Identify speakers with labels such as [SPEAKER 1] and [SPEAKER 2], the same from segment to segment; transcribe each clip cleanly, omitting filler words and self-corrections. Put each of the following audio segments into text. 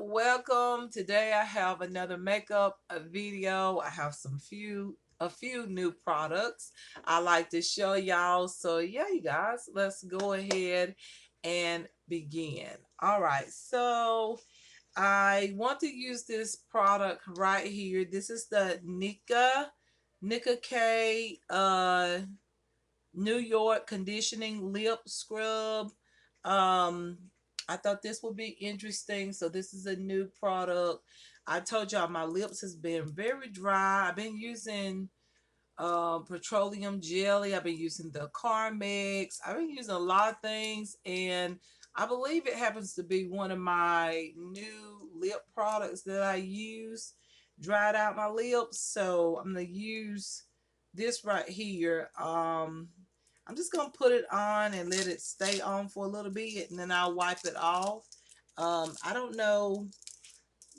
[SPEAKER 1] welcome. Today I have another makeup video. I have a few new products I like to show y'all. So yeah, you guys, let's go ahead and begin. All right, so I want to use this product right here. This is the Nika K New York conditioning lip scrub. Um, I thought this would be interesting. So this is a new product. I told y'all my lips has been very dry. I've been using petroleum jelly. I've been using the Carmex. I've been using a lot of things, and I believe it happens to be one of my new lip products that I use. Dried out my lips, so I'm gonna use this right here. I'm just gonna put it on and let it stay on for a little bit, and then I'll wipe it off. I don't know,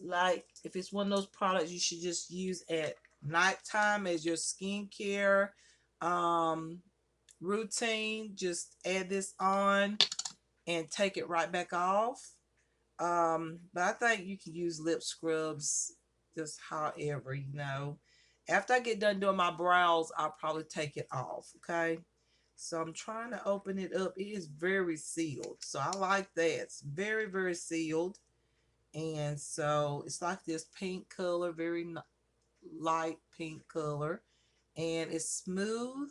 [SPEAKER 1] like if it's one of those products you should just use at nighttime as your skincare um, routine. Just add this on and take it right back off. But I think you can use lip scrubs just however, you know. After I get done doing my brows, I'll probably take it off, okay? So I'm trying to open it up. It is very sealed. So I like that. It's very, very sealed. And so it's like this pink color, very light pink color. And it's smooth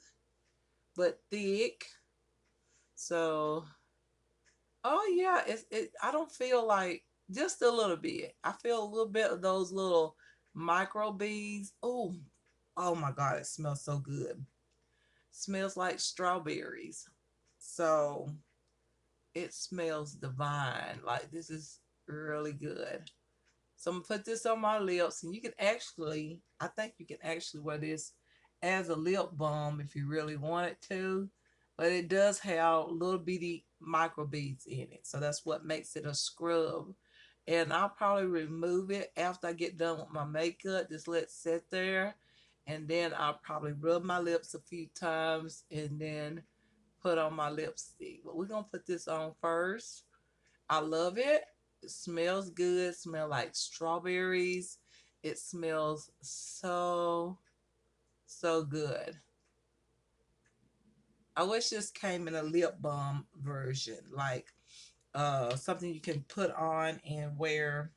[SPEAKER 1] but thick. So, oh yeah, I don't feel like just a little bit. I feel a little bit of those little micro beads. Oh my God, it smells so good. Smells like strawberries. So it smells divine. Like this is really good. So I'm gonna put this on my lips, and you can actually, I think you can actually wear this as a lip balm if you really wanted to. But it does have little bitty micro beads in it, so that's what makes it a scrub. And I'll probably remove it after I get done with my makeup. Just let it sit there, and then I'll probably rub my lips a few times, and then put on my lipstick. But we're gonna put this on first. I love it. It smells good. Smell like strawberries. It smells so good. I wish this came in a lip balm version, like something you can put on and wear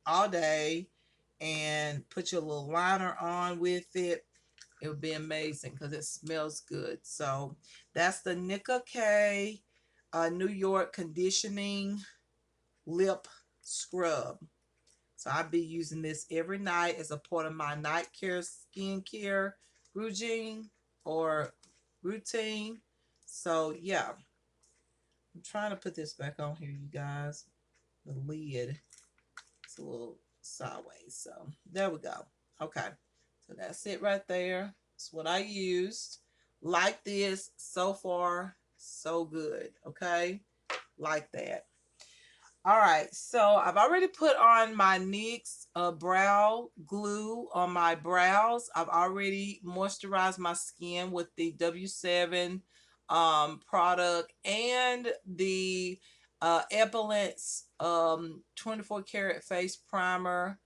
[SPEAKER 1] all day and put your little liner on with it. It would be amazing because it smells good. So that's the Nika K New York conditioning lip scrub. So I'll be using this every night as a part of my night care skincare routine or routine. So yeah, I'm trying to put this back on here, you guys. The lid is a little sideways. So there we go. Okay. So that's it right there. That's what I used. Like this. So far, so good. Okay. Like that. All right, so I've already put on my NYX brow glue on my brows. I've already moisturized my skin with the W7 product and the Epilance 24 karat face primer.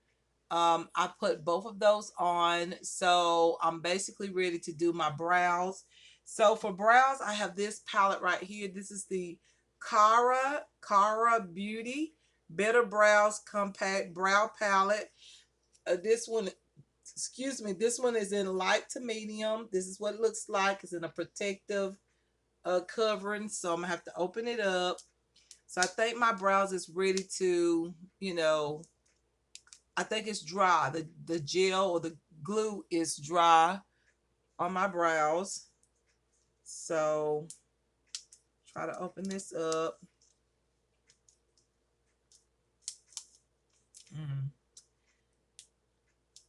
[SPEAKER 1] I put both of those on, so I'm basically ready to do my brows. So for brows, I have this palette right here. This is the Cara Beauty Better Brows Compact Brow Palette. This one, excuse me, this one is in light to medium. This is what it looks like. It's in a protective covering, so I'm gonna have to open it up. So I think my brows is ready to, you know, I think it's dry. The gel or the glue is dry on my brows. So try to open this up. Mm.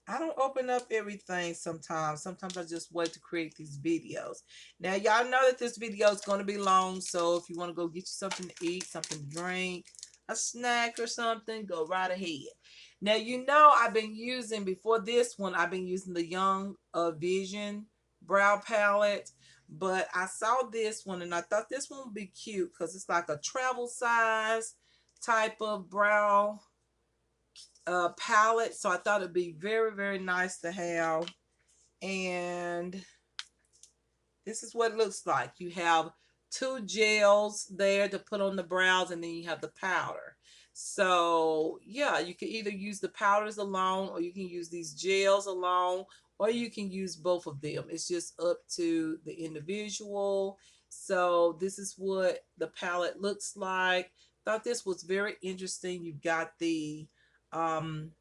[SPEAKER 1] I don't open up everything sometimes. Sometimes I just wait to create these videos. Now, y'all know that this video is going to be long. So if you want to go get you something to eat, something to drink, a snack or something, go right ahead. Now, you know I've been using, before this one, I've been using the Young Vision brow palette. But I saw this one and I thought this one would be cute because it's like a travel size type of brow palette. So I thought it'd be very, very nice to have. And this is what it looks like. You have two gels there to put on the brows, and then you have the powder. So yeah, you can either use the powders alone, or you can use these gels alone, or you can use both of them. It's just up to the individual. So this is what the palette looks like. Thought this was very interesting. Um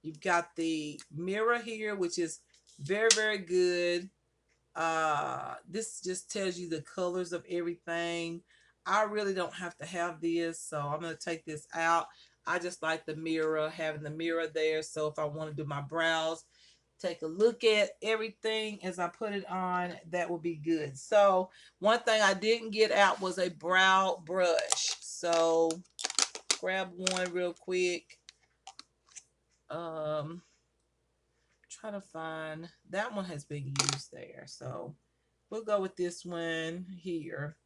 [SPEAKER 1] you've got the mirror here, which is very, very good. This just tells you the colors of everything. I really don't have to have this, so I'm going to take this out. I just like the mirror, having the mirror there, so if I want to do my brows, take a look at everything as I put it on, that will be good. So one thing I didn't get out was a brow brush, so grab one real quick. Try to find, that one has been used there, so we'll go with this one here.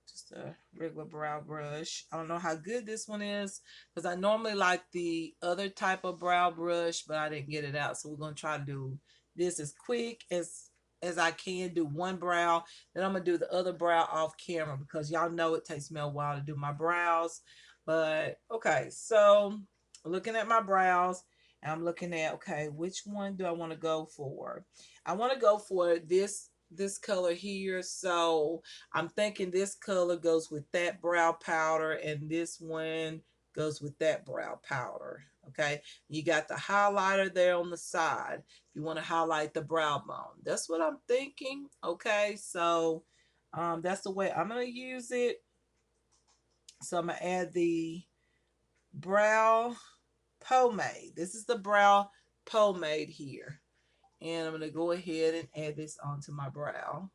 [SPEAKER 1] Just a regular brow brush. I don't know how good this one is, because I normally like the other type of brow brush, but I didn't get it out. So we're going to try to do this as quick as I can. Do one brow, then I'm going to do the other brow off camera, because y'all know it takes me a while to do my brows. But okay, so looking at my brows, and I'm looking at, okay, which one do I want to go for? I want to go for this color here. So I'm thinking this color goes with that brow powder, and this one goes with that brow powder. Okay, you got the highlighter there on the side. You want to highlight the brow bone. That's what I'm thinking. Okay, so that's the way I'm going to use it. So I'm going to add the brow pomade. This is the brow pomade here. And I'm going to go ahead and add this onto my brow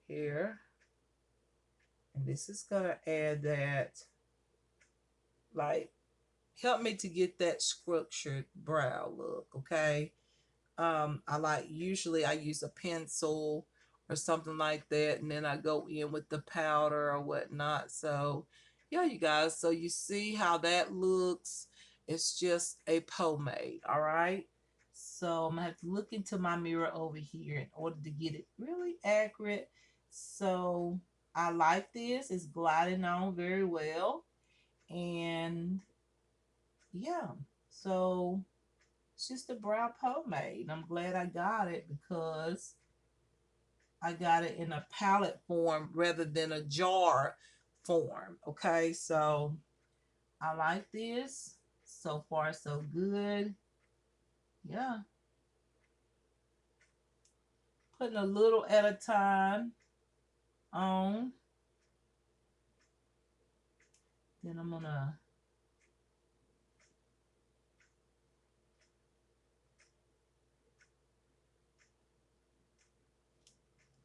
[SPEAKER 1] here. And this is going to add that, like, help me to get that structured brow look, okay? I like, usually I use a pencil or something like that, and then I go in with the powder or whatnot. So, yeah, you guys, so you see how that looks. It's just a pomade, all right? So I'm going to have to look into my mirror over here in order to get it really accurate. So I like this. It's gliding on very well. And yeah, so it's just a brow pomade. I'm glad I got it, because I got it in a palette form rather than a jar form. Okay, so I like this. So far, so good. Yeah. Putting a little at a time on. Then I'm going to,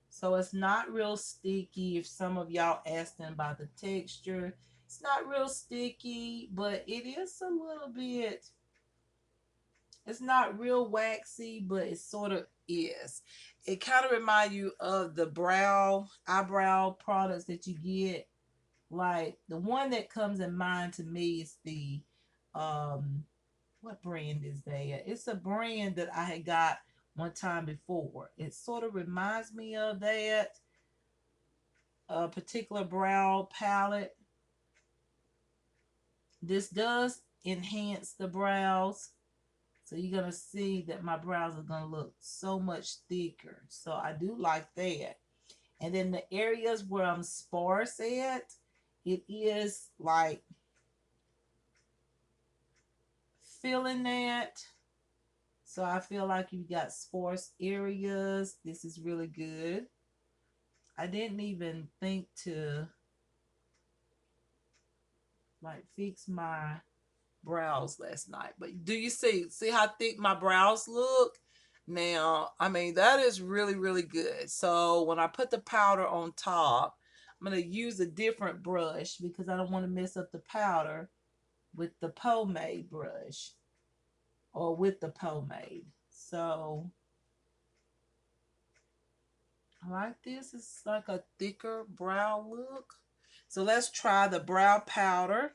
[SPEAKER 1] so it's not real sticky. If some of y'all asking about the texture, it's not real sticky, but it is a little bit, it's not real waxy, but it sort of is. It kind of reminds you of the eyebrow products that you get. Like the one that comes in mind to me is the, what brand is that? It's a brand that I had got one time before. It sort of reminds me of that particular brow palette. This does enhance the brows. So you're going to see that my brows are going to look so much thicker. So I do like that. And then the areas where I'm sparse at, it is like filling that. So I feel like you got sparse areas. This is really good. I didn't even think to like fix my brows last night. But do you see how thick my brows look? Now, I mean, that is really, really good. So when I put the powder on top, I'm going to use a different brush, because I don't want to mess up the powder with the pomade brush, or with the pomade. So I like this. It's like a thicker brow look. So let's try the brow powder.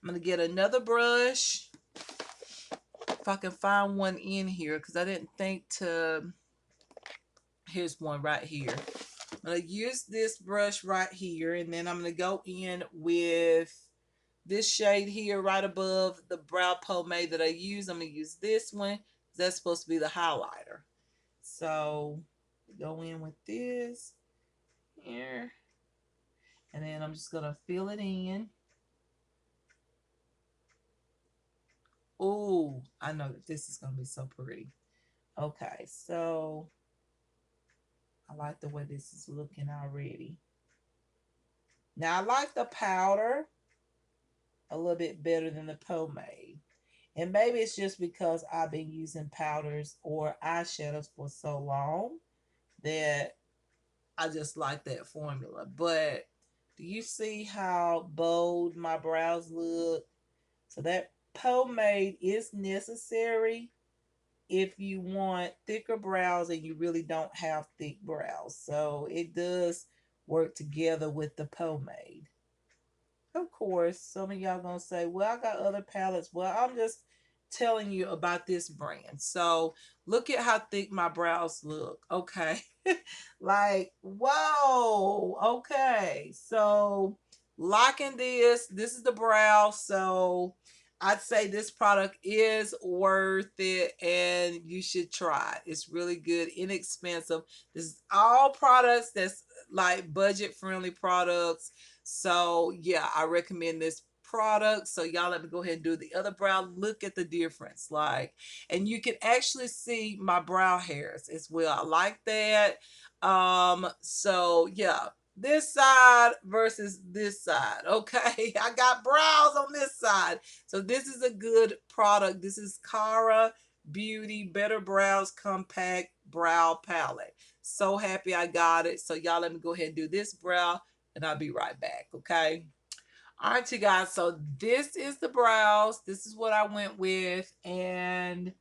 [SPEAKER 1] I'm going to get another brush. If I can find one in here, because I didn't think to... Here's one right here. I'm going to use this brush right here, and then I'm going to go in with this shade here right above the brow pomade that I use. I'm going to use this one. That's supposed to be the highlighter. So go in with this here, and then I'm just going to fill it in. Oh, I know that this is going to be so pretty. Okay, so I like the way this is looking already. Now, I like the powder a little bit better than the pomade. And maybe it's just because I've been using powders or eyeshadows for so long that I just like that formula. But do you see how bold my brows look? So that pomade is necessary if you want thicker brows and you really don't have thick brows. So it does work together with the pomade. Of course, some of y'all gonna say, well, I got other palettes. Well, I'm just telling you about this brand. So look at how thick my brows look. Okay. Like, whoa. Okay. So liking this. This is the brow. So I'd say this product is worth it and you should try it. It's really good, inexpensive. This is all products that's like budget friendly products. So yeah, I recommend this product. So y'all let me go ahead and do the other brow. Look at the difference. Like, and you can actually see my brow hairs as well. I like that. So yeah, this side versus this side. Okay. I got brows on this side. So this is a good product. This is Cara Beauty Better Brows Compact Brow Palette. So happy I got it. So y'all let me go ahead and do this brow and I'll be right back. Okay. All right, you guys. So this is the brows. This is what I went with. And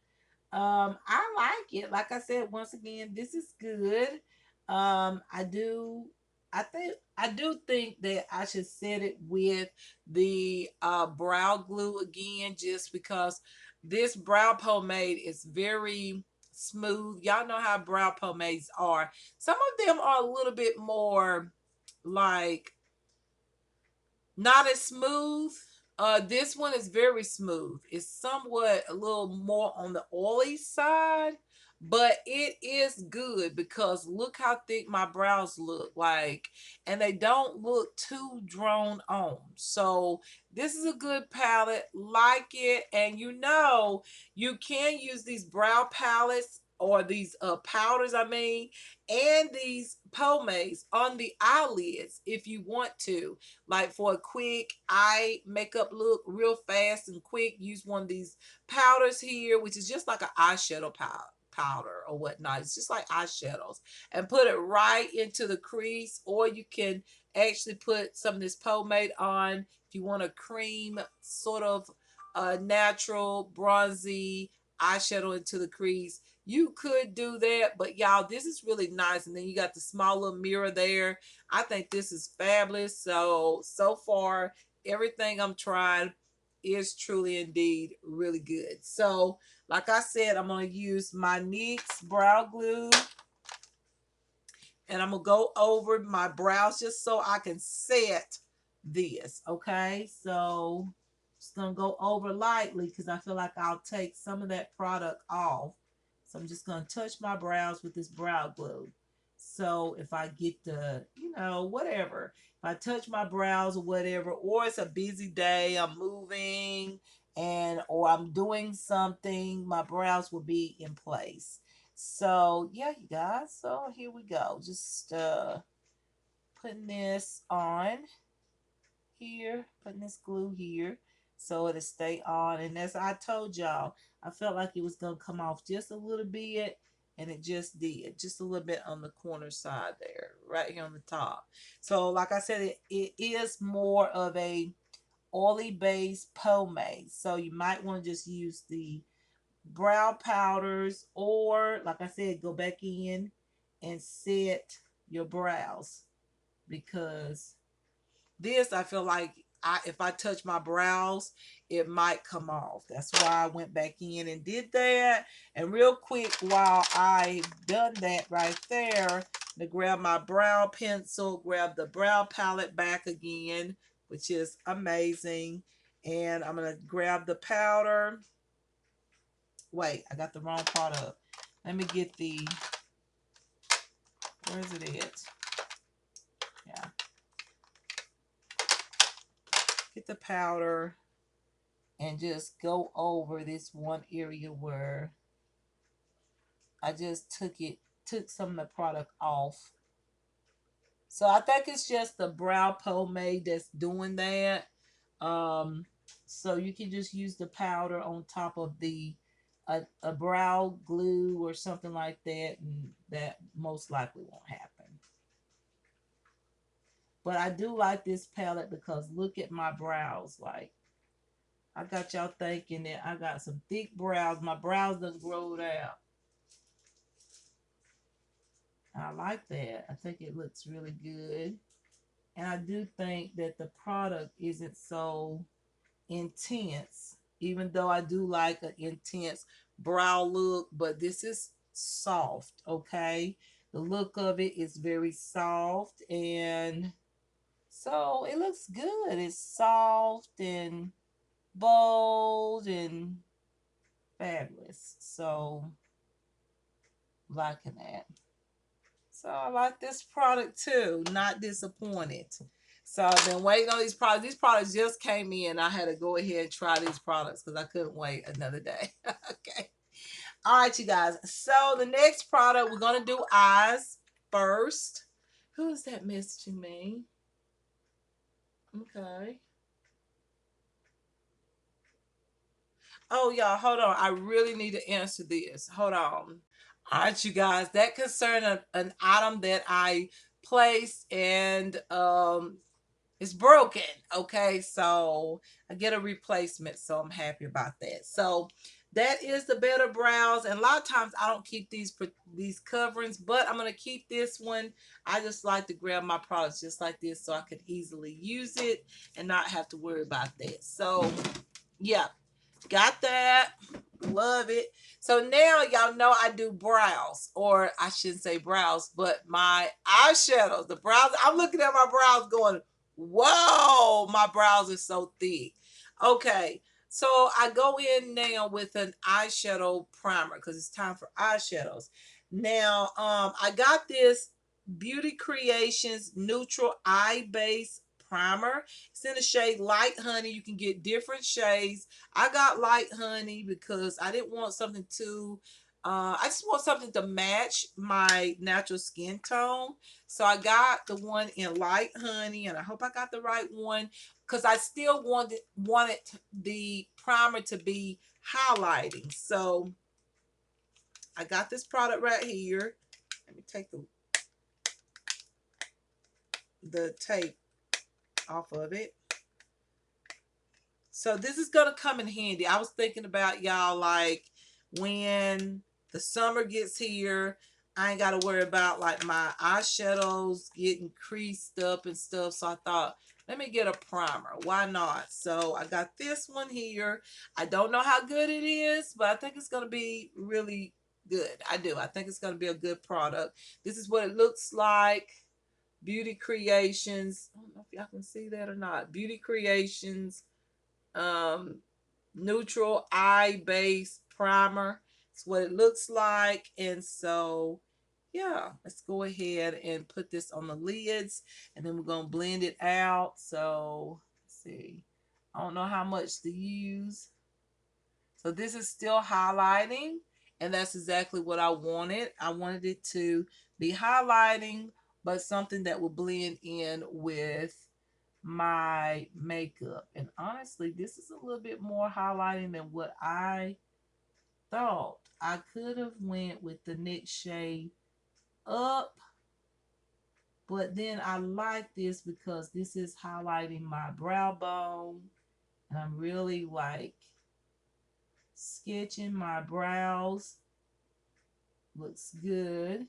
[SPEAKER 1] I like it. Like I said, once again, this is good. I do I do think that I should set it with the brow glue again, just because this brow pomade is very smooth. Y'all know how brow pomades are. Some of them are a little bit more like not as smooth. This one is very smooth. It's somewhat a little more on the oily side, but it is good because look how thick my brows look like, and they don't look too drawn on. So this is a good palette. Like it, and you know you can use these brow palettes or these powders, I mean, and these pomades on the eyelids if you want to, like for a quick eye makeup look real fast and quick. Use one of these powders here, which is just like an eyeshadow powder or whatnot. It's just like eyeshadows, and put it right into the crease, or you can actually put some of this pomade on if you want a cream sort of natural bronzy eyeshadow into the crease. You could do that, but y'all, this is really nice. And then you got the small little mirror there. I think this is fabulous. So far, everything I'm trying is truly indeed really good. So, like I said, I'm going to use my NYX brow glue, and I'm going to go over my brows just so I can set this. Okay, so just going to go over lightly because I feel like I'll take some of that product off. So I'm just going to touch my brows with this brow glue. So if I get the, whatever, if I touch my brows or whatever, or it's a busy day, I'm moving or I'm doing something, my brows will be in place. So yeah, you guys, so here we go. Just putting this on here, putting this glue here so it'll stay on. And as I told y'all, I felt like it was going to come off just a little bit, and it just did. Just a little bit on the corner side there, right here on the top. So like I said, it is more of a oily based pomade. So you might want to just use the brow powders, or like I said, go back in and set your brows, because This, I feel like if I touch my brows, it might come off. That's why I went back in and did that. And real quick, while I done that right there, to grab my brow pencil, grab the brow palette back again, which is amazing. And I'm going to grab the powder. Wait, I got the wrong product. Let me get the, where's it at? Yeah. Get the powder and just go over this one area where I just took some of the product off. So I think it's just the brow pomade that's doing that. Um, so you can just use the powder on top of a brow glue or something like that, and that most likely won't happen. But I do like this palette because look at my brows. Like, I got y'all thinking that I got some thick brows. My brows done growed out. I like that. I think it looks really good. And I do think that the product isn't so intense, even though I do like an intense brow look, but this is soft, okay? The look of it is very soft, and so it looks good. It's soft and bold and fabulous. So, liking that. So I like this product too. Not disappointed. So I've been waiting on these products. These products just came in. I had to go ahead and try these products because I couldn't wait another day. Okay. All right, you guys. So the next product, we're going to do eyes first. Who is that messaging me? Okay. Oh, y'all, hold on. I really need to answer this. Hold on. All right, you guys. That concerned an item that I placed, and it's broken. Okay, so I get a replacement, so I'm happy about that. So that is the Better Brows, and a lot of times I don't keep these coverings, but I'm gonna keep this one. I just like to grab my products just like this so I could easily use it and not have to worry about that. So yeah, got that. Love it. So now y'all know I do brows, or I shouldn't say brows, but my eyeshadows. The brows, I'm looking at my brows going, whoa, my brows are so thick. Okay, so I go in now with an eyeshadow primer because it's time for eyeshadows. Now, I got this Beauty Creations Neutral Eye Base Primer. It's in the shade Light Honey. You can get different shades. I got Light Honey because I didn't want something too, I just want something to match my natural skin tone. So I got the one in Light Honey, and I hope I got the right one because I still wanted the primer to be highlighting. So I got this product right here. Let me take the tape off of it. So this is going to come in handy. I was thinking about y'all, like, when the summer gets here, I ain't got to worry about like my eyeshadows getting creased up and stuff. So I thought, let me get a primer. Why not? So I got this one here. I don't know how good it is, but I think it's going to be really good. I do. I think it's going to be a good product. This is what it looks like. Beauty Creations. I don't know if y'all can see that or not. Beauty Creations um, neutral eye base primer. It's what it looks like. And so, yeah, let's go ahead and put this on the lids, and then we're going to blend it out. So, let's see. I don't know how much to use. So this is still highlighting, and that's exactly what I wanted. I wanted it to be highlighting, but something that will blend in with my makeup. And honestly, this is a little bit more highlighting than what I thought. I could have went with the next shade up, but then I like this because this is highlighting my brow bone, and I'm really like sketching my brows. Looks good.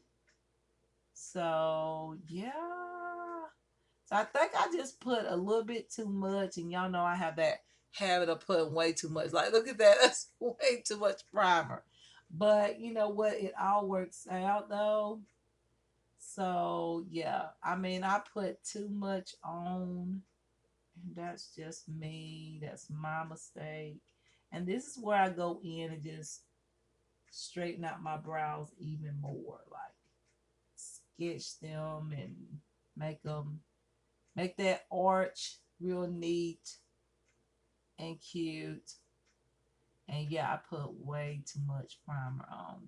[SPEAKER 1] So yeah, So I think I just put a little bit too much, and y'all know I have that habit of putting way too much. Like, look at that, that's way too much primer. But you know what? It all works out though. So yeah, I mean, I put too much on, and that's just me. That's my mistake. And this is where I go in and just straighten out my brows even more, like sketch them and make them make that arch real neat and cute. And yeah, I put way too much primer on.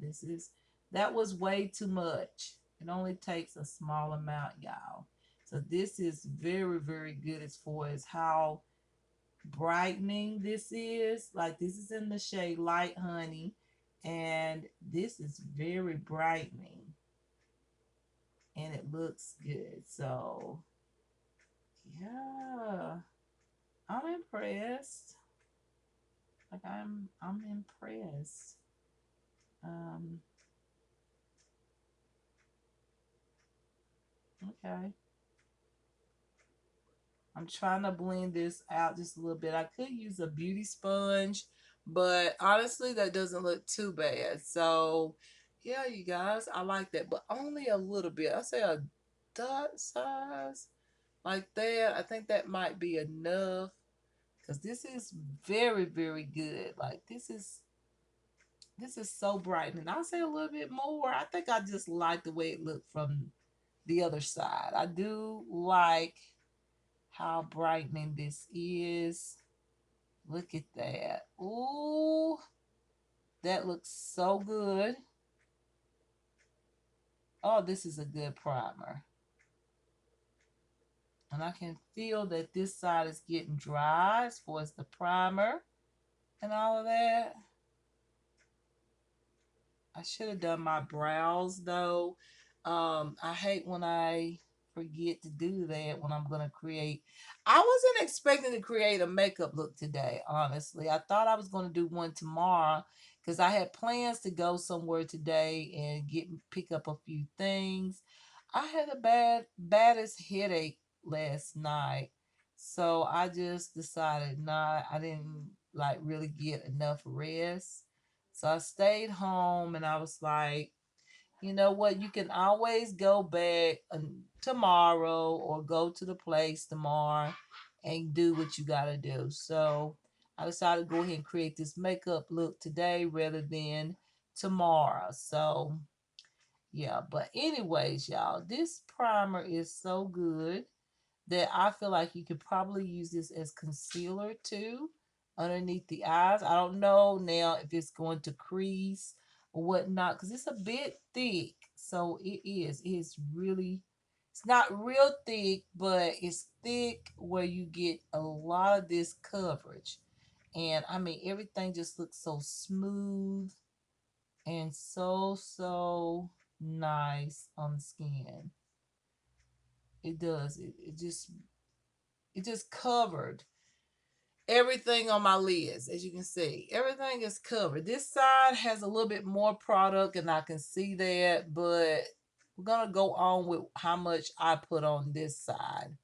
[SPEAKER 1] That was way too much. It only takes a small amount, y'all. So this is very, very good as far as how brightening this is. Like, this is in the shade Light Honey, and this is very brightening, and it looks good. So yeah, I'm impressed. Like, I'm impressed. Um, okay. I'm trying to blend this out just a little bit. I could use a beauty sponge, but honestly, that doesn't look too bad. So, yeah, you guys, I like that, but only a little bit. I say a dot size like that. I think that might be enough because this is very, very good. Like, this is so bright, and I'll say a little bit more. I think I just like the way it looked from the other side. I do like how brightening this is. Look at that. Ooh, that looks so good. Oh, this is a good primer. And I can feel that this side is getting dry as far as the primer and all of that. I should have done my brows though. I hate when I forget to do that when I'm gonna create. I wasn't expecting to create a makeup look today, honestly. I thought I was gonna do one tomorrow because I had plans to go somewhere today and pick up a few things. I had a baddest headache last night. So I just decided not I didn't like really get enough rest. So I stayed home and I was like, you know what? You can always go back tomorrow or go to the place tomorrow and do what you got to do. So I decided to go ahead and create this makeup look today rather than tomorrow. So yeah, but anyways, y'all, this primer is so good that I feel like you could probably use this as concealer too underneath the eyes. I don't know now if it's going to crease or whatnot because it's a bit thick. So it is. It's really, it's not real thick, but it's thick where you get a lot of this coverage. And I mean, everything just looks so smooth and so nice on the skin. It does. It just covered everything on my lids. As you can see, everything is covered. This side has a little bit more product and I can see that, but we're gonna go on with how much I put on this side.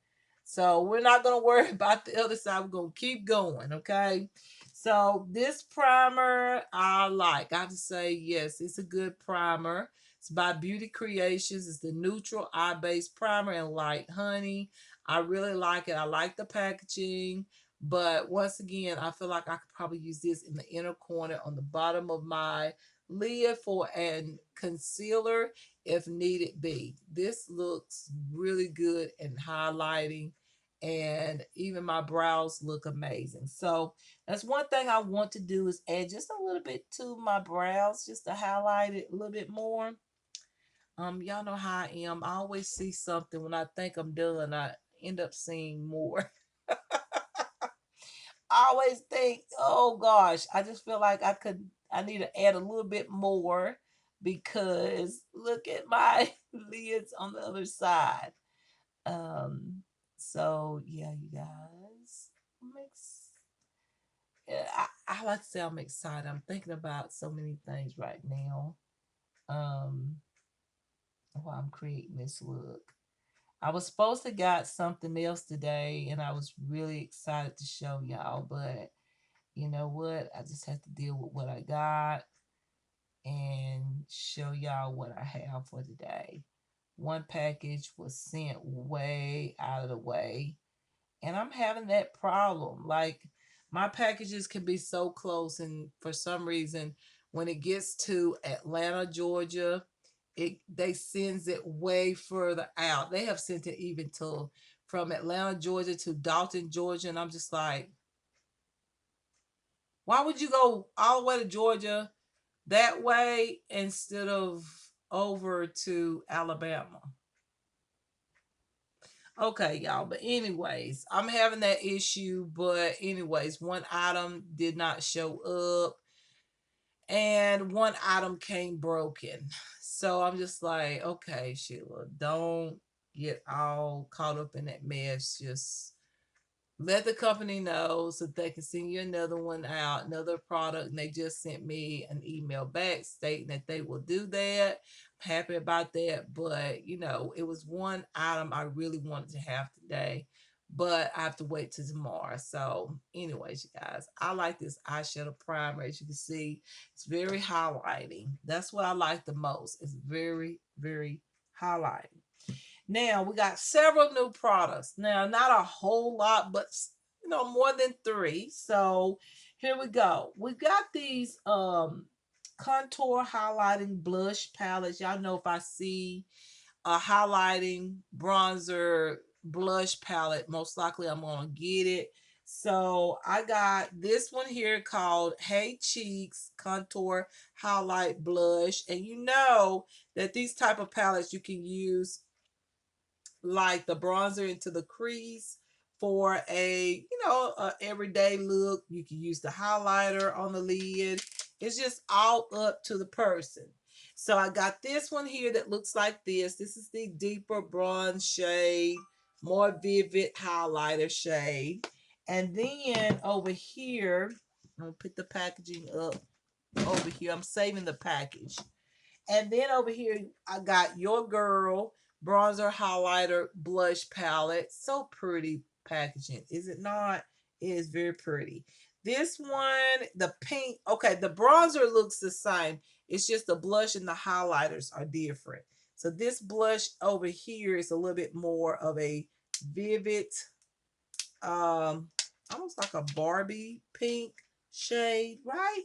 [SPEAKER 1] So we're not gonna worry about the other side. We're gonna keep going, okay? So this primer I have to say yes, it's a good primer. It's by Beauty Creations. It's the neutral eye base primer in Light Honey. I really like it. I like the packaging. But once again, I feel like I could probably use this in the inner corner on the bottom of my lid for an concealer if needed be. This looks really good and highlighting, and even my brows look amazing. So that's one thing I want to do is add just a little bit to my brows just to highlight it a little bit more. Y'all know how I am. I always see something when I think I'm done, I end up seeing more. I always think, oh gosh, I just feel like I need to add a little bit more because look at my lids on the other side. Um, so yeah, you guys, yeah, I like to say I'm excited. I'm thinking about so many things right now. Um, while I'm creating this look. I was supposed to got something else today, and I was really excited to show y'all, but you know what? I just have to deal with what I got and show y'all what I have for today. One package was sent way out of the way, and I'm having that problem. Like, my packages can be so close, and for some reason, when it gets to Atlanta, Georgia, it they sends it way further out. They have sent it even to from Atlanta, Georgia to Dalton, Georgia, and I'm just like, why would you go all the way to Georgia that way instead of over to Alabama? Okay, y'all. But anyways, I'm having that issue. But anyways, one item did not show up, and one item came broken. So I'm just like, okay, Sheila, don't get all caught up in that mess. Just let the company know so they can send you another one out, another product. And they just sent me an email back stating that they will do that. I'm happy about that. But, it was one item I really wanted to have today, but I have to wait till tomorrow. So, anyways, you guys, I like this eyeshadow primer. As you can see, it's very highlighting. That's what I like the most. It's very, very highlighting. Now we got several new products. Now, not a whole lot, but more than three. So here we go. We've got these contour highlighting blush palettes. Y'all know if I see a highlighting bronzer blush palette, most likely I'm gonna get it. So I got this one here called Hey Cheeks Contour Highlight Blush. And you know that these type of palettes you can use like the bronzer into the crease for a everyday look. You can use the highlighter on the lid. It's just all up to the person. So I got this one here that looks like this. This is the deeper bronze shade, more vivid highlighter shade. And then over here, I'm gonna put the packaging up over here. I'm saving the package. And then over here, I got Your Girl bronzer highlighter blush palette. So pretty packaging, is it not? It is very pretty. This one, the pink, okay, the bronzer looks the same. It's just the blush and the highlighters are different. So this blush over here is a little bit more of a vivid, um almost like a Barbie pink shade, right?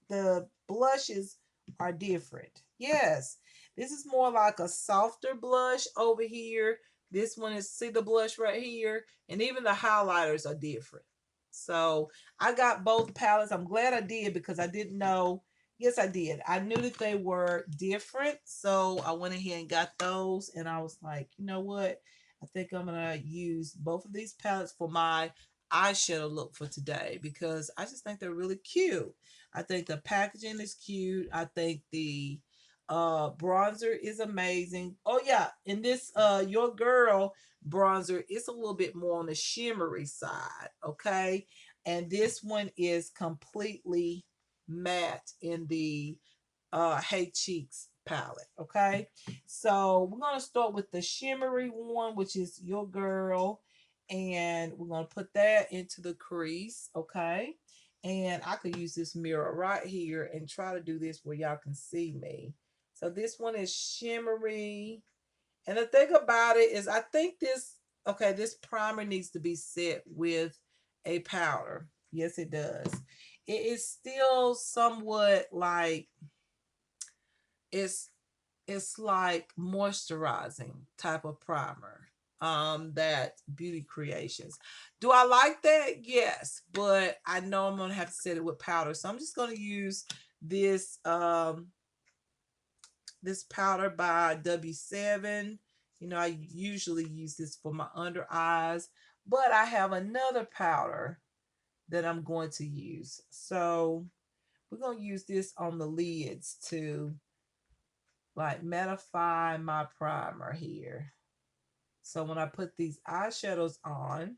[SPEAKER 1] The blushes are different. Yes, this is more like a softer blush over here. This one is, see the blush right here, and even the highlighters are different. So I got both palettes. I'm glad I did because I didn't know. Yes, I did. I knew that they were different, so I went ahead and got those, and I was like, you know what, I think I'm gonna use both of these palettes for my eyeshadow look for today because I just think they're really cute. I think the packaging is cute. I think the bronzer is amazing. Oh yeah, and this Your Girl bronzer is a little bit more on the shimmery side, okay? And this one is completely matte in the Hey Cheeks palette. Okay, so we're gonna start with the shimmery one, which is Your Girl, and we're gonna put that into the crease. Okay, and I could use this mirror right here and try to do this where y'all can see me. So this one is shimmery, and the thing about it is I think this primer needs to be set with a powder. Yes, it does. It is still somewhat like it's it's like moisturizing type of primer, that Beauty Creations. Do I like that? Yes, but I know I'm gonna have to set it with powder, so I'm just gonna use this this powder by W7. I usually use this for my under eyes, but I have another powder that I'm going to use, so we're going to use this on the lids to like mattify my primer here. So when I put these eyeshadows on,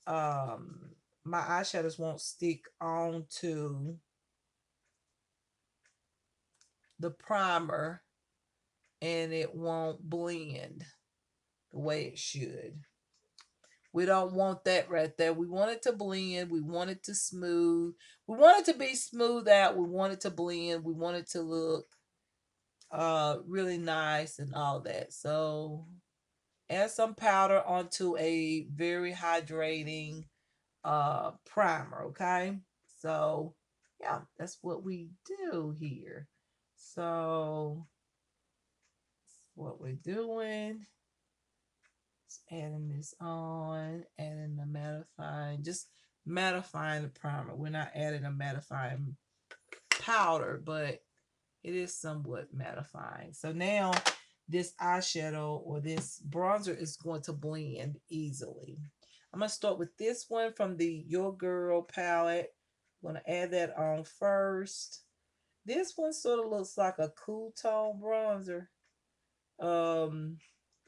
[SPEAKER 1] um, my eyeshadows won't stick onto the primer and it won't blend. the way it should. We don't want that right there. We want it to blend. We want it to smooth. We want it to be smooth out. We want it to blend. We want it to look really nice and all that. So add some powder onto a very hydrating primer, okay? So yeah, that's what we do here. So what we're doing is adding this on, adding the mattifying, just mattifying the primer. We're not adding a mattifying powder, but it is somewhat mattifying. So now this eyeshadow or this bronzer is going to blend easily. I'm going to start with this one from the Your Girl palette. I'm going to add that on first. This one sort of looks like a cool tone bronzer. Um,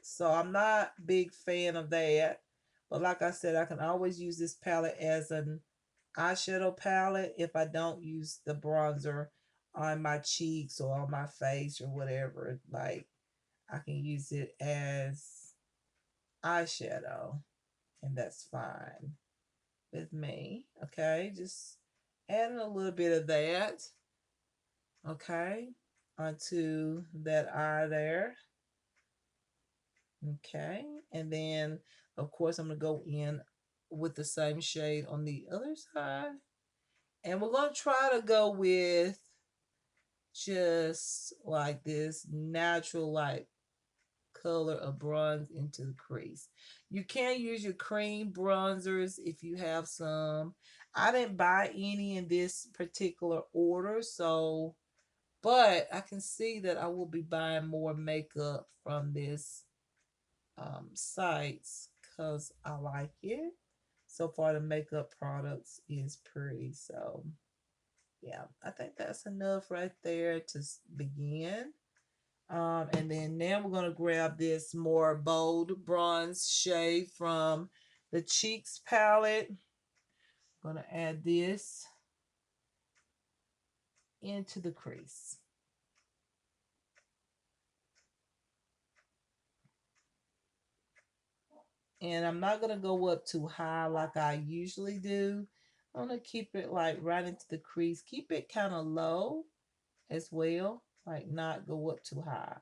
[SPEAKER 1] so I'm not a big fan of that. But like I said, I can always use this palette as an eyeshadow palette if I don't use the bronzer on my cheeks or on my face or whatever. Like I can use it as eyeshadow, and that's fine with me. Okay, just adding a little bit of that. Okay, onto that eye there. Okay, and then of course I'm gonna go in with the same shade on the other side. And we're going to try to go with just like this natural like color of bronze into the crease. You can use your cream bronzers if you have some. I didn't buy any in this particular order, so but I can see that I will be buying more makeup from this sites because I like it. So far the makeup products is pretty, so yeah, I think that's enough right there to begin. And then now we're going to grab this more bold bronze shade from the Cheeks palette. I'm going to add this into the crease. And I'm not going to go up too high like I usually do. I'm going to keep it like right into the crease. Keep it kind of low as well. Like not go up too high.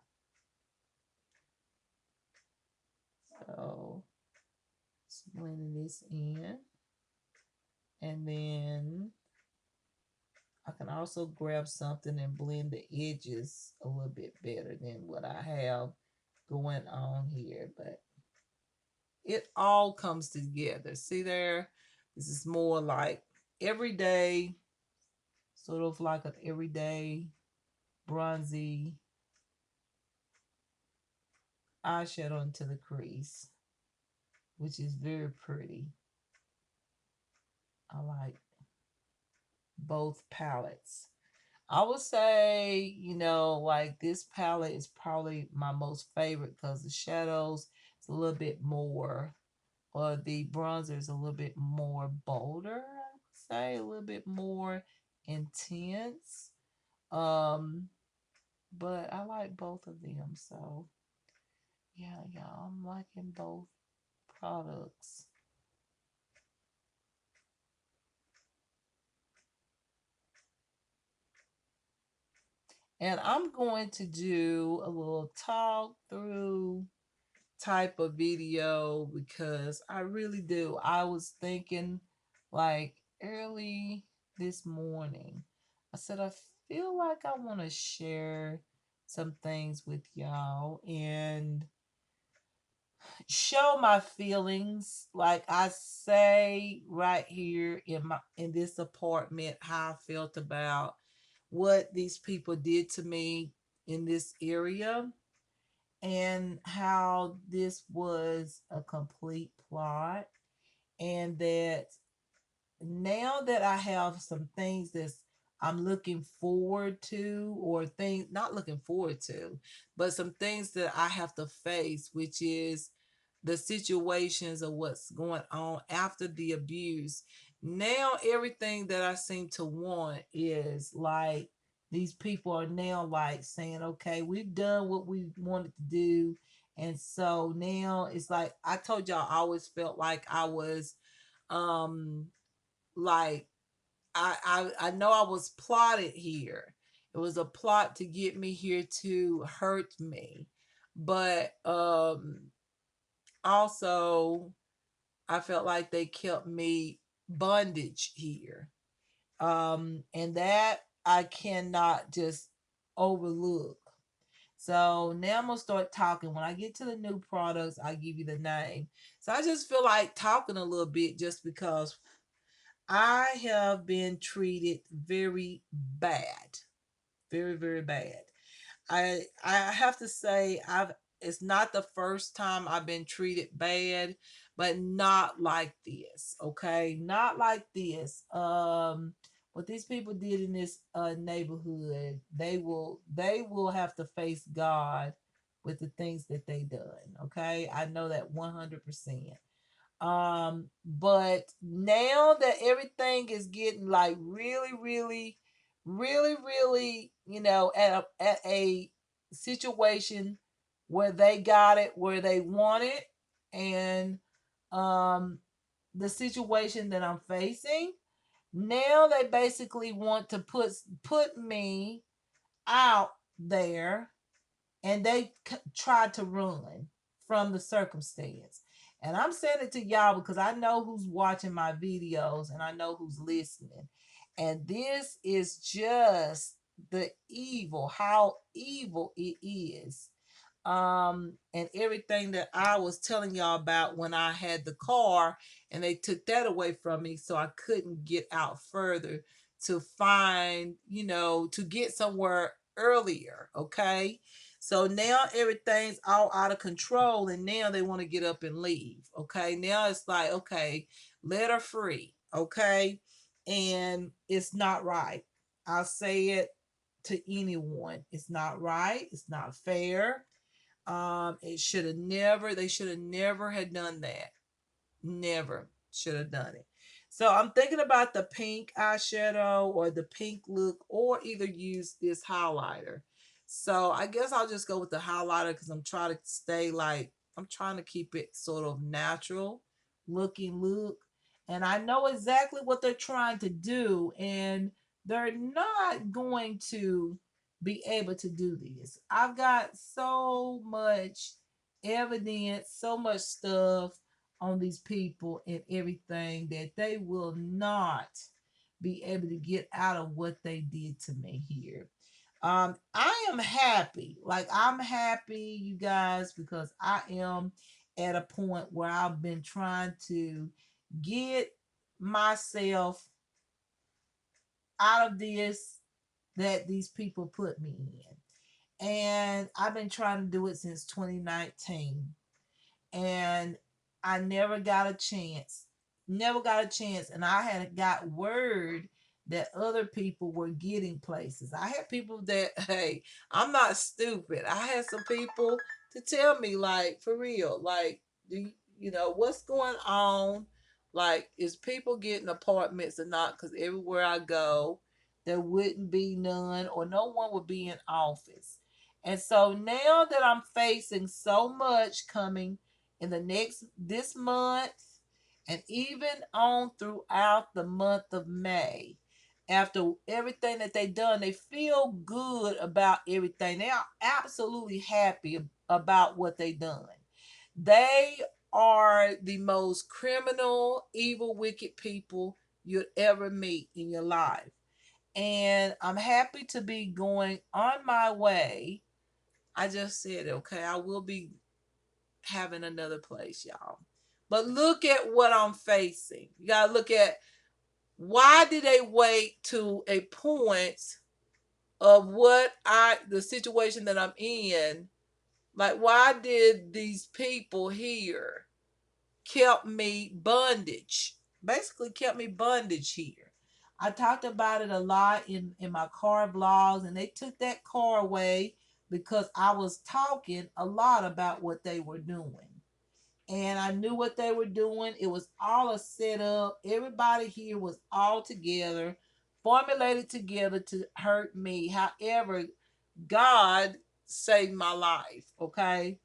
[SPEAKER 1] So just blending this in. And then I can also grab something and blend the edges a little bit better than what I have going on here. But it all comes together. See there? This is more like everyday, sort of like an everyday bronzy eyeshadow into the crease, which is very pretty. I like both palettes. I would say, like this palette is probably my most favorite because the shadows is a little bit more, or the bronzer is a little bit more bolder, I would say, a little bit more intense. Um, but I like both of them, so yeah, y'all, I'm liking both products. And I'm going to do a little talk through type of video because I really do. I was thinking like early this morning. I said I feel like I want to share some things with y'all and show my feelings. Like I say right here in this apartment how I felt about what these people did to me in this area and how this was a complete plot, and that now that I have some things that's I'm looking forward to, or things not looking forward to, but some things that I have to face, which is the situations of what's going on after the abuse. Now everything that I seem to want is like these people are now like saying, okay, we've done what we wanted to do, And so now it's like I told y'all, I always felt like I was um like I know I was plotted here. It was a plot to get me here to hurt me. But also I felt like they kept me bondage here. And that I cannot just overlook. So now I'm gonna start talking. When I get to the new products, I give you the name. So I just feel like talking a little bit just because I have been treated very bad. Very, very bad. I have to say I've it's not the first time I've been treated bad, but not like this. Okay, not like this. What these people did in this neighborhood, they will have to face God with the things that they done. Okay, I know that 100%. But now that everything is getting like really, really, really, really, at a situation where they got it where they want it, and um the situation that I'm facing now, they basically want to put me out there, and they try to run from the circumstance. And I'm saying it to y'all because I know who's watching my videos and I know who's listening. And this is just the evil, how evil it is. And everything that I was telling y'all about when I had the car and they took that away from me, so I couldn't get out further to find, to get somewhere earlier. Okay, so now everything's all out of control, and now they want to get up and leave. Okay, now it's like, okay, let her free. Okay, and it's not right. I'll say it to anyone. It's not right. It's not fair. It should have never. They should have never had done that. Never should have done it. So I'm thinking about the pink eyeshadow or the pink look, or either use this highlighter. So I guess I'll just go with the highlighter because I'm trying to stay like, I'm trying to keep it sort of natural looking look. And I know exactly what they're trying to do, and they're not going to be able to do this. I've got so much evidence, so much stuff on these people and everything that they will not be able to get out of what they did to me here. I am happy. Like, I'm happy, you guys, because I am at a point where I've been trying to get myself out of this that these people put me in. And I've been trying to do it since 2019. And I never got a chance. Never got a chance. And I had got word that other people were getting places. I had people that, hey, I'm not stupid. I had some people to tell me, like, for real, like, what's going on? Like, is people getting apartments or not? Because everywhere I go, there wouldn't be none, or no one would be in office. And so now that I'm facing so much coming in this month, and even on throughout the month of May, after everything that they done, they feel good about everything. They are absolutely happy about what they done. They are the most criminal, evil, wicked people you'd ever meet in your life. And I'm happy to be going on my way. I just said, okay, I will be having another place, y'all. But look at what I'm facing. You gotta look at, why did they wait to a point of the situation that I'm in? Like, why did these people here kept me bondage? Basically kept me bondage here. I talked about it a lot in my car vlogs, and they took that car away because I was talking a lot about what they were doing. And I knew what they were doing. It was all a setup. Everybody here was all together, formulated together to hurt me. However, God saved my life, okay?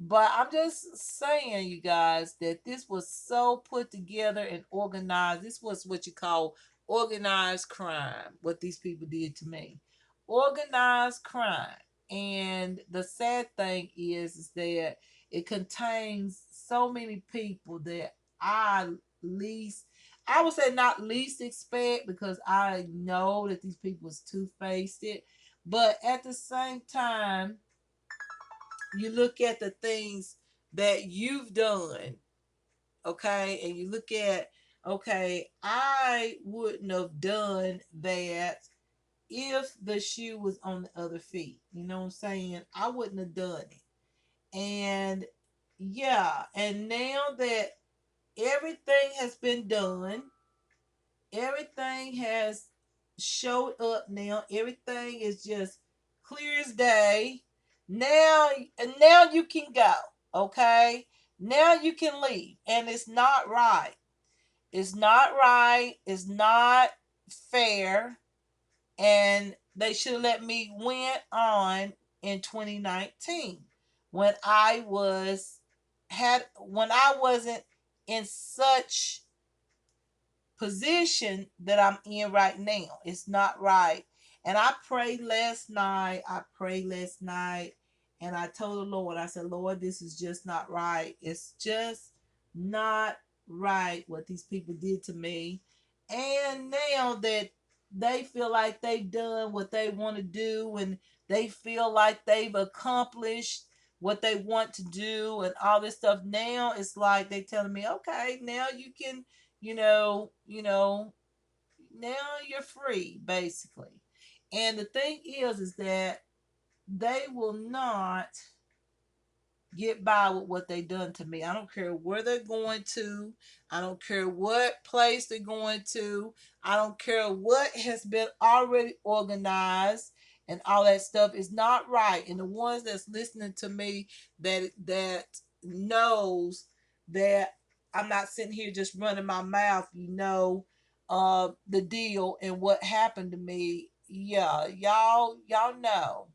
[SPEAKER 1] But I'm just saying, you guys, that this was so put together and organized. This was what you call organized crime, what these people did to me. Organized crime. And the sad thing is that it contains so many people that I least, I would say not least expect, because I know that these people is two-faced. But at the same time, you look at the things that you've done, okay, and you look at, okay, I wouldn't have done that if the shoe was on the other feet. You know what I'm saying? I wouldn't have done it. And yeah, and now that everything has been done, everything has showed up now, everything is just clear as day. Now, now you can go, okay? Now you can leave. And it's not right. It's not right. It's not fair. And they should have let me went on in 2019 when when I wasn't in such position that I'm in right now. It's not right. And I prayed last night. And I told the Lord, I said, Lord, this is just not right. It's just not right what these people did to me. And now that they feel like they've done what they want to do, and they feel like they've accomplished what they want to do and all this stuff, now it's like they telling me, okay, now you can, now you're free, basically. And the thing is that they will not get by with what they done to me. I don't care where they're going to. I don't care what place they're going to. I don't care what has been already organized and all that stuff is not right. And the ones that's listening to me that knows that I'm not sitting here just running my mouth, the deal and what happened to me. Yeah, y'all know.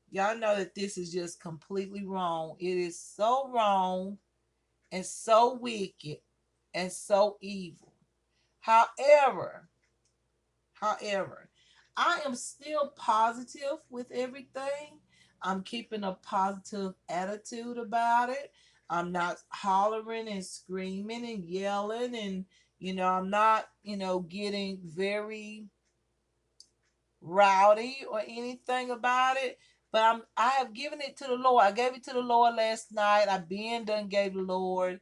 [SPEAKER 1] Y'all know that this is just completely wrong. It is so wrong and so wicked and so evil. However, however, I am still positive with everything. I'm keeping a positive attitude about it. I'm not hollering and screaming and yelling, and I'm not, getting very rowdy or anything about it. But I have given it to the Lord. I gave it to the Lord last night. I been done gave the Lord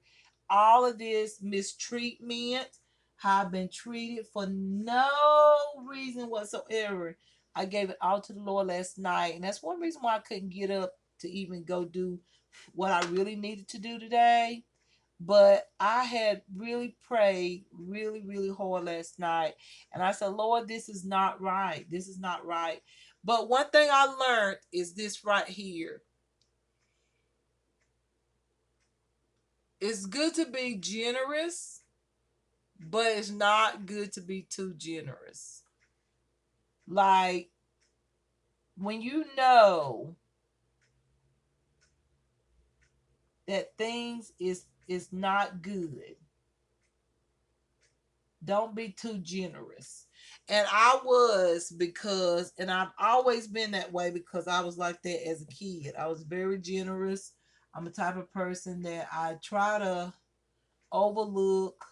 [SPEAKER 1] all of this mistreatment, how I've been treated for no reason whatsoever. I gave it all to the Lord last night. And that's one reason why I couldn't get up to even go do what I really needed to do today. But I had really prayed really, really hard last night. And I said, Lord, this is not right. This is not right. But one thing I learned is this right here. It's good to be generous, but it's not good to be too generous. Like, when you know that things is not good, don't be too generous. And I was, because, and I've always been that way because I was like that as a kid. I was very generous. I'm a type of person that I try to overlook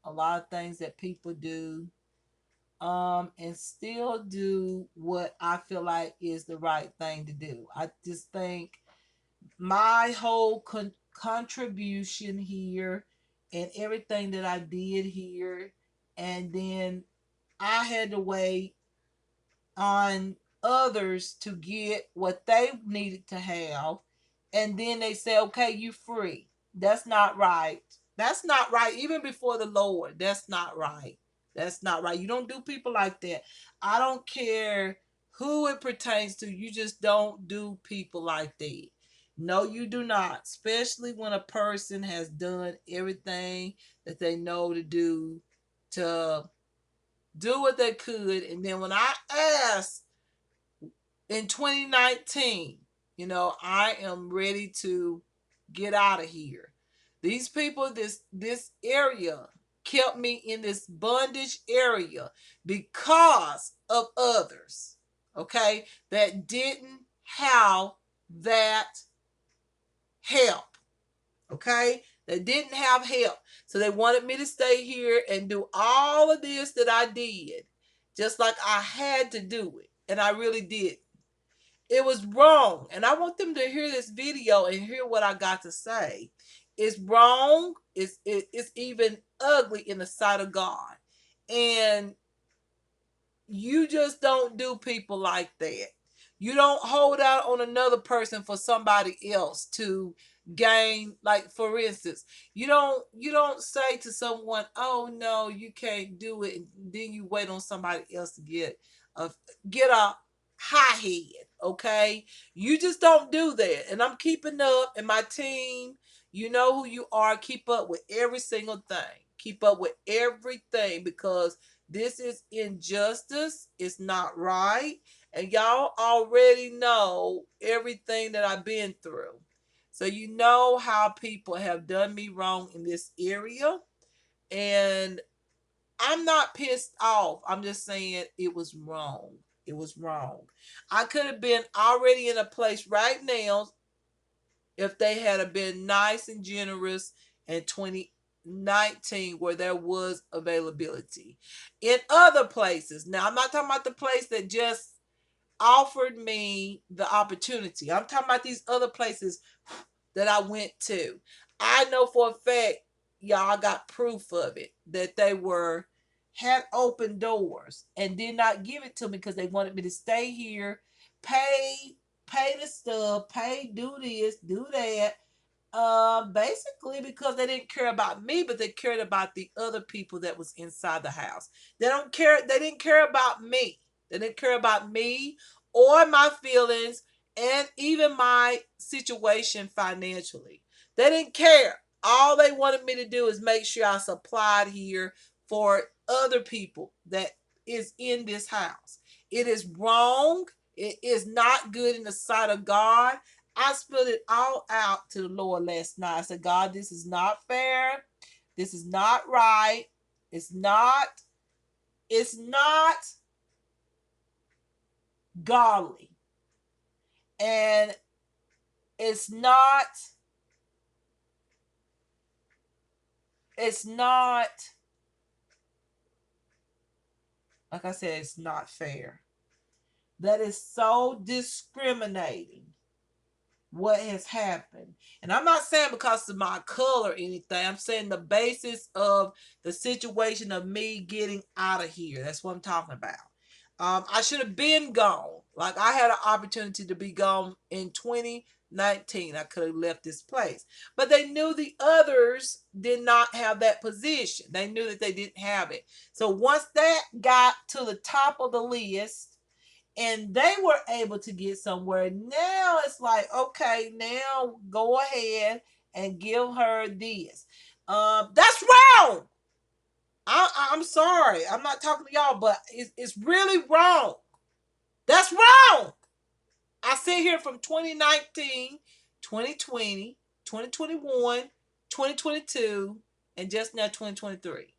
[SPEAKER 1] a lot of things that people do, and still do what I feel like is the right thing to do. I just think my whole contribution here and everything that I did here, and then I had to wait on others to get what they needed to have, and then they say, okay, you free. That's not right. That's not right. Even before the Lord, that's not right. That's not right. You don't do people like that. I don't care who it pertains to. You just don't do people like that. No, you do not. Especially when a person has done everything that they know to do what they could. And then when I asked in 2019, I am ready to get out of here. These people, this area kept me in this bondage area because of others, okay, that didn't have that help, okay? They didn't have help. So they wanted me to stay here and do all of this that I did, just like I had to do it. And I really did. It was wrong. And I want them to hear this video and hear what I got to say. It's wrong. It's even ugly in the sight of God. And you just don't do people like that. You don't hold out on another person for somebody else to gain. Like, for instance, you don't say to someone, oh no, you can't do it, and then you wait on somebody else to a get a high head. Okay, you just don't do that. And I'm keeping up, and my team, you know who you are, keep up with every single thing. Keep up with everything, because this is injustice. It's not right. And y'all already know everything that I've been through. So you know how people have done me wrong in this area. And I'm not pissed off. I'm just saying it was wrong. It was wrong. I could have been already in a place right now if they had been nice and generous in 2019 where there was availability. In other places, now I'm not talking about the place that just offered me the opportunity. I'm talking about these other places that I went to. I know for a fact, y'all, I got proof of it, that they had open doors and did not give it to me because they wanted me to stay here, pay the stuff, do this, do that. Basically because they didn't care about me, but they cared about the other people that was inside the house. They didn't care about me. They didn't care about me or my feelings and even my situation financially. They didn't care. All they wanted me to do is make sure I supplied here for other people that is in this house. It is wrong. It is not good in the sight of God. I spilled it all out to the Lord last night. I said, God, this is not fair. This is not right. It's not godly. And it's not, like I said, it's not fair. That is so discriminating what has happened. And I'm not saying because of my color or anything. I'm saying the basis of the situation of me getting out of here. That's what I'm talking about. I should have been gone. Like, I had an opportunity to be gone in 2019. I could have left this place. But they knew the others did not have that position. They knew that they didn't have it. So once that got to the top of the list, and they were able to get somewhere. Now it's like, okay, now go ahead and give her this. That's wrong. I'm sorry. I'm not talking to y'all, but it's really wrong. That's wrong. I sit here from 2019, 2020, 2021, 2022, and just now 2023.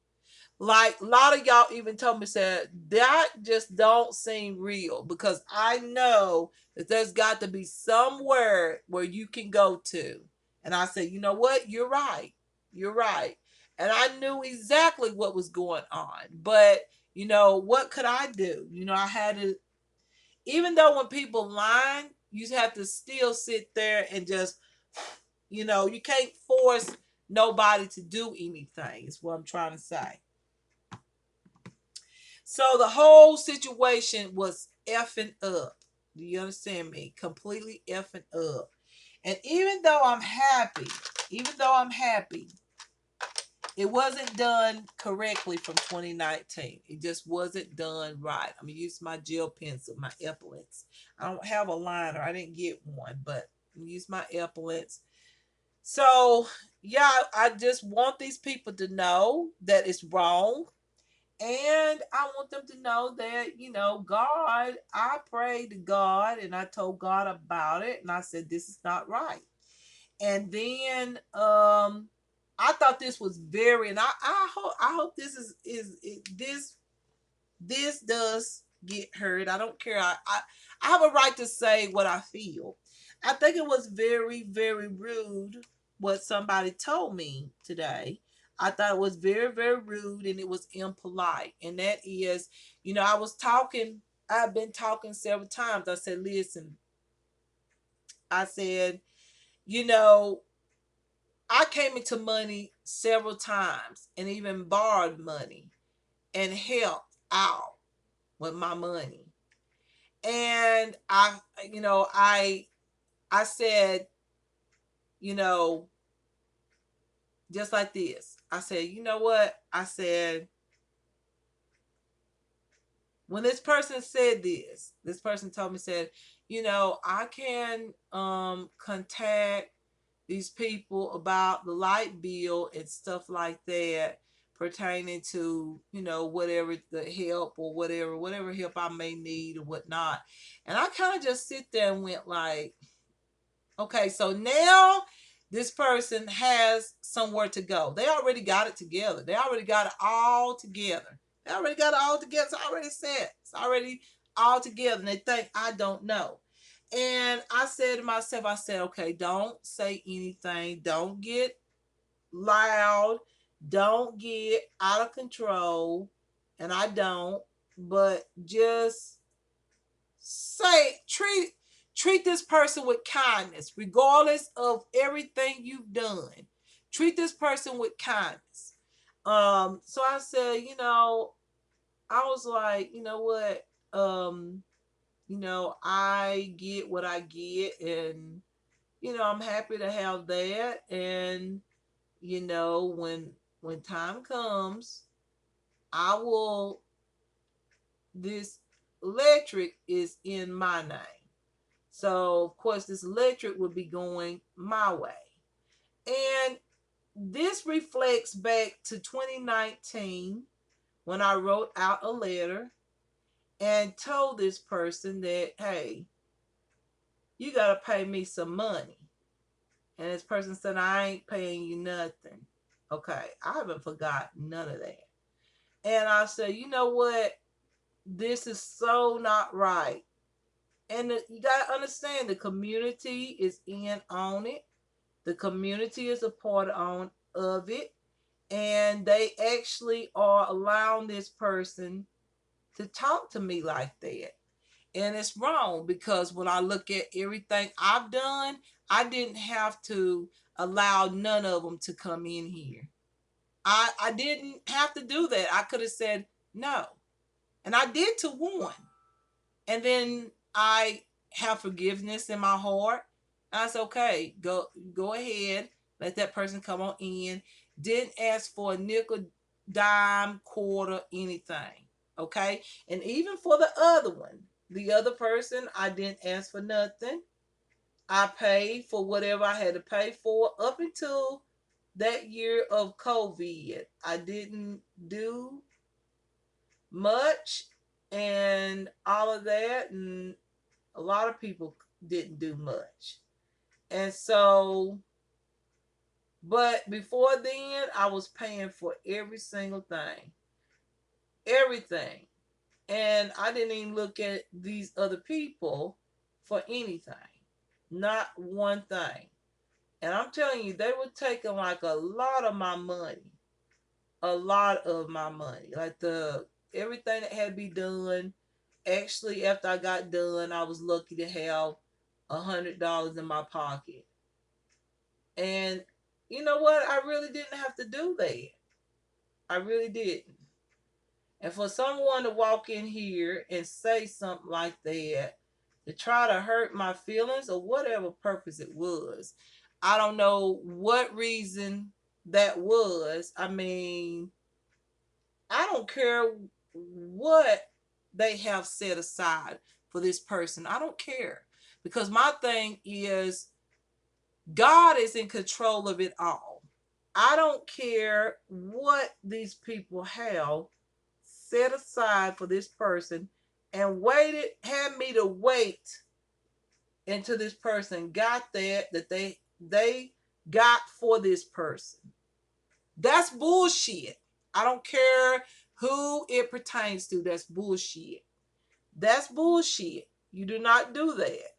[SPEAKER 1] Like, a lot of y'all even told me, said that just don't seem real, because I know that there's got to be somewhere where you can go to. And I said, you know what? You're right. You're right. And I knew exactly what was going on. But, what could I do? I had to, even though when people lie, you have to still sit there and just, you can't force nobody to do anything, is what I'm trying to say. So the whole situation was effing up. Do you understand me? Completely effing up. And even though I'm happy, it wasn't done correctly from 2019. It just wasn't done right. I'm going to use my gel pencil, my epaulets. I don't have a liner. I didn't get one, but I'm going to use my epaulets. So, yeah, I just want these people to know that it's wrong. And I want them to know that, God, I prayed to God and I told God about it. And I said, this is not right. And then I thought this was very, and I hope this does get heard. I don't care. I have a right to say what I feel. I think it was very, very rude what somebody told me today. I thought it was very, very rude and it was impolite. And that is, I've been talking several times. I said, listen, I said, you know, I came into money several times and even borrowed money and helped out with my money. And I said, you know, just like this. I said, you know what? I said, when this person said this person told me, said, I can contact these people about the light bill and stuff like that pertaining to, whatever the help or whatever help I may need or whatnot. And I kind of just sit there and went like, okay, so now this person has somewhere to go. They already got it together. They already got it all together. They already got it all together. It's already set. It's already all together. And they think I don't know. And I said to myself, I said, okay, don't say anything. Don't get loud. Don't get out of control. And I don't. But just treat this person with kindness, regardless of everything you've done. Treat this person with kindness. So I said, I was like, you know what? I get what I get, and I'm happy to have that. And when time comes, I will. This electric is in my name, so of course this electric would be going my way. And this reflects back to 2019 when I wrote out a letter and told this person that, hey, you got to pay me some money. And this person said, I ain't paying you nothing. Okay, I haven't forgotten none of that. And I said, you know what? This is so not right. And you got to understand the community is in on it. The community is a part of it. And they actually are allowing this person to talk to me like that. And it's wrong because when I look at everything I've done, I didn't have to allow none of them to come in here. I didn't have to do that. I could have said no. And I did to one. And then I have forgiveness in my heart. That's okay. Go ahead. Let that person come on in. Didn't ask for a nickel, dime, quarter, anything. Okay. And even for the other one, the other person, I didn't ask for nothing. I paid for whatever I had to pay for up until that year of COVID. I didn't do much and all of that. And a lot of people didn't do much. And so, but before then, I was paying for every single thing. Everything. And I didn't even look at these other people for anything. Not one thing. And I'm telling you, they were taking like a lot of my money. A lot of my money. Like everything that had to be done. Actually, after I got done, I was lucky to have $100 in my pocket. And you know what? I really didn't have to do that. I really didn't. And for someone to walk in here and say something like that, to try to hurt my feelings or whatever purpose it was, I don't know what reason that was. I mean, I don't care what they have set aside for this person. I don't care. Because my thing is, God is in control of it all. I don't care what these people have set aside for this person and had me to wait until this person got that they they got for this person. That's bullshit. I don't care who it pertains to. That's bullshit. That's bullshit. You do not do that.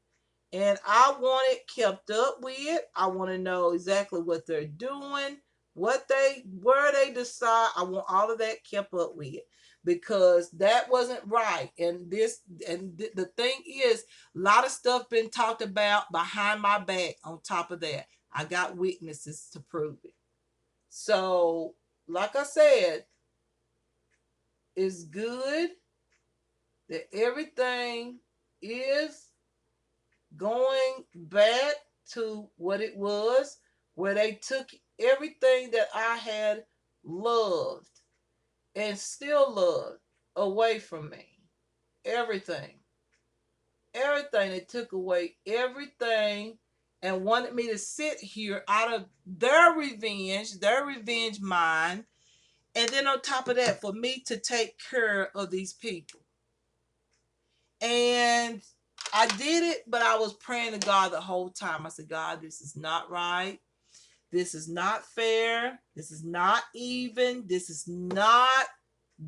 [SPEAKER 1] And I want it kept up with. I want to know exactly what they're doing, where they decide. I want all of that kept up with, because that wasn't right. And the thing is, a lot of stuff been talked about behind my back. On top of that, I got witnesses to prove it. So, like I said, it's good that everything is going back to what it was, where they took everything that I had loved and still love away from me. Everything. Everything. They took away everything and wanted me to sit here out of their revenge mind. And then on top of that, for me to take care of these people. And I did it, but I was praying to God the whole time. I said, God, this is not right. This is not fair. This is not even. This is not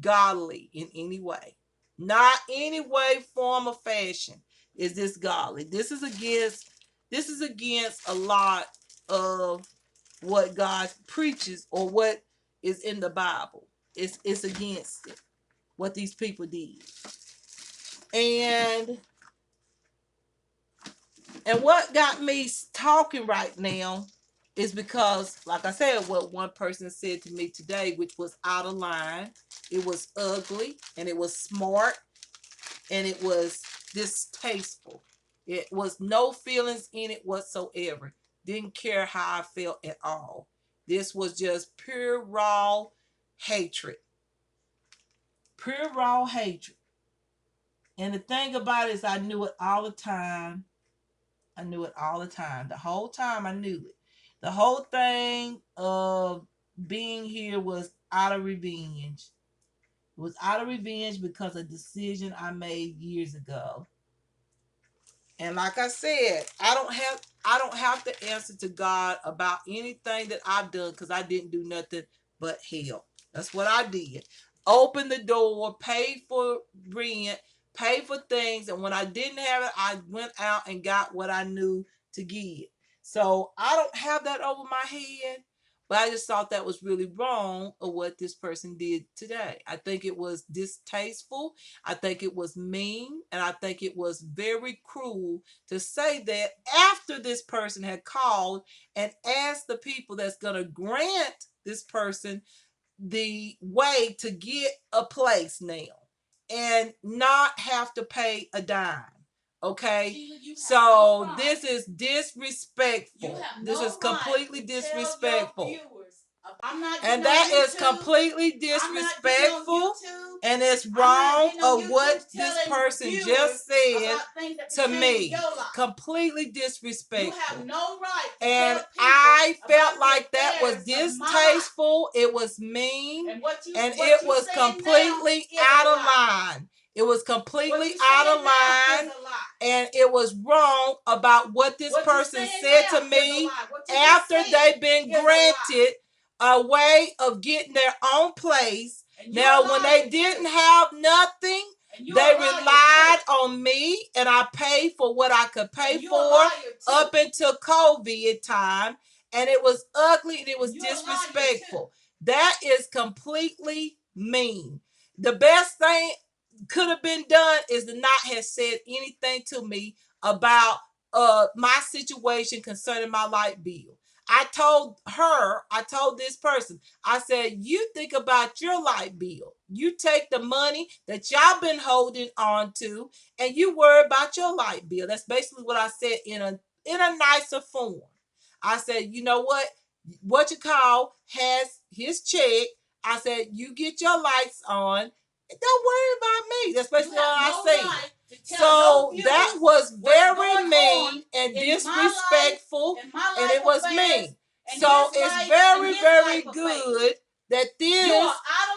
[SPEAKER 1] godly in any way. Not any way, form, or fashion is this godly. This is against a lot of what God preaches or what is in the Bible. It's against it, what these people did. And what got me talking right now is because, like I said, what one person said to me today, which was out of line. It was ugly, and it was smart, and it was distasteful. It was no feelings in it whatsoever. Didn't care how I felt at all. This was just pure raw hatred. Pure raw hatred. And the thing about it is, I knew it all the time. I knew it all the time. The whole time I knew it. The whole thing of being here was out of revenge. It was out of revenge because of a decision I made years ago. And like I said, I don't have to answer to God about anything that I've done, because I didn't do nothing but hell. That's what I did. Open the door, paid for rent, paid for things, and when I didn't have it, I went out and got what I knew to give. So I don't have that over my head. But I just thought that was really wrong of what this person did today. I think it was distasteful. I think it was mean. And I think it was very cruel to say that after this person had called and asked the people that's going to grant this person the way to get a place now and not have to pay a dime. Okay, so this is disrespectful. This is completely disrespectful. And that is completely disrespectful, and it's wrong of what this person just said to me. Completely disrespectful. You have no right. And I felt like that was distasteful. It was mean, and it was completely out of line. It was completely out of line, and it was wrong about what this person said to me after they've been granted a way of getting their own place. Now, when they didn't have nothing, they relied on me, and I paid for what I could pay for up until COVID time, and it was ugly and it was disrespectful. That is completely mean. The best thing could have been done is to not have said anything to me about my situation concerning my light bill. I told this person, I said, you think about your light bill. You take the money that y'all been holding on to, and you worry about your light bill. That's basically what I said in a nicer form. I said, you know what you call has his check. I said, you get your lights on. Don't worry about me. That's basically what I said. So that was very mean and disrespectful, and it was mean. So it's very, very good that this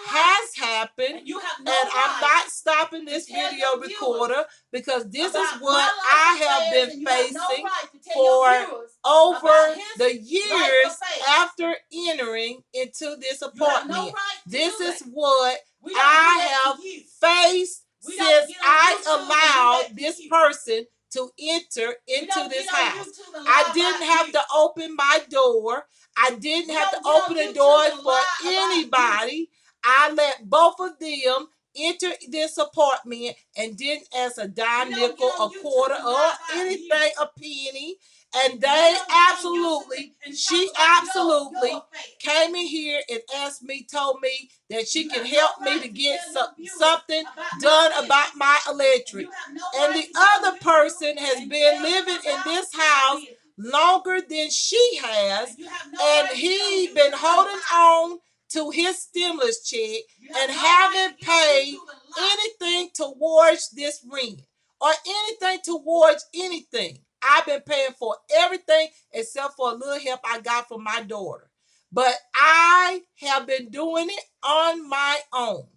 [SPEAKER 1] has happened, and I'm not stopping this video recorder, because this is what I have been facing for over the years after entering into this apartment. This is what I have faced since I allowed this person to enter into this house. I didn't have to open my door. I didn't have to open the door for anybody. I let both of them enter this apartment and didn't ask a dime, nickel, a quarter, or anything, a penny. And they she absolutely came in here and asked me, told me that she can help me to get something done about my electric. And the other person has been living in this house longer than she has, and he been holding on to his stimulus check and haven't paid anything towards this rent or anything towards anything. I've been paying for everything except for a little help I got from my daughter. But I have been doing it on my own.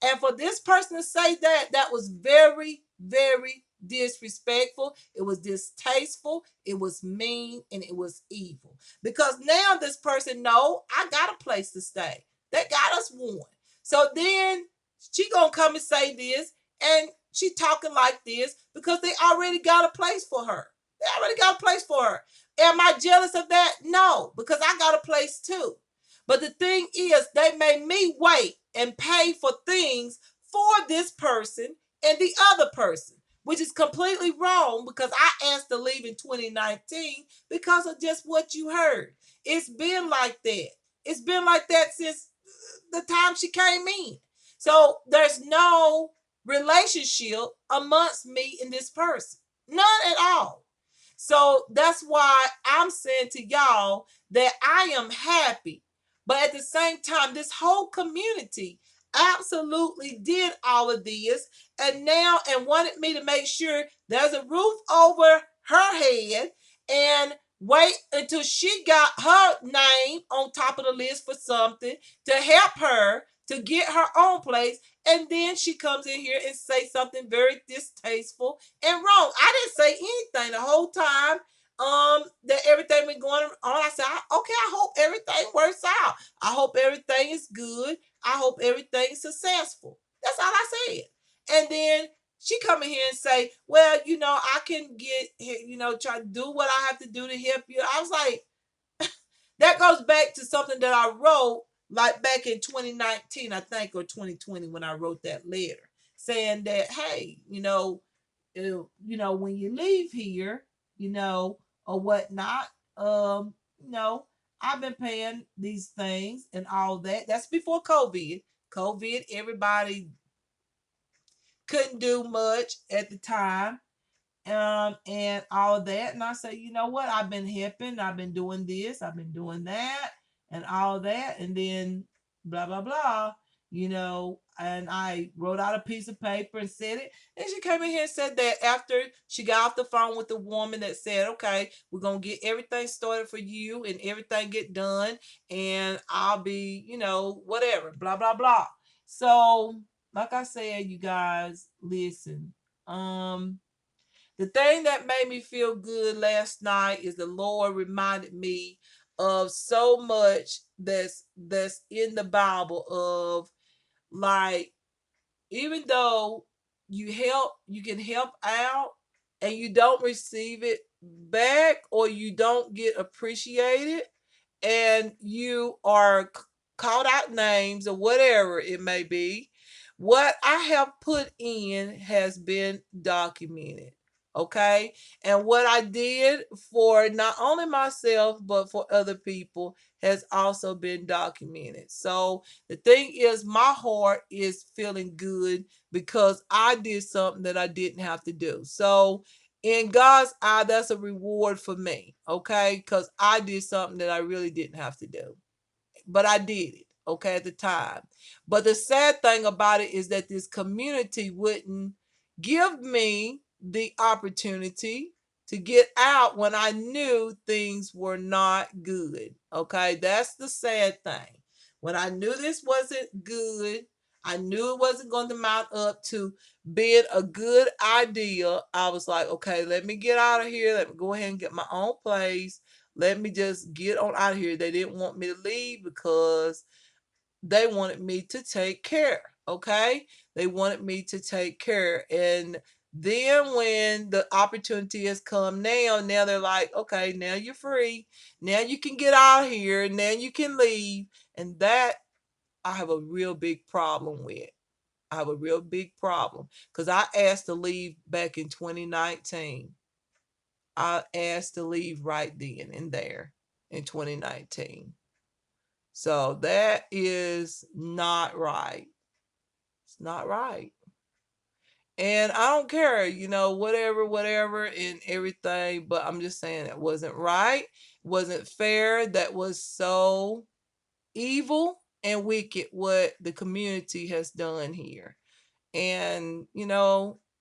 [SPEAKER 1] And for this person to say that, that was very, very disrespectful. It was distasteful. It was mean, and it was evil. Because now this person know I got a place to stay. They got us one. So then she gonna come and say this, and she talking like this because they already got a place for her. They already got a place for her. Am I jealous of that? No, because I got a place too. But the thing is, they made me wait and pay for things for this person and the other person, which is completely wrong because I asked to leave in 2019 because of just what you heard. It's been like that. It's been like that since the time she came in. So there's no relationship amongst me and this person. None at all. So that's why I'm saying to y'all that I am happy. But at the same time, this whole community absolutely did all of this and now and wanted me to make sure there's a roof over her head and wait until she got her name on top of the list for something to help her to get her own place. And then she comes in here and say something very distasteful and wrong. I didn't say anything the whole time that everything been going on. I said, okay, I hope everything works out. I hope everything is good. I hope everything is successful. That's all I said. And then she come in here and say, well, I can get, try to do what I have to do to help you. I was like, that goes back to something that I wrote like back in 2019, I think, or 2020 when I wrote that letter saying that, hey, when you leave here, or whatnot, I've been paying these things and all that. That's before COVID. COVID, everybody couldn't do much at the time. And all that. And I say, you know what? I've been helping, I've been doing this, I've been doing that, and all that. And then blah, blah, blah, and I wrote out a piece of paper and said it. And she came in here and said that after she got off the phone with the woman that said, okay, we're going to get everything started for you and everything get done. And I'll be, whatever, blah, blah, blah. So, like I said, you guys, listen. The thing that made me feel good last night is the Lord reminded me of so much that's in the Bible of, like, even though you can help out and you don't receive it back or you don't get appreciated and you are called out names or whatever it may be, what I have put in has been documented. Okay. And what I did for not only myself, but for other people has also been documented. So the thing is, my heart is feeling good because I did something that I didn't have to do. So in God's eye, that's a reward for me, okay? Because I did something that I really didn't have to do. But I did it, okay, at the time. But the sad thing about it is that this community wouldn't give me the opportunity to get out when I knew things were not good. Okay, that's the sad thing. When I knew this wasn't good, I knew it wasn't going to mount up to being a good idea. I was like, okay, let me get out of here. Let me go ahead and get my own place. let me just get on out of here. They didn't want me to leave because they wanted me to take care. Okay, they wanted me to take care. And then when the opportunity has come now they're like, okay, now you're free, now you can get out here, now you can leave. And that I have a real big problem with. I have a real big problem because I asked to leave back in 2019. I asked to leave right then and there in 2019. So that is not right. It's not right. And I don't care, whatever and everything, but I'm just saying it wasn't right, wasn't fair. That was so evil and wicked what the community has done here. And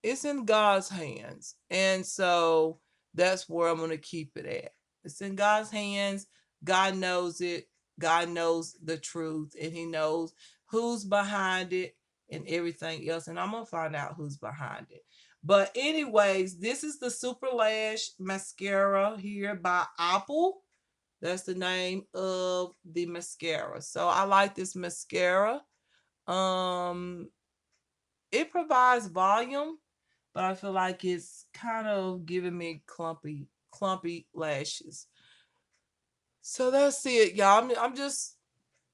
[SPEAKER 1] it's in God's hands. And so that's where I'm going to keep it at. It's in God's hands. God knows it. God knows the truth, and he knows who's behind it and everything else, and I'm going to find out who's behind it. But anyways, this is the Super Lash mascara here by Apple. That's the name of the mascara. So I like this mascara. um it provides volume, but I feel like it's kind of giving me clumpy lashes. So that's it, y'all. I'm just,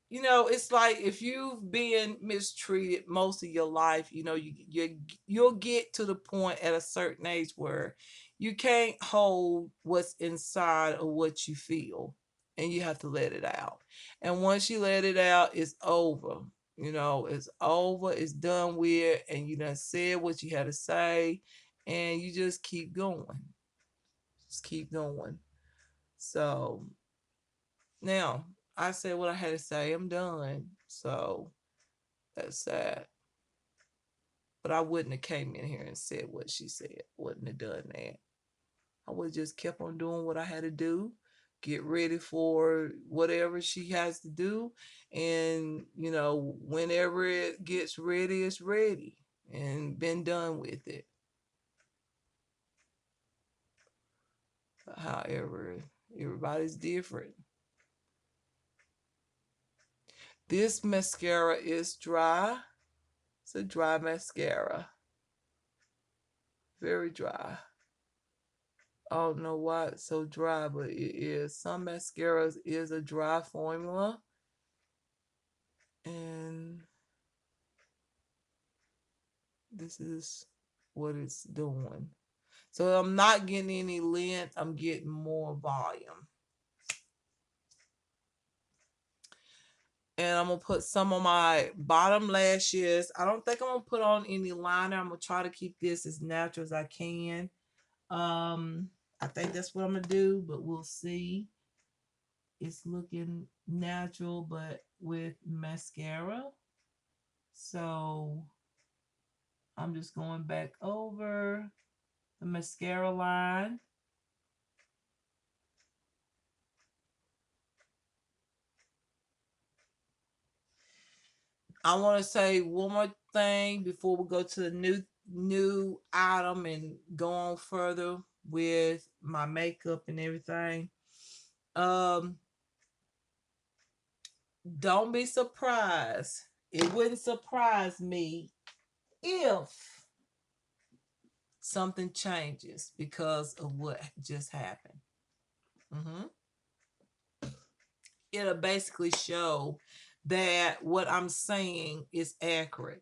[SPEAKER 1] it's like if you've been mistreated most of your life, you'll get to the point at a certain age where you can't hold what's inside of what you feel, and you have to let it out. And once you let it out, it's over. It's over, it's done with, and you done said what you had to say, and you just keep going. Just keep going. So now I said what I had to say. I'm done. So that's sad. But I wouldn't have came in here and said what she said. Wouldn't have done that. I would have just kept on doing what I had to do, get ready for whatever she has to do. And, whenever it gets ready, it's ready. And been done with it. However, everybody's different. This mascara is dry. It's a dry mascara. Very dry. I don't know why it's so dry, but it is. Some mascaras is a dry formula. And this is what it's doing. So I'm not getting any length. I'm getting more volume. And I'm going to put some on my bottom lashes. I don't think I'm going to put on any liner. I'm going to try to keep this as natural as I can. I think that's what I'm going to do, but we'll see. It's looking natural, but with mascara. So I'm just going back over the mascara line. I want to say one more thing before we go to the new item and go on further with my makeup and everything. Um, don't be surprised. It wouldn't surprise me if something changes because of what just happened. Mm-hmm. It'll basically show that what I'm saying is accurate.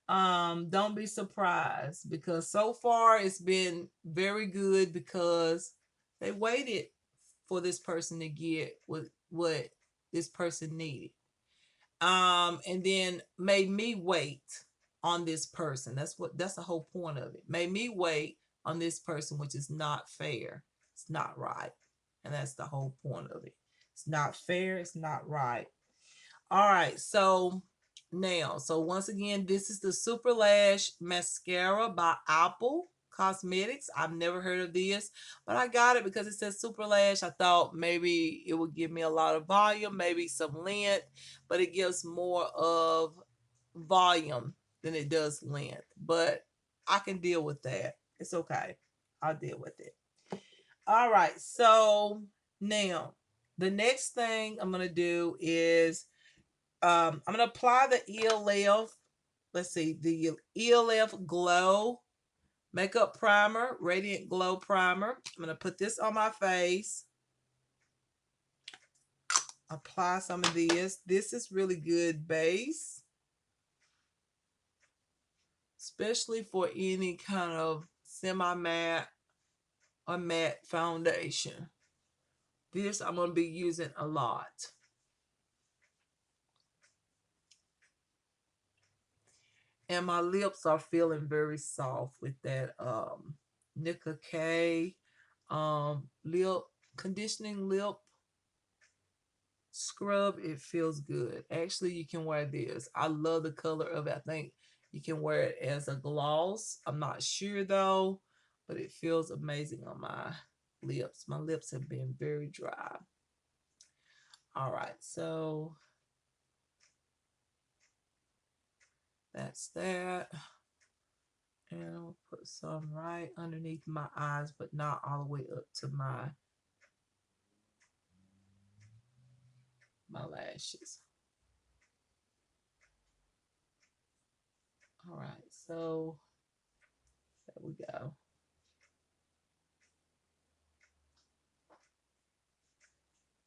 [SPEAKER 1] Don't be surprised because so far it's been very good because they waited for this person to get what this person needed. And then made me wait on this person. That's the whole point of it. Made me wait on this person, which is not fair. It's not right. And that's the whole point of it. It's not fair, it's not right. All right, so once again, this is the Super Lash Mascara by Apple Cosmetics. I've never heard of this, but I got it because it says Super Lash. I thought maybe it would give me a lot of volume, maybe some length, but it gives more of volume than it does length. But I can deal with that. It's okay. I'll deal with it. All right, so now the next thing I'm gonna do is I'm gonna apply the ELF. Let's see, the ELF Glow Makeup Primer, Radiant Glow Primer. I'm gonna put this on my face. Apply some of this. This is really good base, especially for any kind of semi-matte or matte foundation. This I'm gonna be using a lot. And my lips are feeling very soft with that Nicka K lip conditioning lip scrub. It feels good. Actually, you can wear this. I love the color of it. I think you can wear it as a gloss. I'm not sure though, but it feels amazing on my lips. My lips have been very dry. All right, so that's that. And I'll put some right underneath my eyes, but not all the way up to my lashes. All right, so there we go.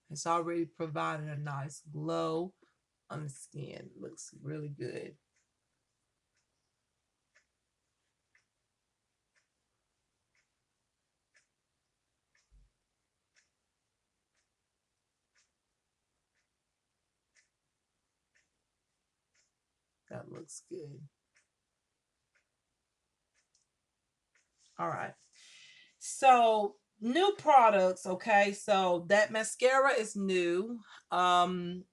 [SPEAKER 1] It's already providing a nice glow on the skin. Looks really good. That looks good. All right. So new products, okay? So that mascara is new. Um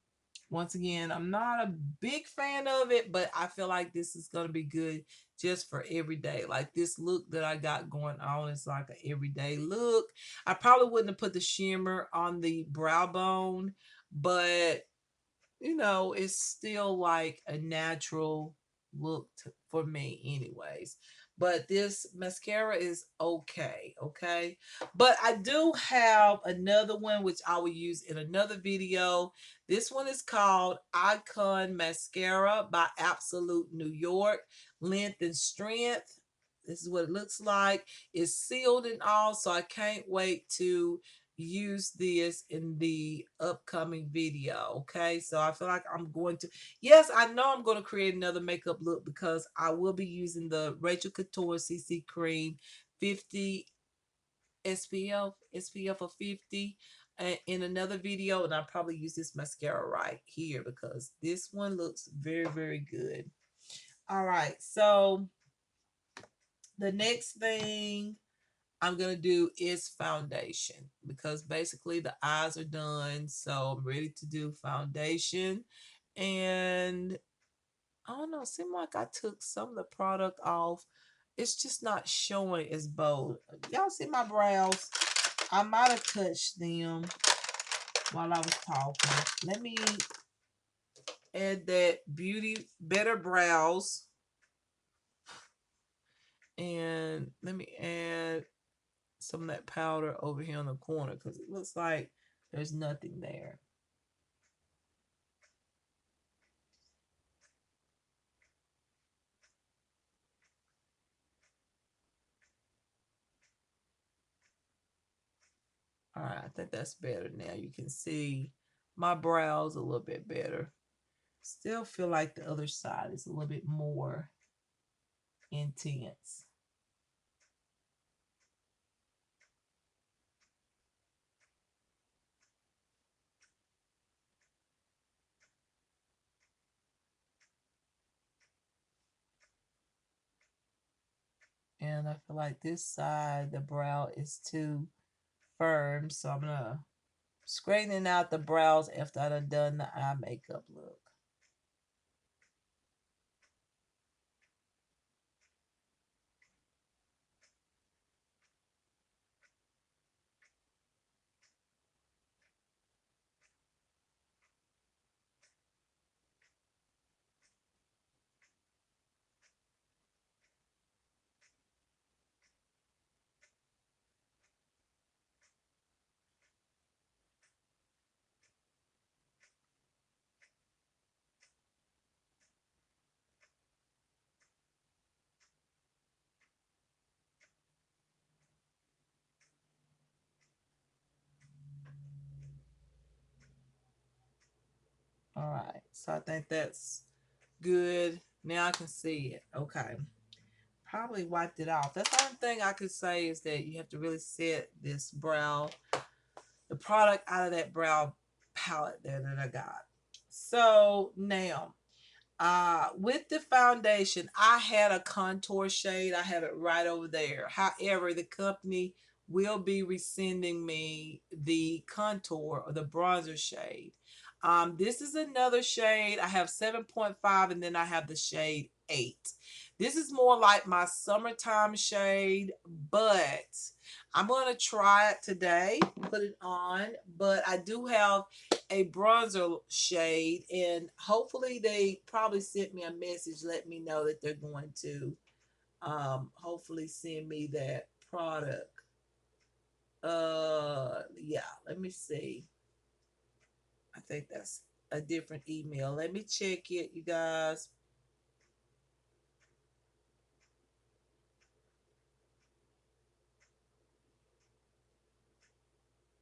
[SPEAKER 1] Once again, I'm not a big fan of it, but I feel like this is going to be good just for every day. Like this look that I got going on is like an everyday look. I probably wouldn't have put the shimmer on the brow bone, but you know, it's still like a natural look for me, anyways. But this mascara is okay, okay. But I do have another one which I will use in another video. This one is called Icon Mascara by Absolute New York. Length and strength. This is what it looks like. It's sealed and all, so I can't wait to use this in the upcoming video. Okay, so I feel like I'm going to, yes, I know I'm going to create another makeup look because I will be using the Rachel Couture CC Cream 50 SPF of 50 in another video, and I'll probably use this mascara right here because this one looks very, very good. All right, so the next thing I'm gonna do is foundation because basically the eyes are done, so I'm ready to do foundation. And I don't know, seemed like I took some of the product off. It's just not showing as bold. Y'all see my brows? I might have touched them while I was talking. Let me add that Beauty Better Brows, and let me add some of that powder over here on the corner because it looks like there's nothing there. All right, I think that's better now. You can see my brows a little bit better. Still feel like the other side is a little bit more intense. And I feel like this side, the brow is too firm. So I'm going to straightening out the brows after I done the eye makeup look. All right. So I think that's good. Now I can see it. Okay. Probably wiped it off. That's the only thing I could say is that you have to really set this brow, the product out of that brow palette there that I got. So now with the foundation, I had a contour shade. I have it right over there. However, the company will be resending me the contour or the bronzer shade. This is another shade. I have 7.5 and then I have the shade 8. This is more like my summertime shade, but I'm going to try it today, put it on, but I do have a bronzer shade, and hopefully they probably sent me a message let me know that they're going to hopefully send me that product. Yeah, let me see. I think that's a different email. Let me check it, you guys.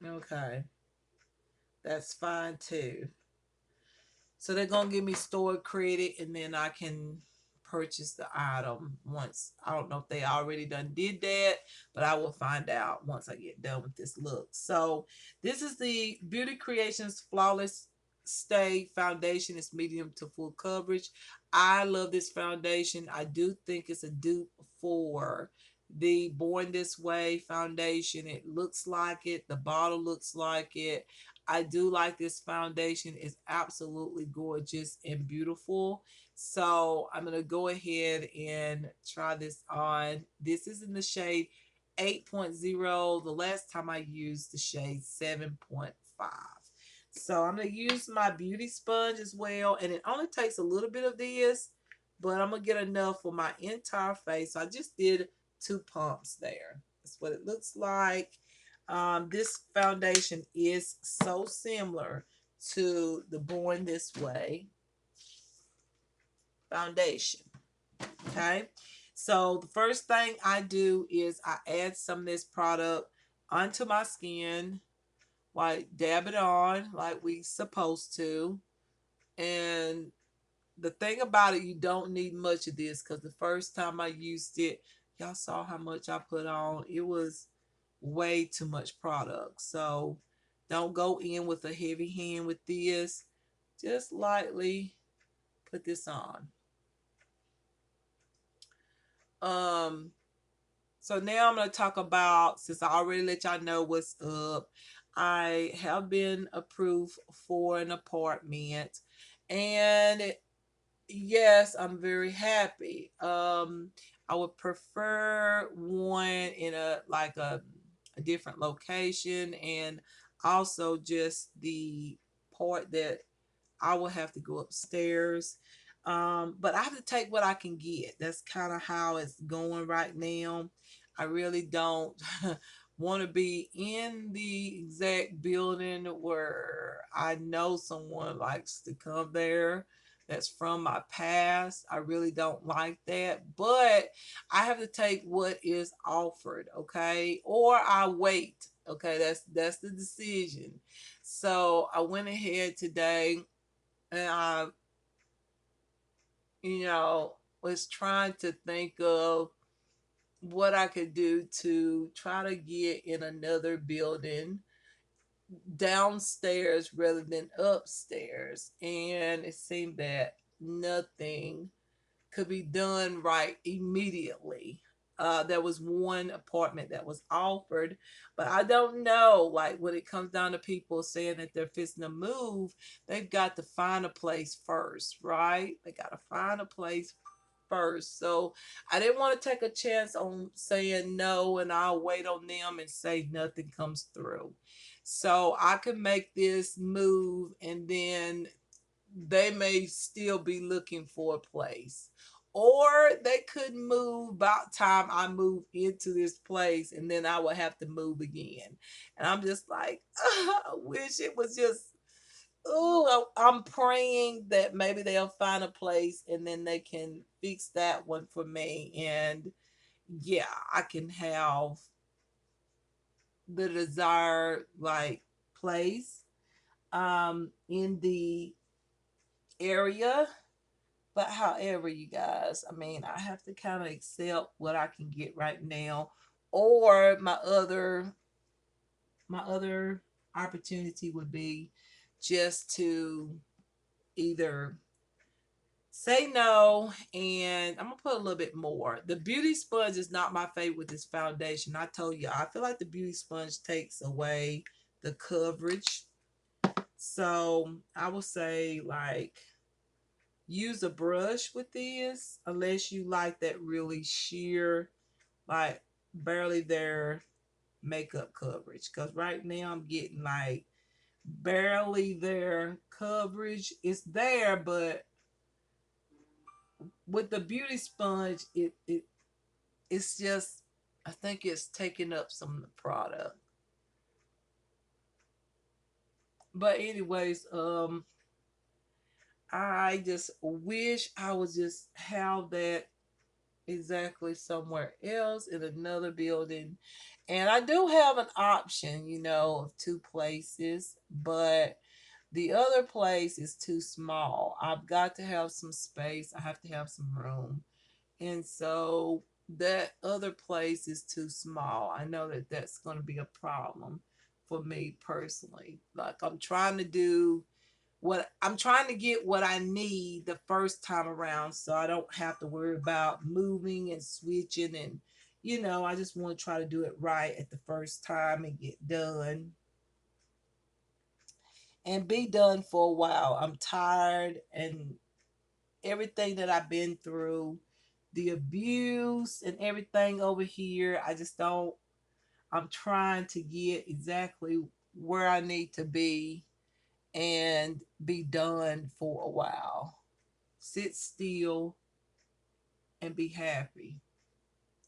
[SPEAKER 1] Okay, that's fine too. So they're gonna give me store credit, and then I can purchase the item once. I don't know if they already done did that, but I will find out once I get done with this look. So this is the Beauty Creations Flawless Stay Foundation. It's medium to full coverage. I love this foundation. I do think it's a dupe for the Born This Way foundation. It looks like it. The bottle looks like it. I do like this foundation. It's absolutely gorgeous and beautiful. So I'm going to go ahead and try this on. This is in the shade 8.0. The last time I used the shade 7.5. So I'm going to use my beauty sponge as well. And it only takes a little bit of this, but I'm going to get enough for my entire face. So I just did 2 pumps there. That's what it looks like. This foundation is so similar to the Born This Way foundation. Okay. So the first thing I do is I add some of this product onto my skin, like dab it on like we supposed to. And the thing about it, you don't need much of this because the first time I used it, y'all saw how much I put on. It was way too much product. So don't go in with a heavy hand with this. Just lightly put this on. Um, so now I'm going to talk about, since I already let y'all know what's up, I have been approved for an apartment. And yes, I'm very happy. I would prefer one in a different location, and also just the part that I will have to go upstairs. But I have to take what I can get. That's kind of how it's going right now. I really don't want to be in the exact building where I know someone likes to come there. That's from my past. I really don't like that. But I have to take what is offered, okay? Or I wait. Okay, that's the decision. So I went ahead today and I, you know, was trying to think of what I could do to try to get in another building downstairs rather than upstairs. And it seemed that nothing could be done right immediately. There was one apartment that was offered, but I don't know. Like when it comes down to people saying that they're fixing to move, they've got to find a place first, right? They got to find a place first. So I didn't want to take a chance on saying no, and I'll wait on them and say nothing comes through. So I could make this move, and then they may still be looking for a place. Or they could move about time I move into this place, and then I will have to move again. And I'm just like, I wish it was just, oh, I'm praying that maybe they'll find a place and then they can fix that one for me. And yeah, I can have the desired like place in the area. But however, you guys, I mean, I have to kind of accept what I can get right now, or my other opportunity would be just to either say no, and I'm gonna put a little bit more. The beauty sponge is not my favorite with this foundation. I told you, I feel like the beauty sponge takes away the coverage. So I would say, like, use a brush with this unless you like that really sheer, like, barely there makeup coverage. Because right now I'm getting like barely there coverage. It's there, but with the beauty sponge, it's just, I think it's taking up some of the product. But anyways, I just wish I would just have that exactly somewhere else in another building. And I do have an option, of two places, but the other place is too small. I've got to have some space. I have to have some room. And so that other place is too small. I know that that's going to be a problem for me personally. Like, I'm trying to get what I need the first time around, so I don't have to worry about moving and switching. And I just want to try to do it right at the first time and get done and be done for a while. I'm tired, and everything that I've been through, the abuse and everything over here, I just don't. I'm trying to get exactly where I need to be and be done for a while. Sit still and be happy.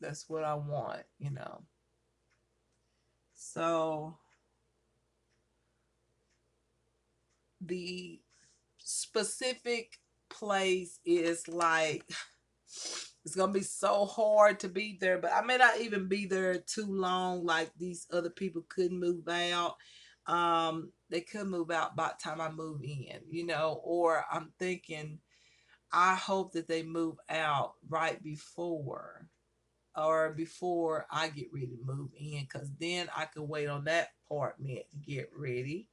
[SPEAKER 1] That's what I want. So the specific place is like, it's gonna be so hard to be there, but I may not even be there too long. Like, these other people could move out. They could move out by the time I move in. Or I'm thinking, I hope that they move out right before, or before I get ready to move in, because then I can wait on that apartment to get ready,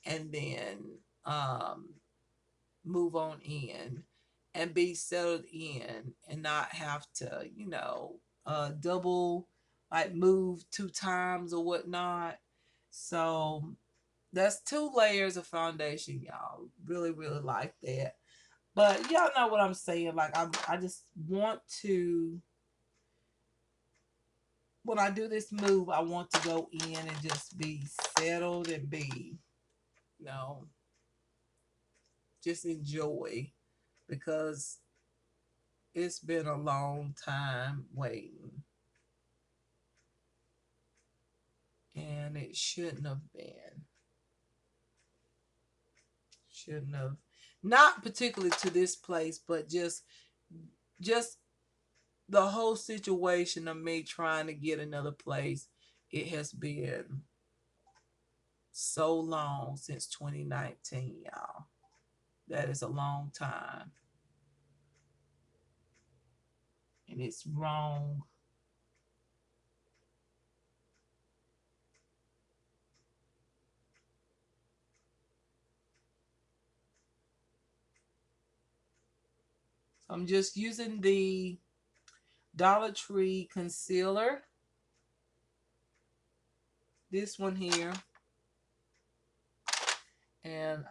[SPEAKER 1] and then um, move on in and be settled in, and not have to, double, like, move two times or whatnot. So that's two layers of foundation, y'all. Really, really like that. But y'all know what I'm saying. Like, I just want to, when I do this move, I want to go in and just be settled and be, you know, just enjoy, because it's been a long time waiting, and it shouldn't have been. Shouldn't have. Not particularly to this place, but just the whole situation of me trying to get another place. It has been so long, since 2019, y'all. That is a long time. And it's wrong. I'm just using the Dollar Tree concealer. This one here. And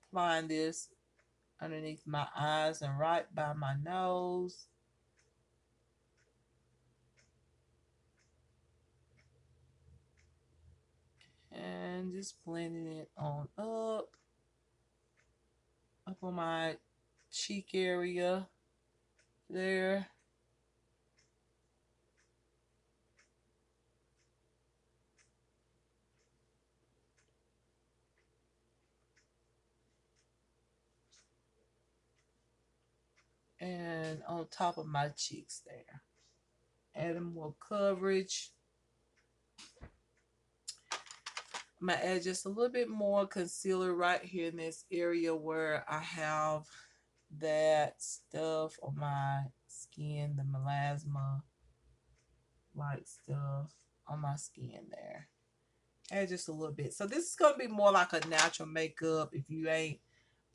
[SPEAKER 1] applying this underneath my eyes and right by my nose. And just blending it on up on my cheek area there. And on top of my cheeks there. Adding more coverage. I'm going to add just a little bit more concealer right here in this area where I have that stuff on my skin, the melasma like stuff on my skin there. Add just a little bit. So this is going to be more like a natural makeup if you ain't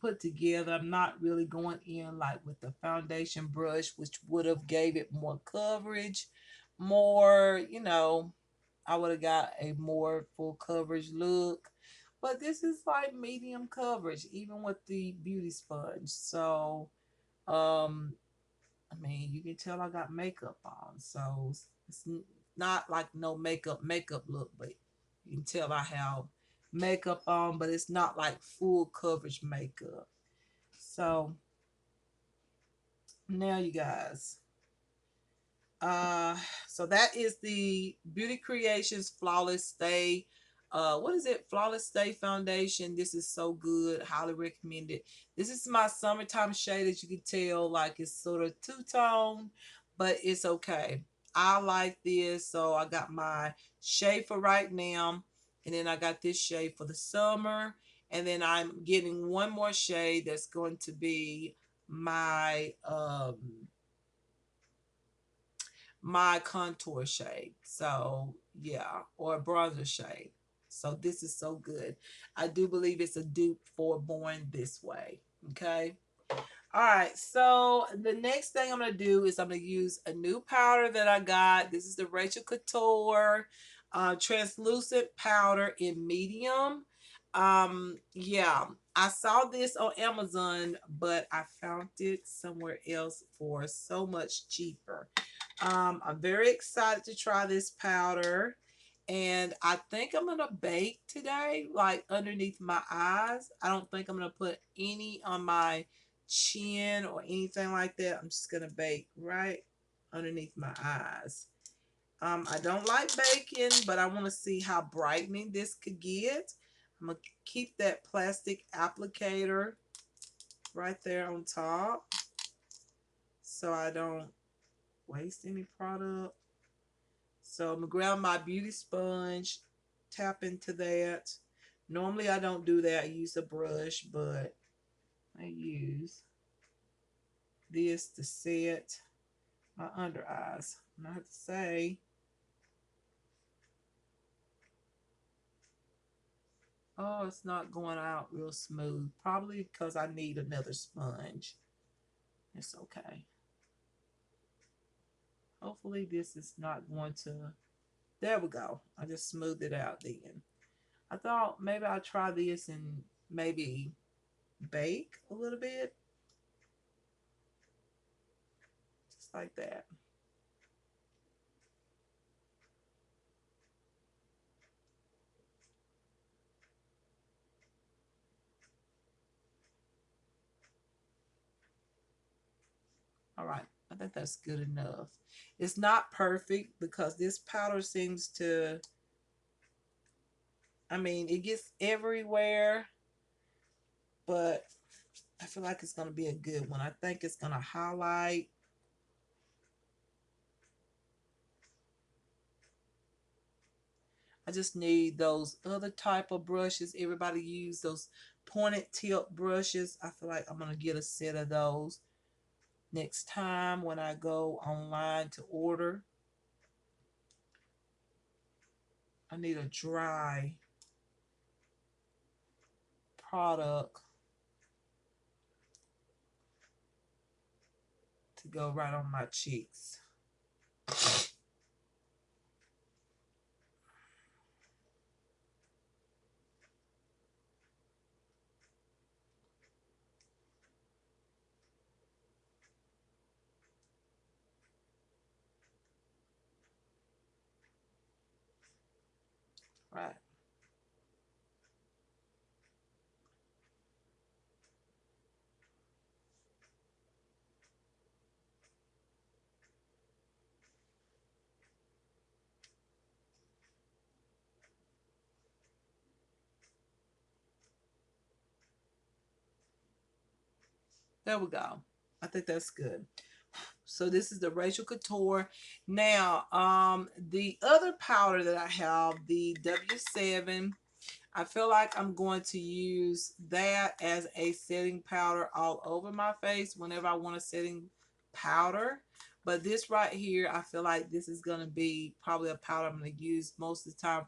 [SPEAKER 1] put together. I'm not really going in like with the foundation brush, which would have gave it more coverage, more, you know, I would have got a more full coverage look. But this is like medium coverage, even with the beauty sponge. So, um, I mean, you can tell I got makeup on. So it's not like no makeup look, but you can tell I have makeup on, but it's not like full coverage makeup. So now you guys, uh, so that is the Beauty Creations Flawless Stay. What is it? Flawless Stay Foundation. This is so good. Highly recommend it. This is my summertime shade, as you can tell. Like it's sort of two-tone, but it's okay. I like this. So I got my shade for right now. And then I got this shade for the summer. And then I'm getting one more shade that's going to be my my contour shade. So yeah, or a bronzer shade. So this is so good. I do believe it's a dupe for Born This Way. Okay. All right, so the next thing I'm going to do is I'm going to use a new powder that I got. This is the Rachel Couture translucent powder in medium. Yeah, I saw this on Amazon, but I found it somewhere else for so much cheaper. I'm very excited to try this powder. And I think I'm going to bake today, like underneath my eyes. I don't think I'm going to put any on my chin or anything like that. I'm just going to bake right underneath my eyes. I don't like baking, but I want to see how brightening this could get. I'm going to keep that plastic applicator right there on top so I don't waste any product. So I'm going to grab my beauty sponge, tap into that. Normally I don't do that. I use a brush, but I use this to set my under eyes. And I have to say, oh, it's not going out real smooth. Probably because I need another sponge. It's okay. Hopefully this is not going to, there we go. I just smoothed it out then. I thought maybe I'll try this and maybe bake a little bit. Just like that. All right. I think that's good enough. It's not perfect because this powder seems to, I mean, it gets everywhere, but I feel like it's going to be a good one. I think it's going to highlight. I just need those other type of brushes. Everybody use those pointed tip brushes. I feel like I'm going to get a set of those next time when I go online to order. I need a dry product to go right on my cheeks. Right. There we go. I think that's good. So this is the Rachel Couture. Now, the other powder that I have, the W7, I feel like I'm going to use that as a setting powder all over my face whenever I want a setting powder. But this right here, I feel like this is going to be probably a powder I'm going to use most of the time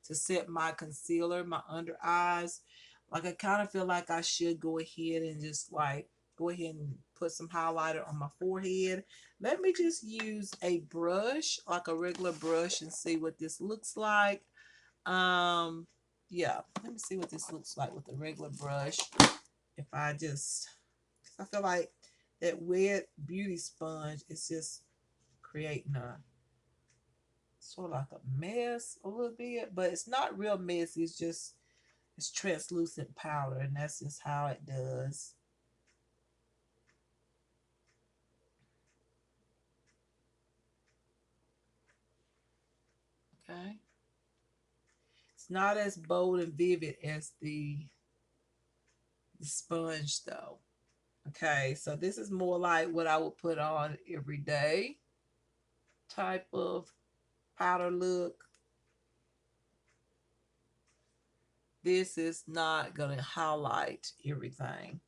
[SPEAKER 1] to set my concealer, my under eyes. Like I kind of feel like I should go ahead and just like go ahead and put some highlighter on my forehead. Let me just use a brush, like a regular brush, and see what this looks like. Um, yeah, let me see what this looks like with a regular brush. If I just, I feel like that wet beauty sponge is just creating a sort of like a mess a little bit, but it's not real messy. It's just, it's translucent powder, and that's just how it does. Okay. It's not as bold and vivid as the sponge though. Okay, so this is more like what I would put on every day type of powder look. This is not going to highlight everything.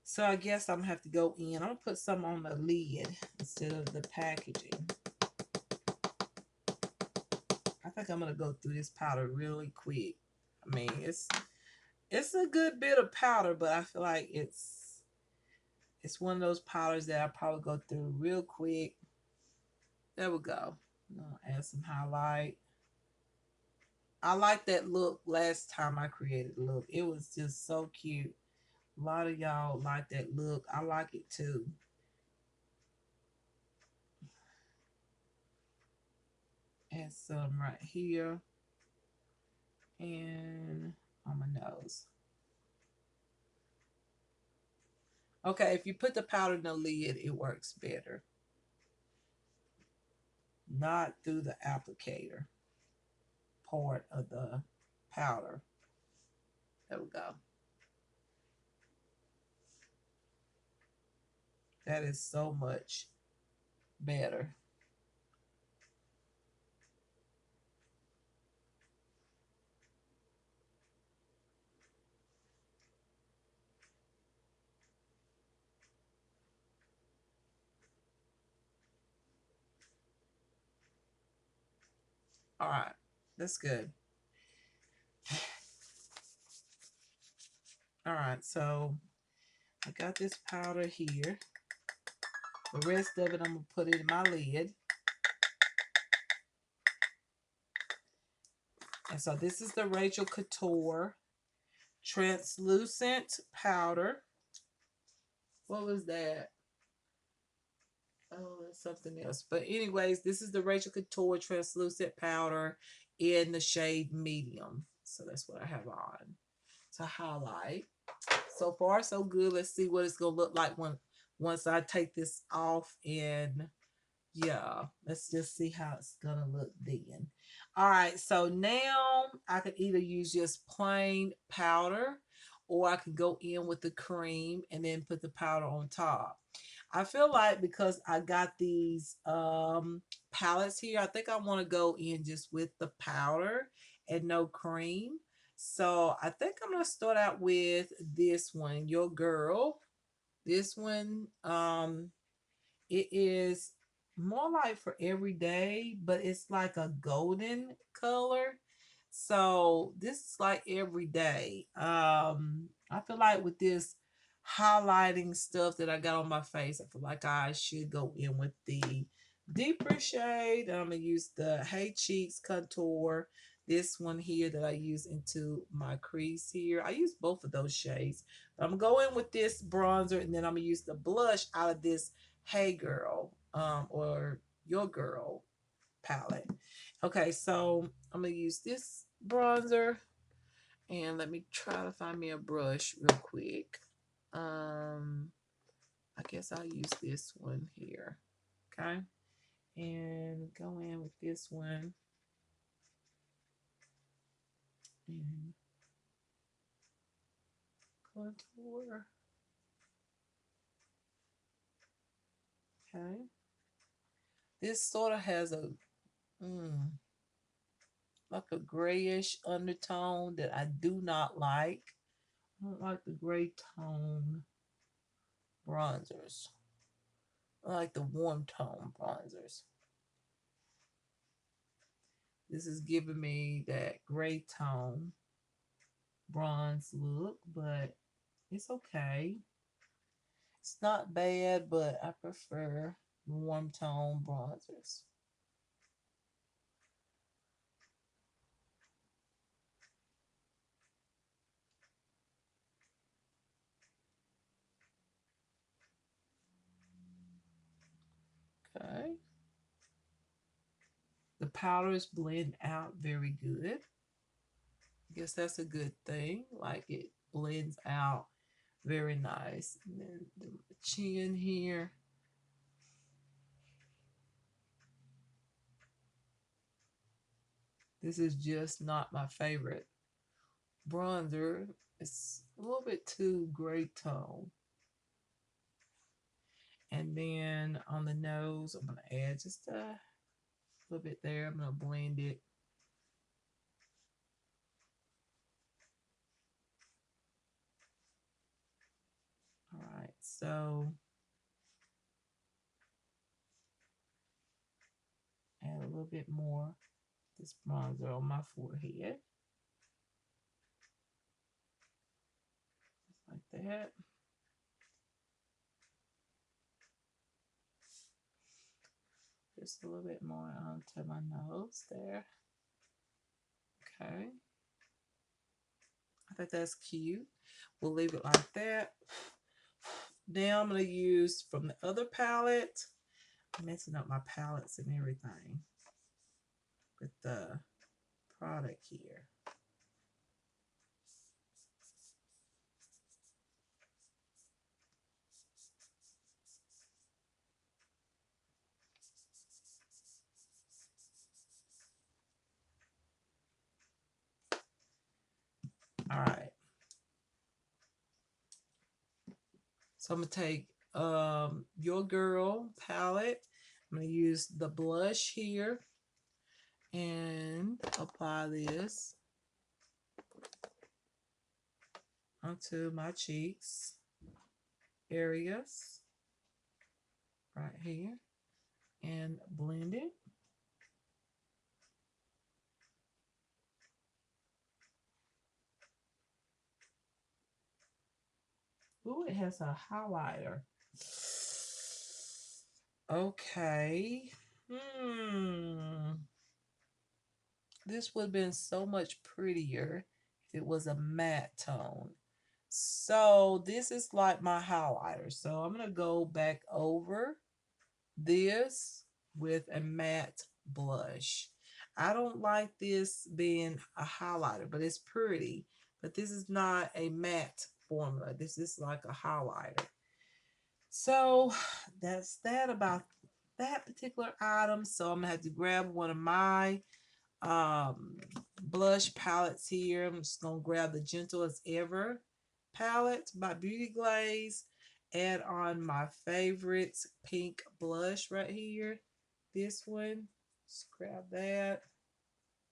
[SPEAKER 1] So I guess I'm going to have to go in. I'm going to put some on the lid instead of the packaging. I think I'm going to go through this powder really quick. I mean, it's a good bit of powder, but I feel like it's one of those powders that I probably go through real quick. There we go. I'll add some highlight. I like that look last time I created the look. It was just so cute. A lot of y'all like that look. I like it too. Add some right here and on my nose. Okay, if you put the powder in the lid, it works better. Not through the applicator part of the powder. There we go. That is so much better. All right, that's good. All right, so I got this powder here. The rest of it, I'm going to put it in my lid. And so this is the Rachel Couture translucent powder. What was that? Oh, that's something else. But anyways, this is the Rachel Couture translucent powder in the shade medium. So that's what I have on to highlight. So far, so good. Let's see what it's gonna look like once I take this off, and yeah, let's just see how it's gonna look then. All right, so now I could either use just plain powder, or I could go in with the cream and then put the powder on top. I feel like because I got these palettes here, I think I want to go in just with the powder and no cream. So I think I'm gonna start out with this one, Your Girl. This one, it is more like for every day, but it's like a golden color. So this is like every day. I feel like with this highlighting stuff that I got on my face, I feel like I should go in with the deeper shade. I'm gonna use the Hey Cheeks contour. This one here that I use into my crease here. I use both of those shades. But I'm going to go in with this bronzer, and then I'm gonna use the blush out of this Hey Girl, or Your Girl palette. Okay, so I'm gonna use this bronzer, and let me try to find me a brush real quick. I guess I'll use this one here. Okay, and go in with this one and contour. Okay, this sort of has a mm, like a grayish undertone that I do not like. I don't like the gray tone bronzers. I like the warm tone bronzers. This is giving me that gray tone bronze look, but it's okay. It's not bad, but I prefer warm tone bronzers. Okay. The powders blend out very good. I guess that's a good thing. Like it blends out very nice. And then the chin here. This is just not my favorite bronzer. It's a little bit too gray tone. And then on the nose, I'm going to add just a little bit there. I'm going to blend it. All right, so add a little bit more this bronzer on my forehead. Just like that. Just a little bit more onto my nose there. Okay. I think that's cute. We'll leave it like that. Now I'm going to use from the other palette. I'm messing up my palettes and everything with the product here. All right. So I'm going to take Your Girl palette. I'm going to use the blush here and apply this onto my cheeks areas right here and blend it. Ooh, it has a highlighter. Okay. This would have been so much prettier if it was a matte tone. So this is like my highlighter. So I'm going to go back over this with a matte blush. I don't like this being a highlighter, but it's pretty. But this is not a matte formula. This is like a highlighter. So that's that about that particular item. So I'm gonna have to grab one of my blush palettes here. I'm just gonna grab the Gentle as Ever palette by Beauty Glaze. Add on my favorite pink blush right here. This one. Just grab that.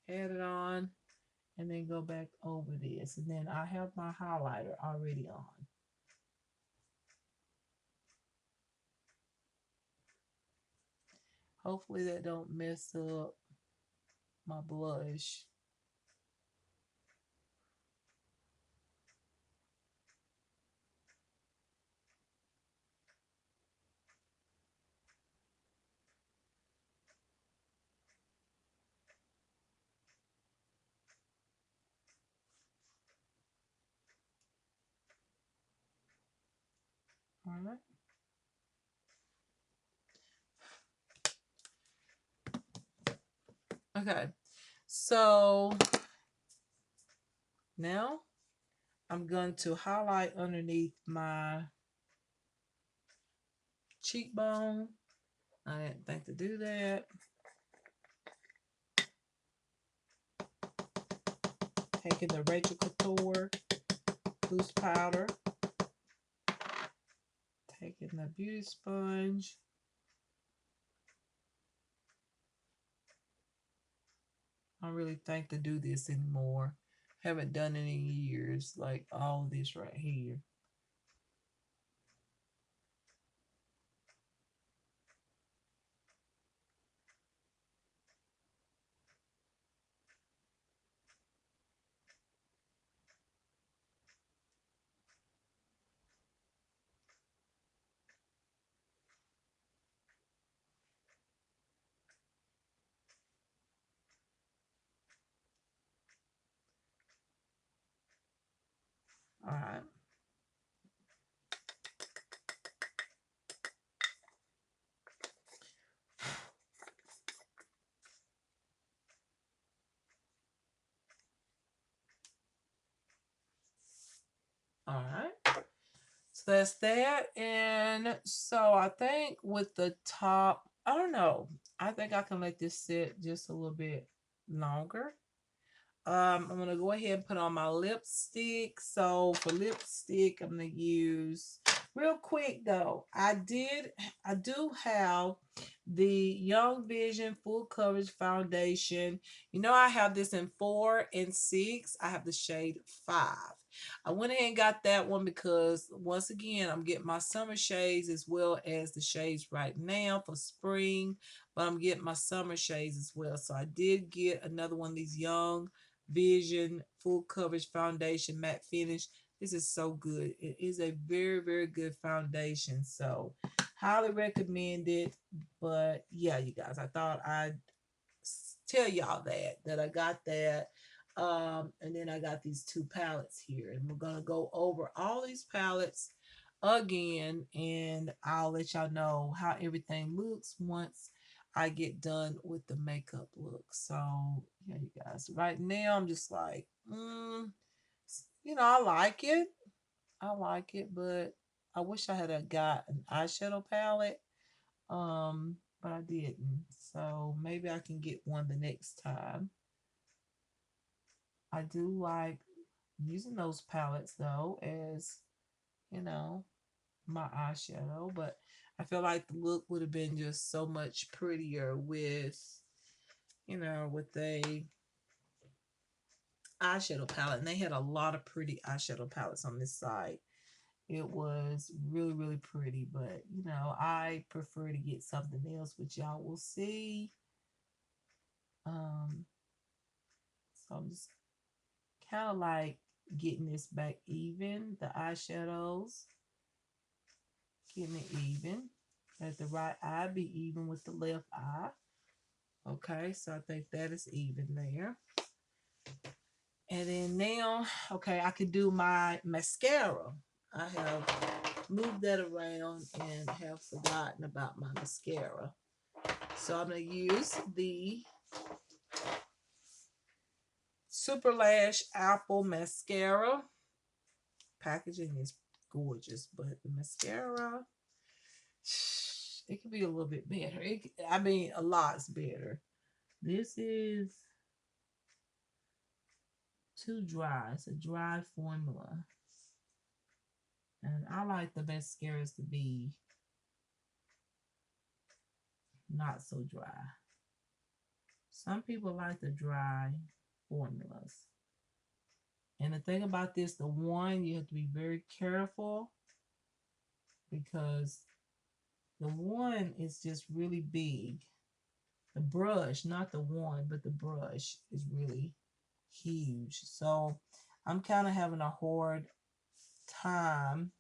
[SPEAKER 1] Add it on. And then go back over this. And then I have my highlighter already on. Hopefully that don't mess up my blush. All right. Okay. So now I'm going to highlight underneath my cheekbone. I didn't think to do that. Taking the Rachel Couture loose powder. Taking the beauty sponge. I don't really think to do this anymore. Haven't done it in years. Like all this right here. All right. All right. So that's that. And so I think with the top, I don't know. I think I can let this sit just a little bit longer. I'm gonna go ahead and put on my lipstick. So for lipstick, I'm gonna use real quick though. I do have the Young Vision Full Coverage Foundation. You know, I have this in 4 and 6. I have the shade 5. I went ahead and got that one because once again, I'm getting my summer shades as well as the shades right now for spring, but I'm getting my summer shades as well. So I did get another one of these Young Vision Full Coverage Foundation Matte Finish. This is so good. It is a very, very good foundation. So highly recommend it. But yeah, you guys, I thought I'd tell y'all that I got that. And then I got these two palettes here, and we're gonna go over all these palettes again, and I'll let y'all know how everything looks once I get done with the makeup look. So yeah, you guys. Right now, I'm just like, I like it. I like it, but I wish I had got an eyeshadow palette. But I didn't. So maybe I can get one the next time. I do like using those palettes though as, you know, my eyeshadow, but I feel like the look would have been just so much prettier with, with a eyeshadow palette. And they had a lot of pretty eyeshadow palettes on this side. It was really, really pretty, but I prefer to get something else, which y'all will see. Um, so I'm just kind of like getting this back even, the eyeshadows, getting it even. Let the right eye be even with the left eye. Okay, so I think that is even there. And then now, okay, I could do my mascara. I have moved that around and have forgotten about my mascara. So I'm going to use the Super Lash Apple Mascara. Packaging is gorgeous, but the mascara, it could be a little bit better. A lot's better. This is too dry. It's a dry formula. And I like the mascaras to be not so dry. Some people like the dry formulas. And the thing about this, the one, you have to be very careful because the one is just really big. The brush, not the one, but the brush is really huge. So I'm kind of having a hard time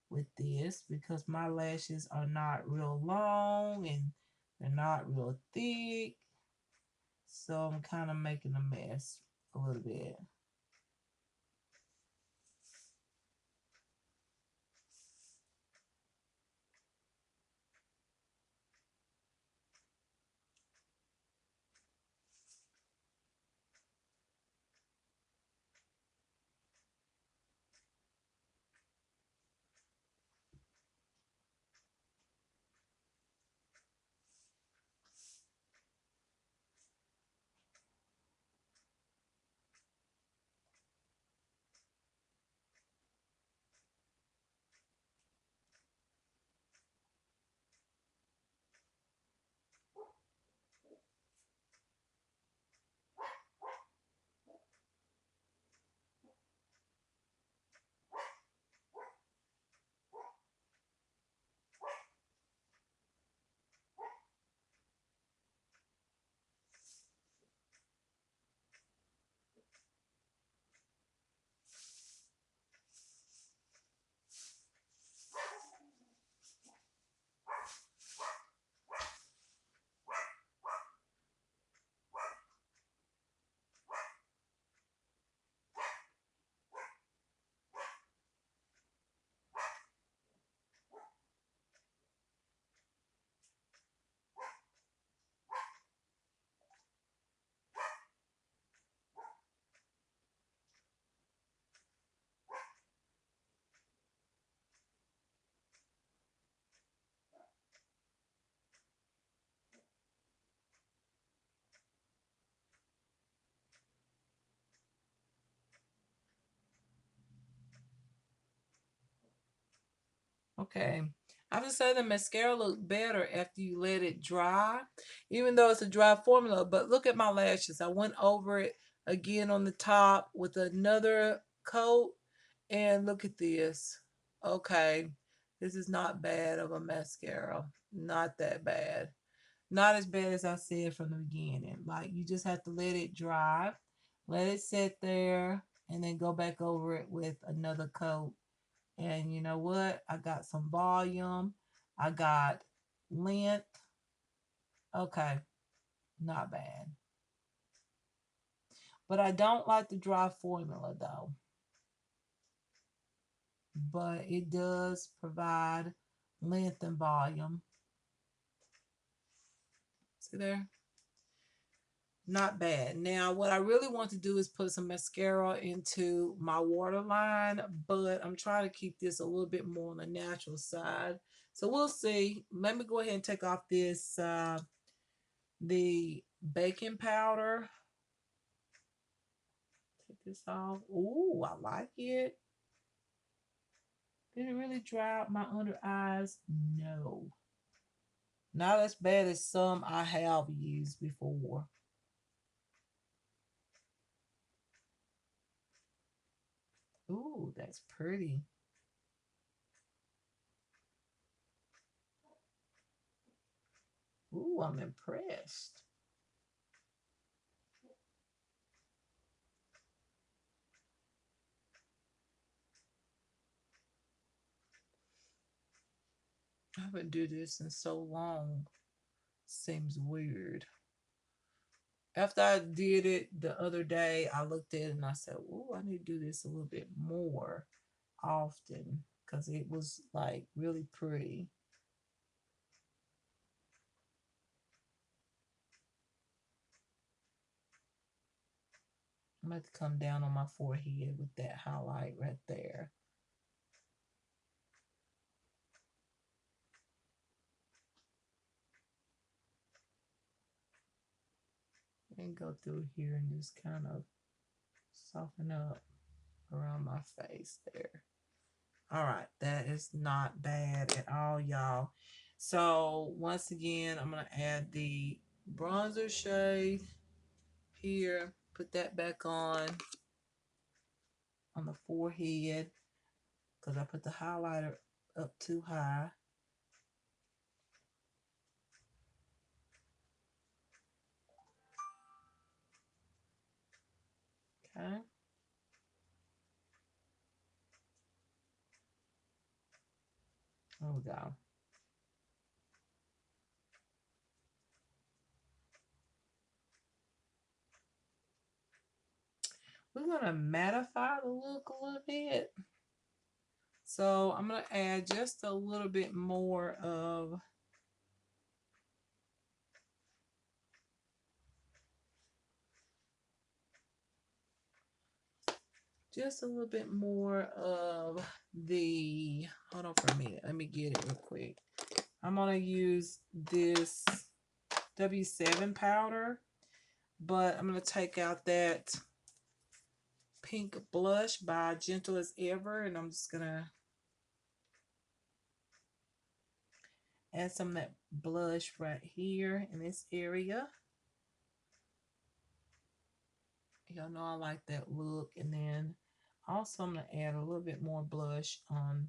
[SPEAKER 1] with this because my lashes are not real long and they're not real thick. So I'm kind of making a mess a little bit. Okay. I would say the mascara look better after you let it dry, even though it's a dry formula. But look at my lashes. I went over it again on the top with another coat, and look at this. Okay. This is not bad of a mascara. Not that bad. Not as bad as I said from the beginning. Like, you just have to let it dry, let it sit there, and then go back over it with another coat. And you know what? I got some volume. I got length. Okay, not bad. But I don't like the dry formula though. But it does provide length and volume. See there? Not bad. Now, what I really want to do is put some mascara into my waterline, but I'm trying to keep this a little bit more on the natural side. So we'll see. Let me go ahead and take off this, the baking powder. Take this off. Ooh, I like it. Did it really dry out my under eyes? No. Not as bad as some I have used before. Ooh, that's pretty. Ooh, I'm impressed. I haven't do this in so long. Seems weird. After I did it the other day, I looked at it and I said, "Ooh, I need to do this a little bit more often because it was like really pretty." I'm going to come down on my forehead with that highlight right there. And go through here and just kind of soften up around my face there. All right, that is not bad at all, y'all. So once again, I'm going to add the bronzer shade here. Put that back on the forehead because I put the highlighter up too high. Okay. There we go. We're going to mattify the look a little bit. So I'm going to add just a little bit more of just a little bit more of the, hold on for a minute. Let me get it real quick. I'm going to use this W7 powder, but I'm going to take out that pink blush by Gentle as Ever, and I'm just going to add some of that blush right here in this area. Y'all know I like that look. And then also I'm going to add a little bit more blush on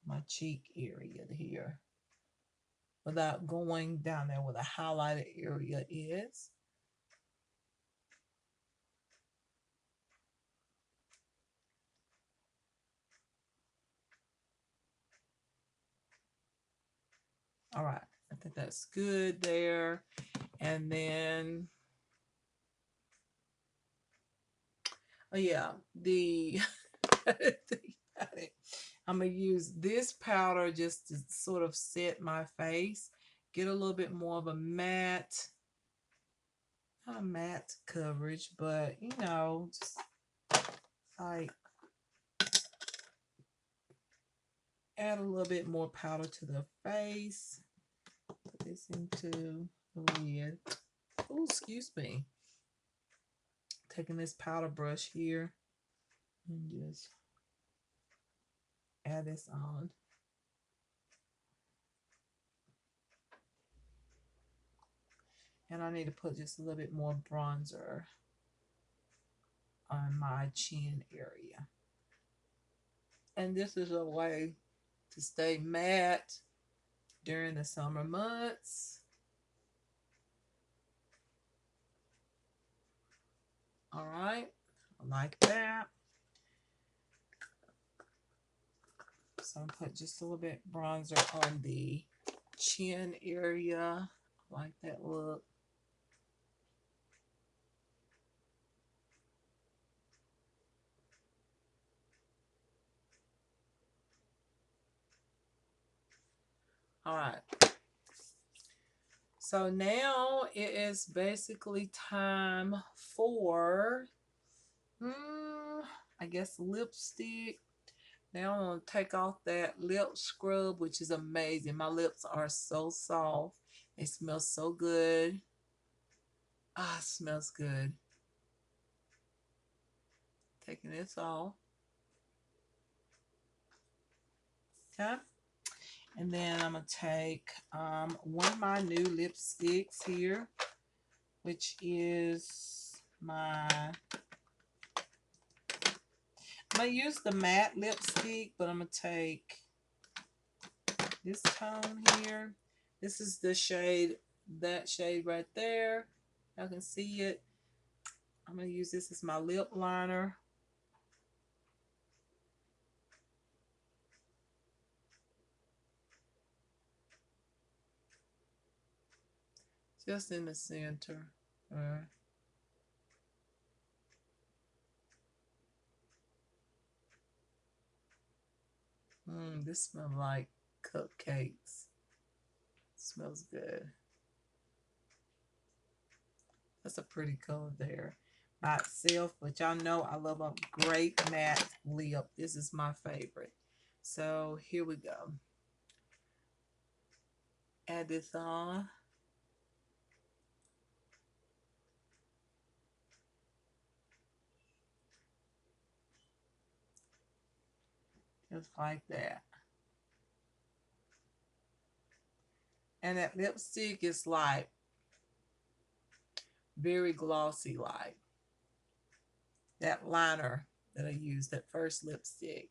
[SPEAKER 1] my cheek area here without going down there where the highlighted area is. All right, I think that's good there. And then, oh yeah, the I'm gonna use this powder just to sort of set my face, get a little bit more of a matte, not a matte coverage, but you know, just like add a little bit more powder to the face. Put this into the lid. Oh, excuse me. Taking this powder brush here and just Add this on. And I need to put just a little bit more bronzer on my chin area. And this is a way to stay matte during the summer months. All right, like that. So I'm put just a little bit bronzer on the chin area. Like that look. All right. So now it is basically time for, I guess, lipstick. Now I'm going to take off that lip scrub, which is amazing. My lips are so soft. They smell so good. Ah, it smells good. Taking this off. Okay. And then I'm going to take one of my new lipsticks here, which is my, I'm going to use the matte lipstick, but I'm going to take this tone here. This is the shade, that shade right there. Y'all can see it. I'm going to use this as my lip liner. Just in the center. This smells like cupcakes. Smells good. That's a pretty color there by itself, but y'all know I love a great matte lip. This is my favorite. So here we go. Add this on. Just like that. And that lipstick is like very glossy, like that liner that I used, that first lipstick.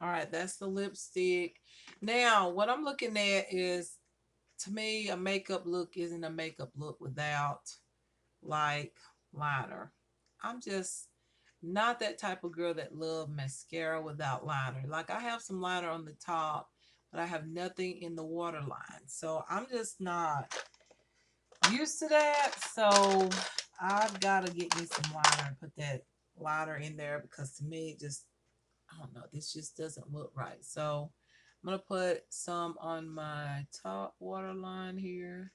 [SPEAKER 1] All right, that's the lipstick. Now, what I'm looking at is, to me, a makeup look isn't a makeup look without like liner. I'm just not that type of girl that love mascara without liner. Like I have some liner on the top, but I have nothing in the waterline. So I'm just not used to that. So I've got to get me some liner and put that liner in there, because to me, it just, I don't know, this just doesn't look right. So I'm going to put some on my top waterline here.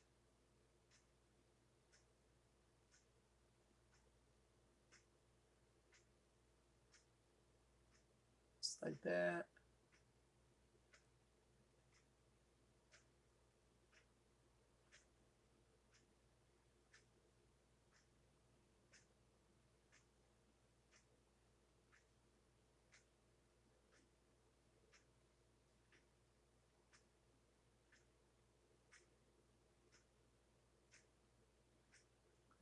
[SPEAKER 1] Just like that.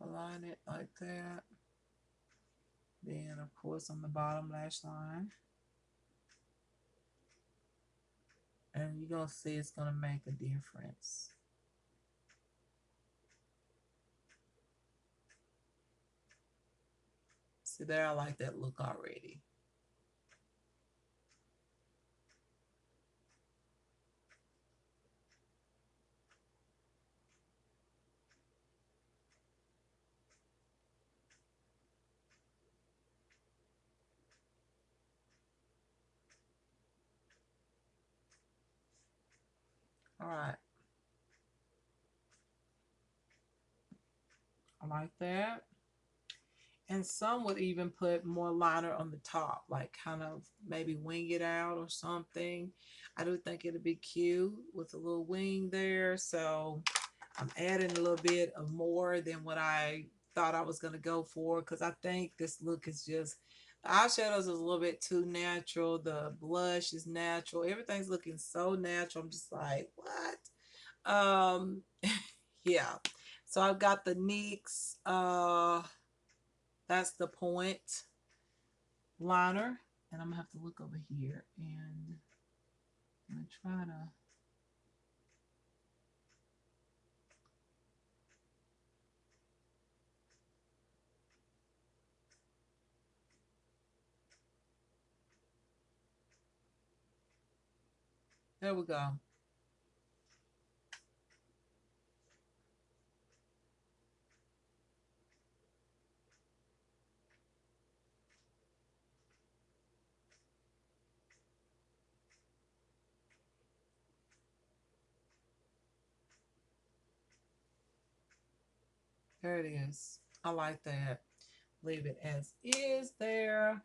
[SPEAKER 1] Align it like that. Then, of course, on the bottom lash line. And you're going to see it's going to make a difference. See there, I like that look already. All right, I like that. And some would even put more liner on the top, like kind of maybe wing it out or something. I do think it'd be cute with a little wing there. So I'm adding a little bit of more than what I thought I was going to go for, because I think this look is just, the eyeshadows is a little bit too natural. The blush is natural. Everything's looking so natural. I'm just like, what? Yeah. So I've got the NYX, that's the point liner. And I'm going to have to look over here and I'm going to try to, there we go. There it is. I like that. Leave it as is there.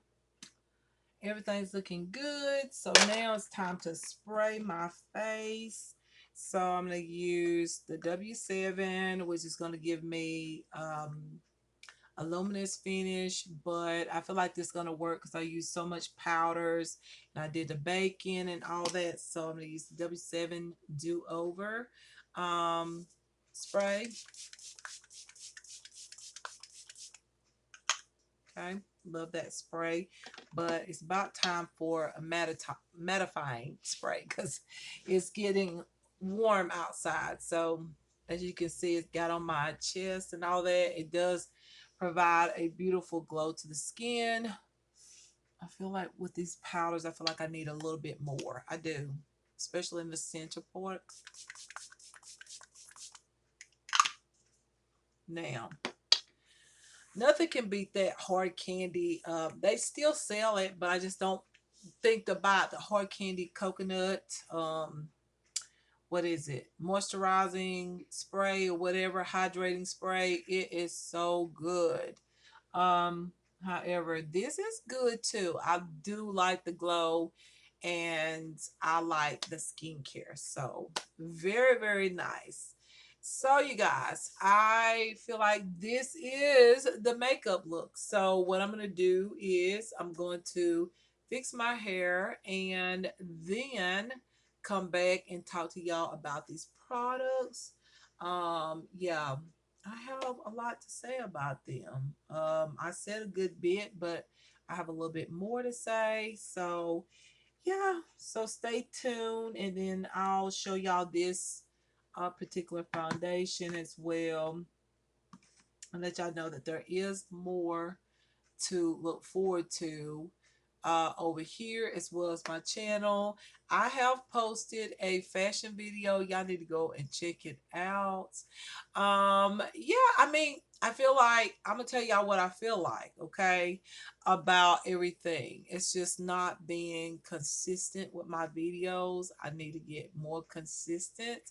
[SPEAKER 1] Everything's looking good. So now it's time to spray my face. So I'm going to use the W7, which is going to give me a luminous finish, but I feel like this is going to work because I use so much powders and I did the baking and all that. So I'm going to use the W7 Do Over spray. Okay, love that spray, but it's about time for a mattifying spray because it's getting warm outside. So as you can see, it's got on my chest and all that. It does provide a beautiful glow to the skin. I feel like with these powders, I feel like I need a little bit more. I do, especially in the center part. Now, nothing can beat that hard candy. They still sell it, but I just don't think about the hard candy coconut. What is it? Moisturizing spray or whatever, hydrating spray. It is so good. Um, However, this is good too. I do like the glow and I like the skincare. So very, very nice. So you guys, I feel like this is the makeup look. So what I'm going to do is I'm going to fix my hair and then come back and talk to y'all about these products. Yeah, I have a lot to say about them. I said a good bit, but I have a little bit more to say. So yeah, so stay tuned and then I'll show y'all this particular foundation as well and let y'all know that there is more to look forward to over here as well as my channel. I have posted a fashion video. Y'all need to go and check it out. Yeah, I mean, I feel like I'm gonna tell y'all what I feel like, okay, about everything. It's just not being consistent with my videos. I need to get more consistent.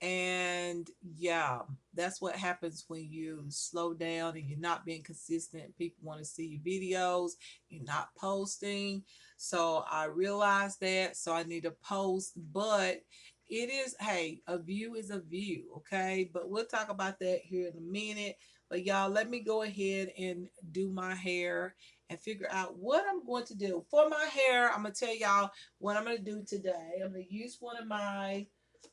[SPEAKER 1] And yeah, that's what happens when you slow down and you're not being consistent. People want to see your videos, you're not posting. So I realized that. So I need to post, but it is, hey, a view is a view, okay? But we'll talk about that here in a minute. But y'all, let me go ahead and do my hair and figure out what I'm going to do. For my hair, I'm going to tell y'all what I'm going to do today. I'm going to use one of my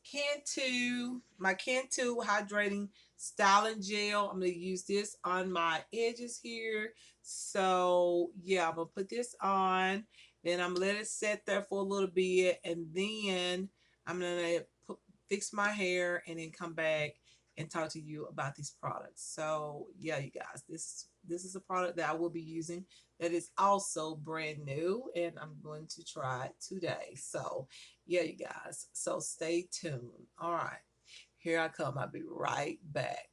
[SPEAKER 1] Cantu hydrating styling gel. I'm going to use this on my edges here. So yeah, I'm going to put this on. Then I'm going to let it set there for a little bit. And then I'm going to fix my hair and then come back and talk to you about these products. So yeah, you guys, this is this is a product that I will be using that is also brand new, and I'm going to try it today. So, yeah, you guys. So stay tuned. All right, here I come. I'll be right back.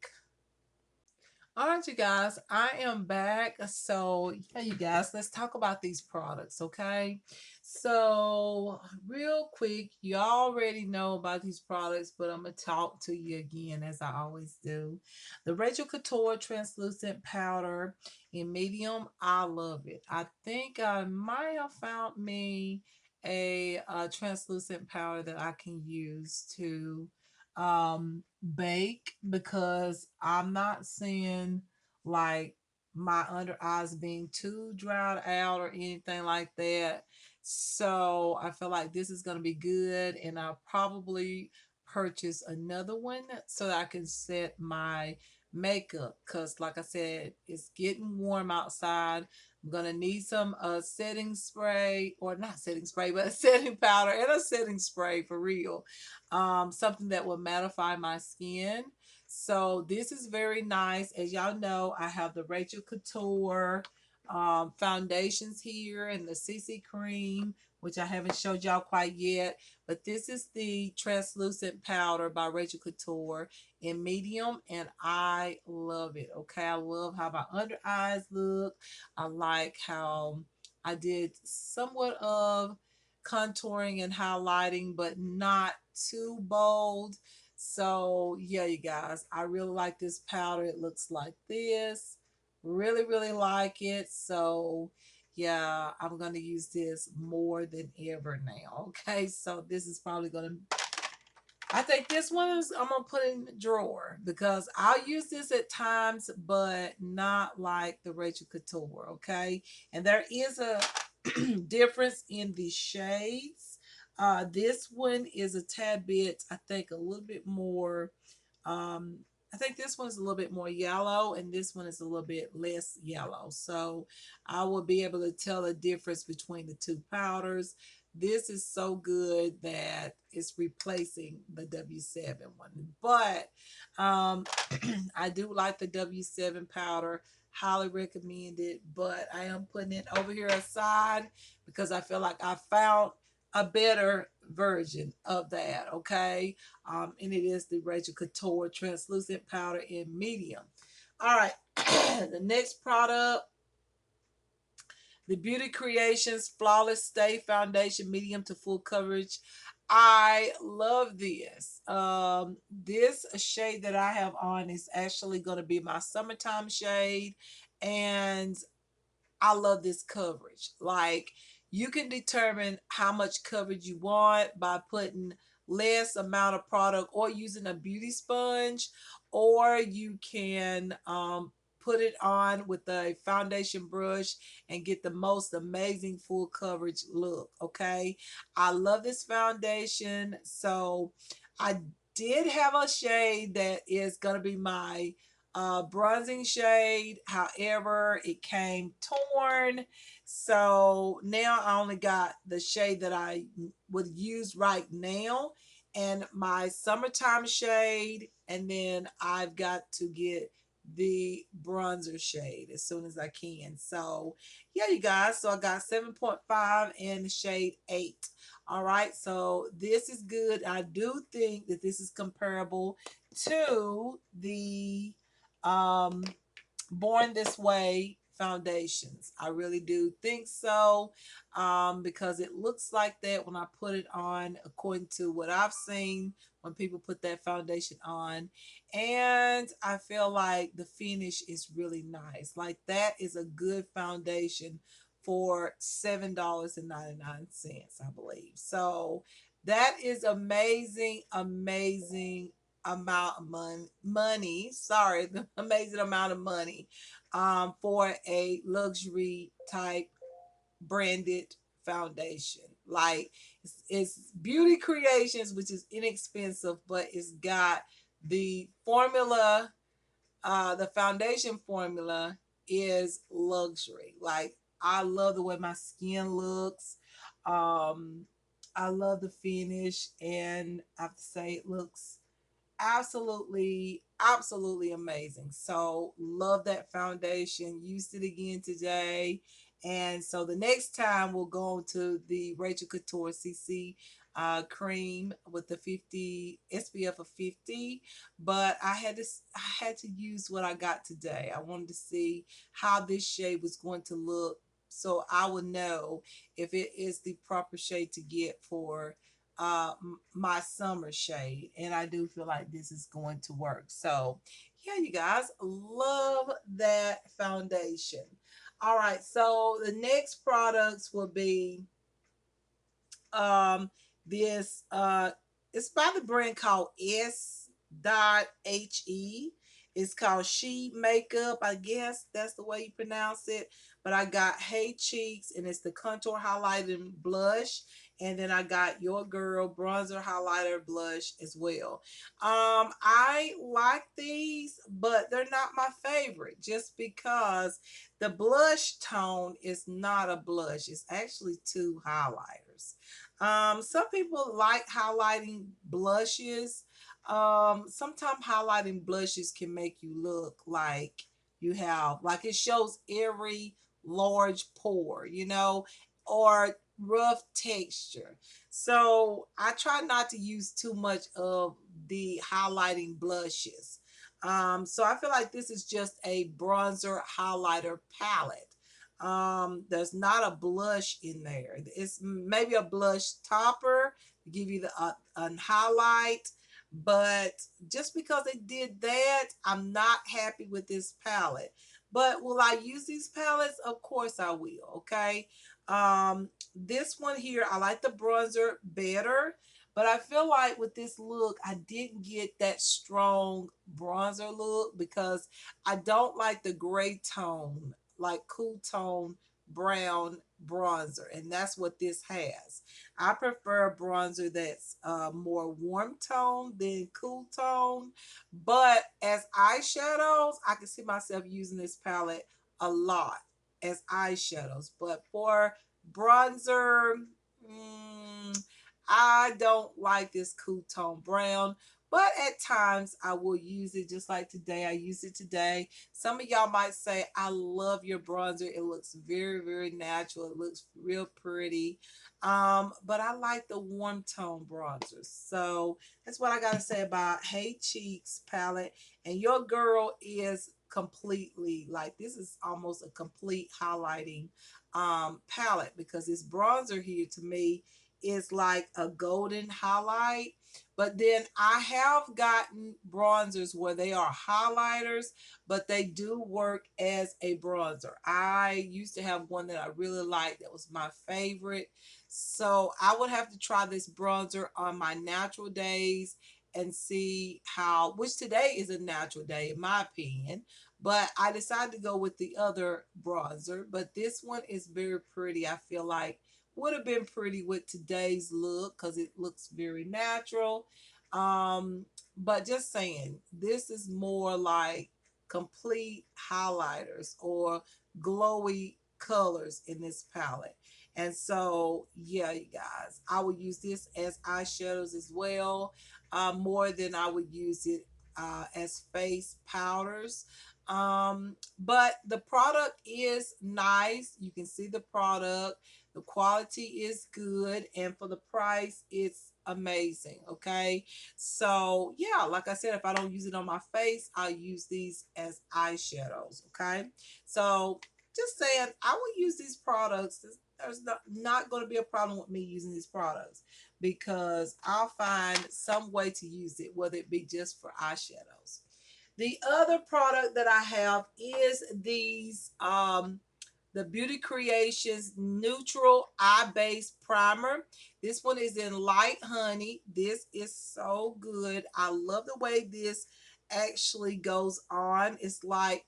[SPEAKER 1] All right, you guys, I am back. So, yeah, you guys, let's talk about these products, okay? So, real quick, you already know about these products, but I'm going to talk to you again as I always do. The Rachel Couture Translucent Powder in medium, I love it. I think I might have found me a translucent powder that I can use to bake, because I'm not seeing like my under eyes being too dried out or anything like that. So I feel like this is going to be good, and I'll probably purchase another one so that I can set my makeup, because like I said, it's getting warm outside. I'm gonna need some setting spray, or not setting spray, but a setting powder and a setting spray for real, something that will mattify my skin. So this is very nice. As y'all know, I have the Rachel Couture foundations here and the CC cream, which I haven't showed y'all quite yet. But this is the translucent powder by Rachel Couture in medium, and I love it. Okay, I love how my under eyes look. I like how I did somewhat of contouring and highlighting, but not too bold. So yeah, you guys, I really like this powder. It looks like this. Really, really like it. So yeah, I'm going to use this more than ever now. Okay, so this is probably going to, I think this one is, I'm gonna put in the drawer, because I'll use this at times, but not like the Rachel Couture. Okay, and there is a difference in the shades. This one is a tad bit, I think, a little bit more. Um, I think this one's a little bit more yellow, and this one is a little bit less yellow. So I will be able to tell the difference between the two powders. This is so good that it's replacing the W7 one. But I do like the W7 powder. Highly recommend it. But I am putting it over here aside because I feel like I found a better version of that. Okay. And it is the Rachel Couture translucent powder in medium. All right. The next product, the Beauty Creations Flawless Stay Foundation, medium to full coverage. I love this. This shade that I have on is actually going to be my summertime shade, and I love this coverage. Like, you can determine how much coverage you want by putting less amount of product or using a beauty sponge, or you can put it on with a foundation brush and get the most amazing full coverage look. Okay, I love this foundation. So I did have a shade that is going to be my bronzing shade. However, it came torn. So now I only got the shade that I would use right now, and my summertime shade. And then I've got to get the bronzer shade as soon as I can. So yeah, you guys. So I got 7.5 and shade 8. All right. So this is good. I do think that this is comparable to the um, Born This Way foundations. I really do think so, because it looks like that when I put it on, according to what I've seen when people put that foundation on. And I feel like the finish is really nice. Like, that is a good foundation for $7.99, I believe. So that is amazing, amazing amount of money, sorry, the amazing amount of money for a luxury type branded foundation. Like, it's Beauty Creations, which is inexpensive, but it's got the formula, the foundation formula is luxury. Like, I love the way my skin looks. um I love the finish, and I have to say it looks absolutely absolutely amazing. So love that foundation. Used it again today. And so the next time we'll go on to the Rachel Couture CC cream with the 50 SPF of 50. But I had to use what I got today. I wanted to see how this shade was going to look so I would know if it is the proper shade to get for my summer shade, and I do feel like this is going to work. So yeah, you guys, love that foundation. All right, so the next products will be um this it's by the brand called S.He. It's called She Makeup. I guess that's the way you pronounce it. But I got Hey Cheeks, and it's the contour highlighting blush. And then I got Your Girl bronzer highlighter blush as well. I like these, but they're not my favorite just because the blush tone is not a blush. It's actually two highlighters. Some people like highlighting blushes. Sometimes highlighting blushes can make you look like you have, like it shows every large pore, or rough texture. So I try not to use too much of the highlighting blushes. So I feel like this is just a bronzer highlighter palette. There's not a blush in there. It's maybe a blush topper to give you the highlight, but just because they did that, I'm not happy with this palette. But will I use these palettes? Of course I will. Okay. This one here, I like the bronzer better, but I feel like with this look, I didn't get that strong bronzer look because I don't like the gray tone, like cool tone brown bronzer, and that's what this has. I prefer a bronzer that's more warm tone than cool tone. But as eyeshadows, I can see myself using this palette a lot as eyeshadows. But for bronzer, I don't like this cool tone brown. But at times I will use it, just like today. I used it today. Some of y'all might say, I love your bronzer. It looks very, very natural. It looks real pretty. But I like the warm tone bronzers. So that's what I got to say about Hey Cheeks palette. And Your Girl is completely, like, this is almost a complete highlighting palette, because this bronzer here to me is like a golden highlight. But then I have gotten bronzers where they are highlighters, but they do work as a bronzer. I used to have one that I really liked that was my favorite. So I would have to try this bronzer on my natural days and see how, which today is a natural day in my opinion, but I decided to go with the other bronzer. But this one is very pretty. I feel like would have been pretty with today's look because it looks very natural. But just saying, this is more like complete highlighters or glowy colors in this palette. And so, yeah, you guys, I would use this as eyeshadows as well, more than I would use it as face powders. But the product is nice. You can see the product. The quality is good, and for the price, it's amazing. Okay, so yeah, like I said, if I don't use it on my face, I'll use these as eyeshadows. Okay, so just saying, I will use these products. There's not going to be a problem with me using these products because I'll find some way to use it, whether it be just for eyeshadows. The other product that I have is these the Beauty Creations Neutral Eye Base Primer. This one is in Light Honey. This is so good. I love the way this actually goes on. It's like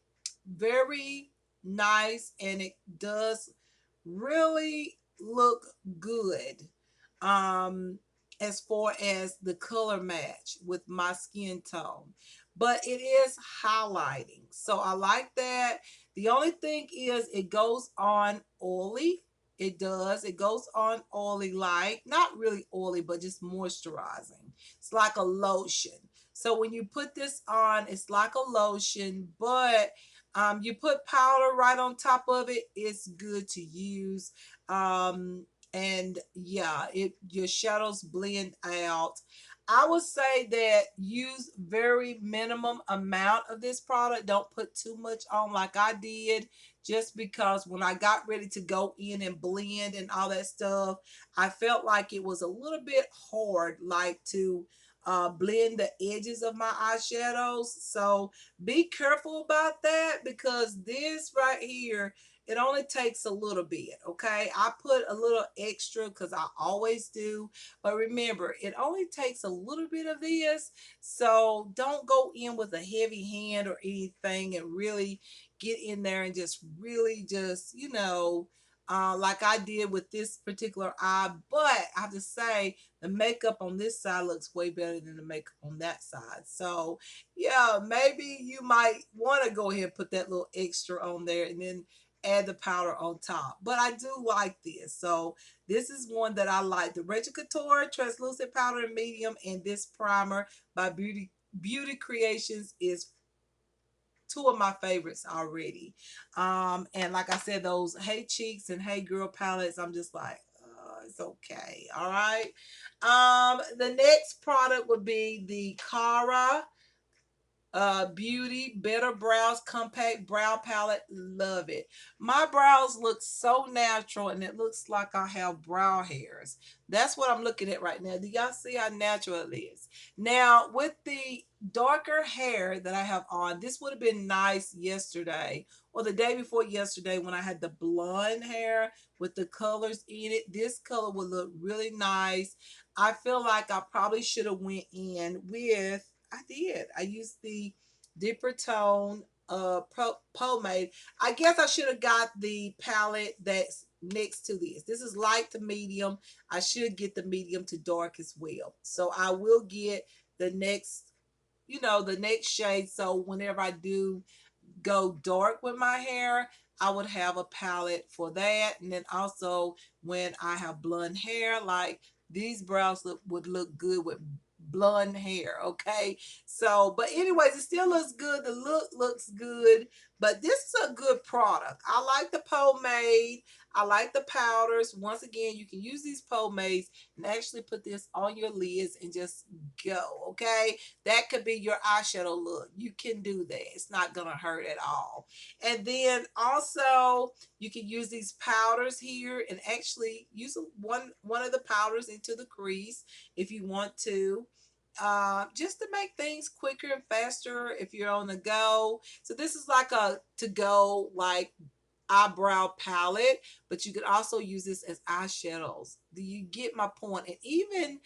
[SPEAKER 1] very nice, and it does really look good. Um, as far as the color match with my skin tone, but it is highlighting, so I like that. The only thing is it goes on oily. It does. It goes on oily, like not really oily, but just moisturizing. It's like a lotion. So when you put this on, it's like a lotion, but you put powder right on top of it. It's good to use. And yeah, it your shadows blend out. I would say that use very minimum amount of this product. Don't put too much on like I did, just because when I got ready to go in and blend and all that stuff, I felt like it was a little bit hard, like to blend the edges of my eyeshadows. So be careful about that, because this right here, it only takes a little bit. Okay, I put a little extra because I always do, but remember, it only takes a little bit of this. So don't go in with a heavy hand or anything and really get in there and just really just, like I did with this particular eye. But I have to say, the makeup on this side looks way better than the makeup on that side. So yeah, maybe you might want to go ahead and put that little extra on there and then add the powder on top. But I do like this. So this is one that I like. The Rachel Couture Translucent Powder in Medium, and this primer by Beauty Creations is two of my favorites already. And like I said, those Hey Cheeks and Hey Girl palettes, I'm just like, it's okay. All right. The next product would be the Cara Beauty Better Brows Compact Brow Palette. Love it. My brows look so natural, and it looks like I have brow hairs. That's what I'm looking at right now. Do y'all see how natural it is? Now with the darker hair that I have on, this would have been nice yesterday or the day before yesterday when I had the blonde hair with the colors in it. This color would look really nice. I feel like I probably should have went in with, I did. I used the deeper tone pomade. I guess I should have got the palette that's next to this. This is light to medium. I should get the medium to dark as well. So I will get the next, the next shade. So whenever I do go dark with my hair, I would have a palette for that. And then also when I have blonde hair, like these brows would look good with blonde hair. Okay. So, but anyways, it still looks good. The look looks good, but this is a good product. I like the pomade. I like the powders. Once again, you can use these pomades and actually put this on your lids and just go. Okay. That could be your eyeshadow look. You can do that. It's not going to hurt at all. And then also you can use these powders here and actually use one of the powders into the crease if you want to. Just to make things quicker and faster if you're on the go. So this is like a to go like eyebrow palette, but you could also use this as eyeshadows. Do you get my point? And even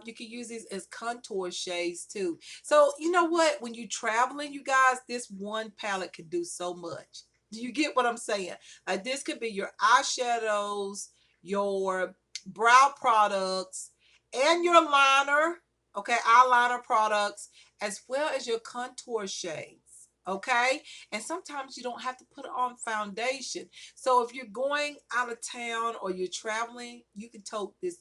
[SPEAKER 1] you can use these as contour shades too. So you know what? When you're traveling, you guys, this one palette can do so much. Do you get what I'm saying? Like this could be your eyeshadows, your brow products, and your liner. Okay, eyeliner products, as well as your contour shades. Okay, and sometimes you don't have to put on foundation. So if you're going out of town or you're traveling, you can tote this,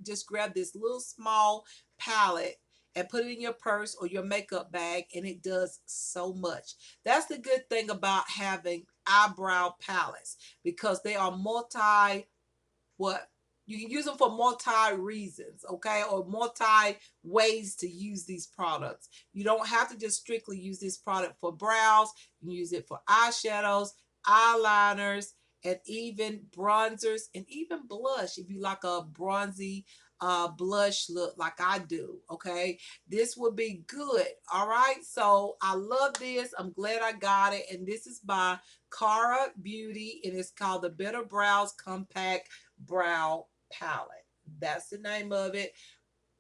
[SPEAKER 1] just grab this little small palette and put it in your purse or your makeup bag, and it does so much. That's the good thing about having eyebrow palettes, because they are what you can use them for multi reasons, okay, or multi ways to use these products. You don't have to just strictly use this product for brows. You can use it for eyeshadows, eyeliners, and even bronzers, and even blush if you like a bronzy blush look like I do. Okay, this would be good. All right, so I love this. I'm glad I got it, and this is by Cara Beauty, and it's called the Better Brows Compact Brow Palette. That's the name of it.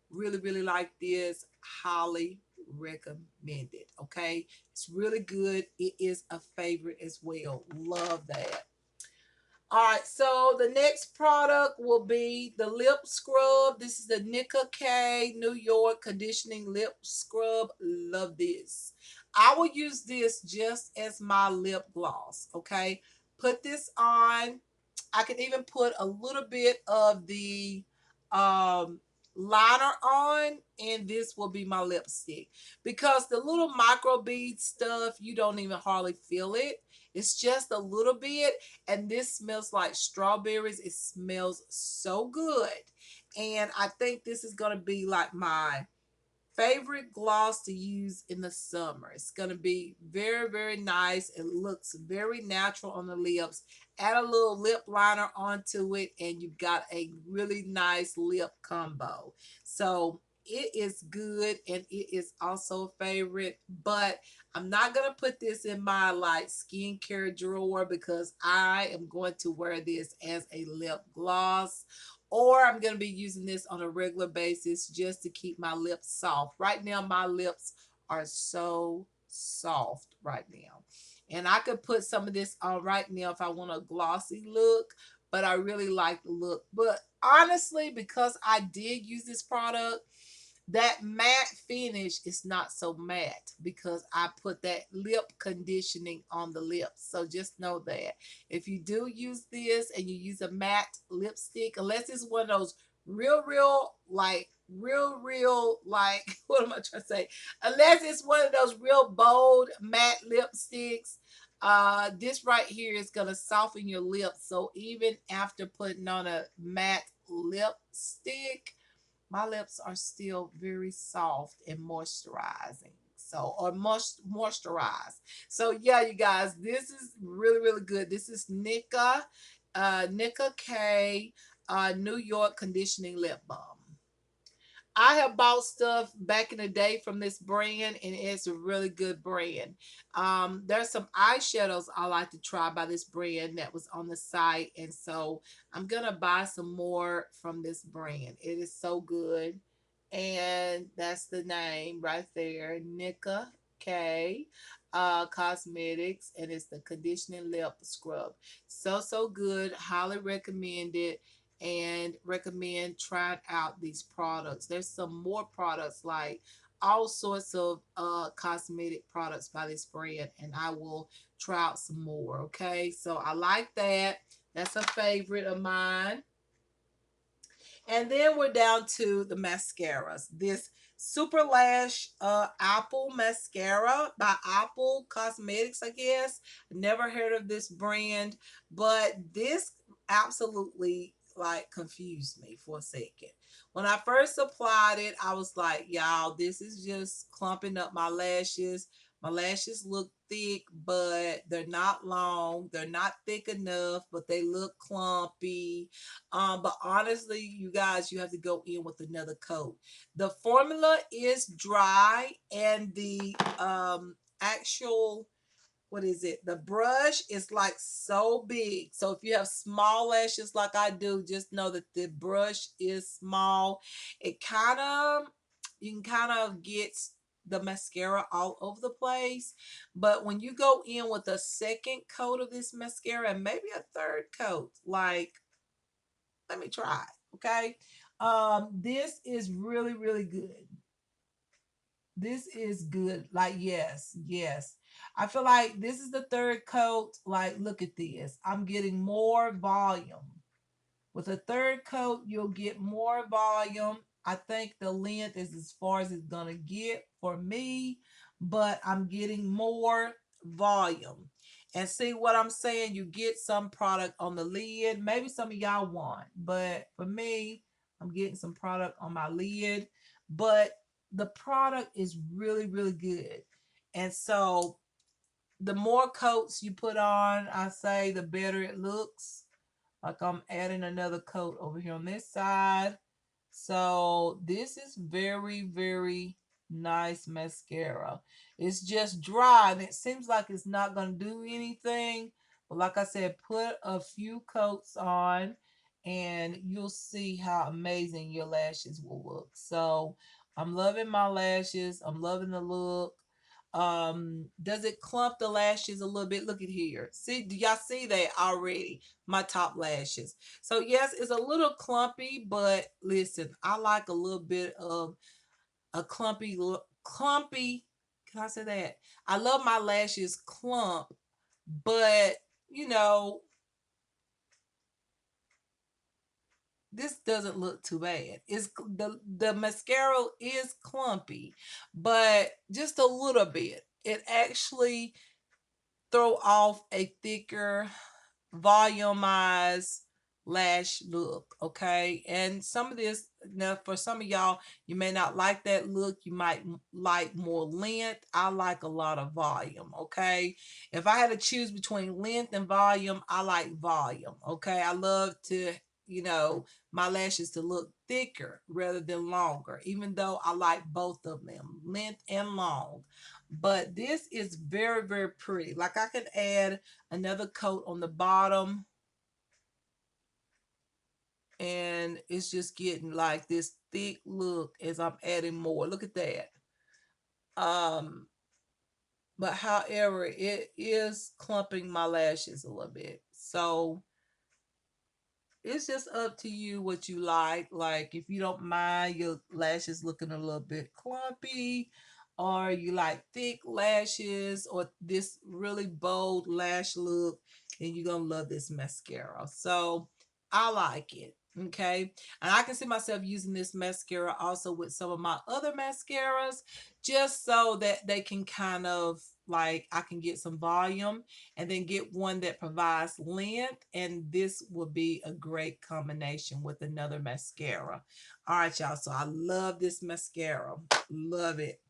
[SPEAKER 1] Really, really like this. Highly recommended. Okay, it's really good. It is a favorite as well. Love that. All right, so the next product will be the lip scrub. This is the Nicka K New York Conditioning Lip Scrub. Love this. I will use this just as my lip gloss, okay? Put this on. I can even put a little bit of the um, liner on, and this will be my lipstick. Because the little micro bead stuff, you don't even hardly feel it. It's just a little bit, and this smells like strawberries. It smells so good. And I think this is going to be like my favorite gloss to use in the summer. It's going to be very, very nice. It looks very natural on the lips. Add a little lip liner onto it, and you've got a really nice lip combo. So it is good, and it is also a favorite, but I'm not going to put this in my like skincare drawer because I am going to wear this as a lip gloss, or I'm going to be using this on a regular basis just to keep my lips soft. Right now, my lips are so soft right now. And I could put some of this on right now if I want a glossy look, but I really like the look. But honestly, because I did use this product, that matte finish is not so matte because I put that lip conditioning on the lips. So just know that if you do use this and you use a matte lipstick, unless it's one of those real, like, what am I trying to say? Unless it's one of those real bold matte lipsticks, this right here is going to soften your lips. So even after putting on a matte lipstick, my lips are still very soft and moisturizing. So, or moisturized. So yeah, you guys, this is really, really good. This is Nicka K New York Conditioning Lip Balm. I have bought stuff back in the day from this brand, and it's a really good brand. There's some eyeshadows I like to try by this brand that was on the site, and so I'm gonna buy some more from this brand. It is so good, and that's the name right there, Nicka K Cosmetics, and it's the conditioning lip scrub. So good. Highly recommend it, and recommend trying out these products. There's some more products, like all sorts of cosmetic products by this brand, and I will try out some more. Okay, so I like that. That's a favorite of mine. And then we're down to the mascaras. This Super Lash Apple Mascara by Apple Cosmetics, I guess. Never heard of this brand, but this absolutely like confused me for a second. When I first applied it, I was like, y'all, this is just clumping up my lashes. My lashes look thick, but they're not long. They're not thick enough, but they look clumpy. But honestly, you guys, you have to go in with another coat. The formula is dry, and the actual, what is it? The brush is like so big. So if you have small lashes like I do, just know that the brush is small. It kind of, you can kind of get the mascara all over the place. But when you go in with a second coat of this mascara, and maybe a third coat, like, let me try. Okay. This is really, really good. This is good. Like, yes, yes. I feel like this is the third coat. Like, look at this. I'm getting more volume. With a third coat, you'll get more volume. I think the length is as far as it's going to get for me, but I'm getting more volume. And see what I'm saying? You get some product on the lid. Maybe some of y'all want, but for me, I'm getting some product on my lid. But the product is really, really good. And so the more coats you put on, I say, the better it looks. Like, I'm adding another coat over here on this side. So this is very, very nice mascara. It's just dry, and it seems like it's not going to do anything. But like I said, put a few coats on, and you'll see how amazing your lashes will look. So I'm loving my lashes. I'm loving the look. Does it clump the lashes a little bit? Look at here. See, do y'all see that already? My top lashes. So yes, it's a little clumpy, but listen, I like a little bit of a clumpy. Can I say that? I love my lashes clump, but you know, this doesn't look too bad. It's the mascara is clumpy, but just a little bit. It actually throw off a thicker volumized lash look. Okay, and some of this, now for some of y'all, you may not like that look. You might like more length. I like a lot of volume. Okay, if I had to choose between length and volume, I like volume. Okay, I love to, you know, my lashes to look thicker rather than longer, even though I like both of them, length and long. But this is very, very pretty. Like, I can add another coat on the bottom, and it's just getting like this thick look as I'm adding more. Look at that. Um, but however, it is clumping my lashes a little bit. So it's just up to you what you like. Like, if you don't mind your lashes looking a little bit clumpy, or you like thick lashes, or this really bold lash look, and you're gonna love this mascara. So I like it. Okay, and I can see myself using this mascara also with some of my other mascaras, just so that they can kind of, like, I can get some volume and then get one that provides length, and this will be a great combination with another mascara. All right, y'all, so I love this mascara. Love it.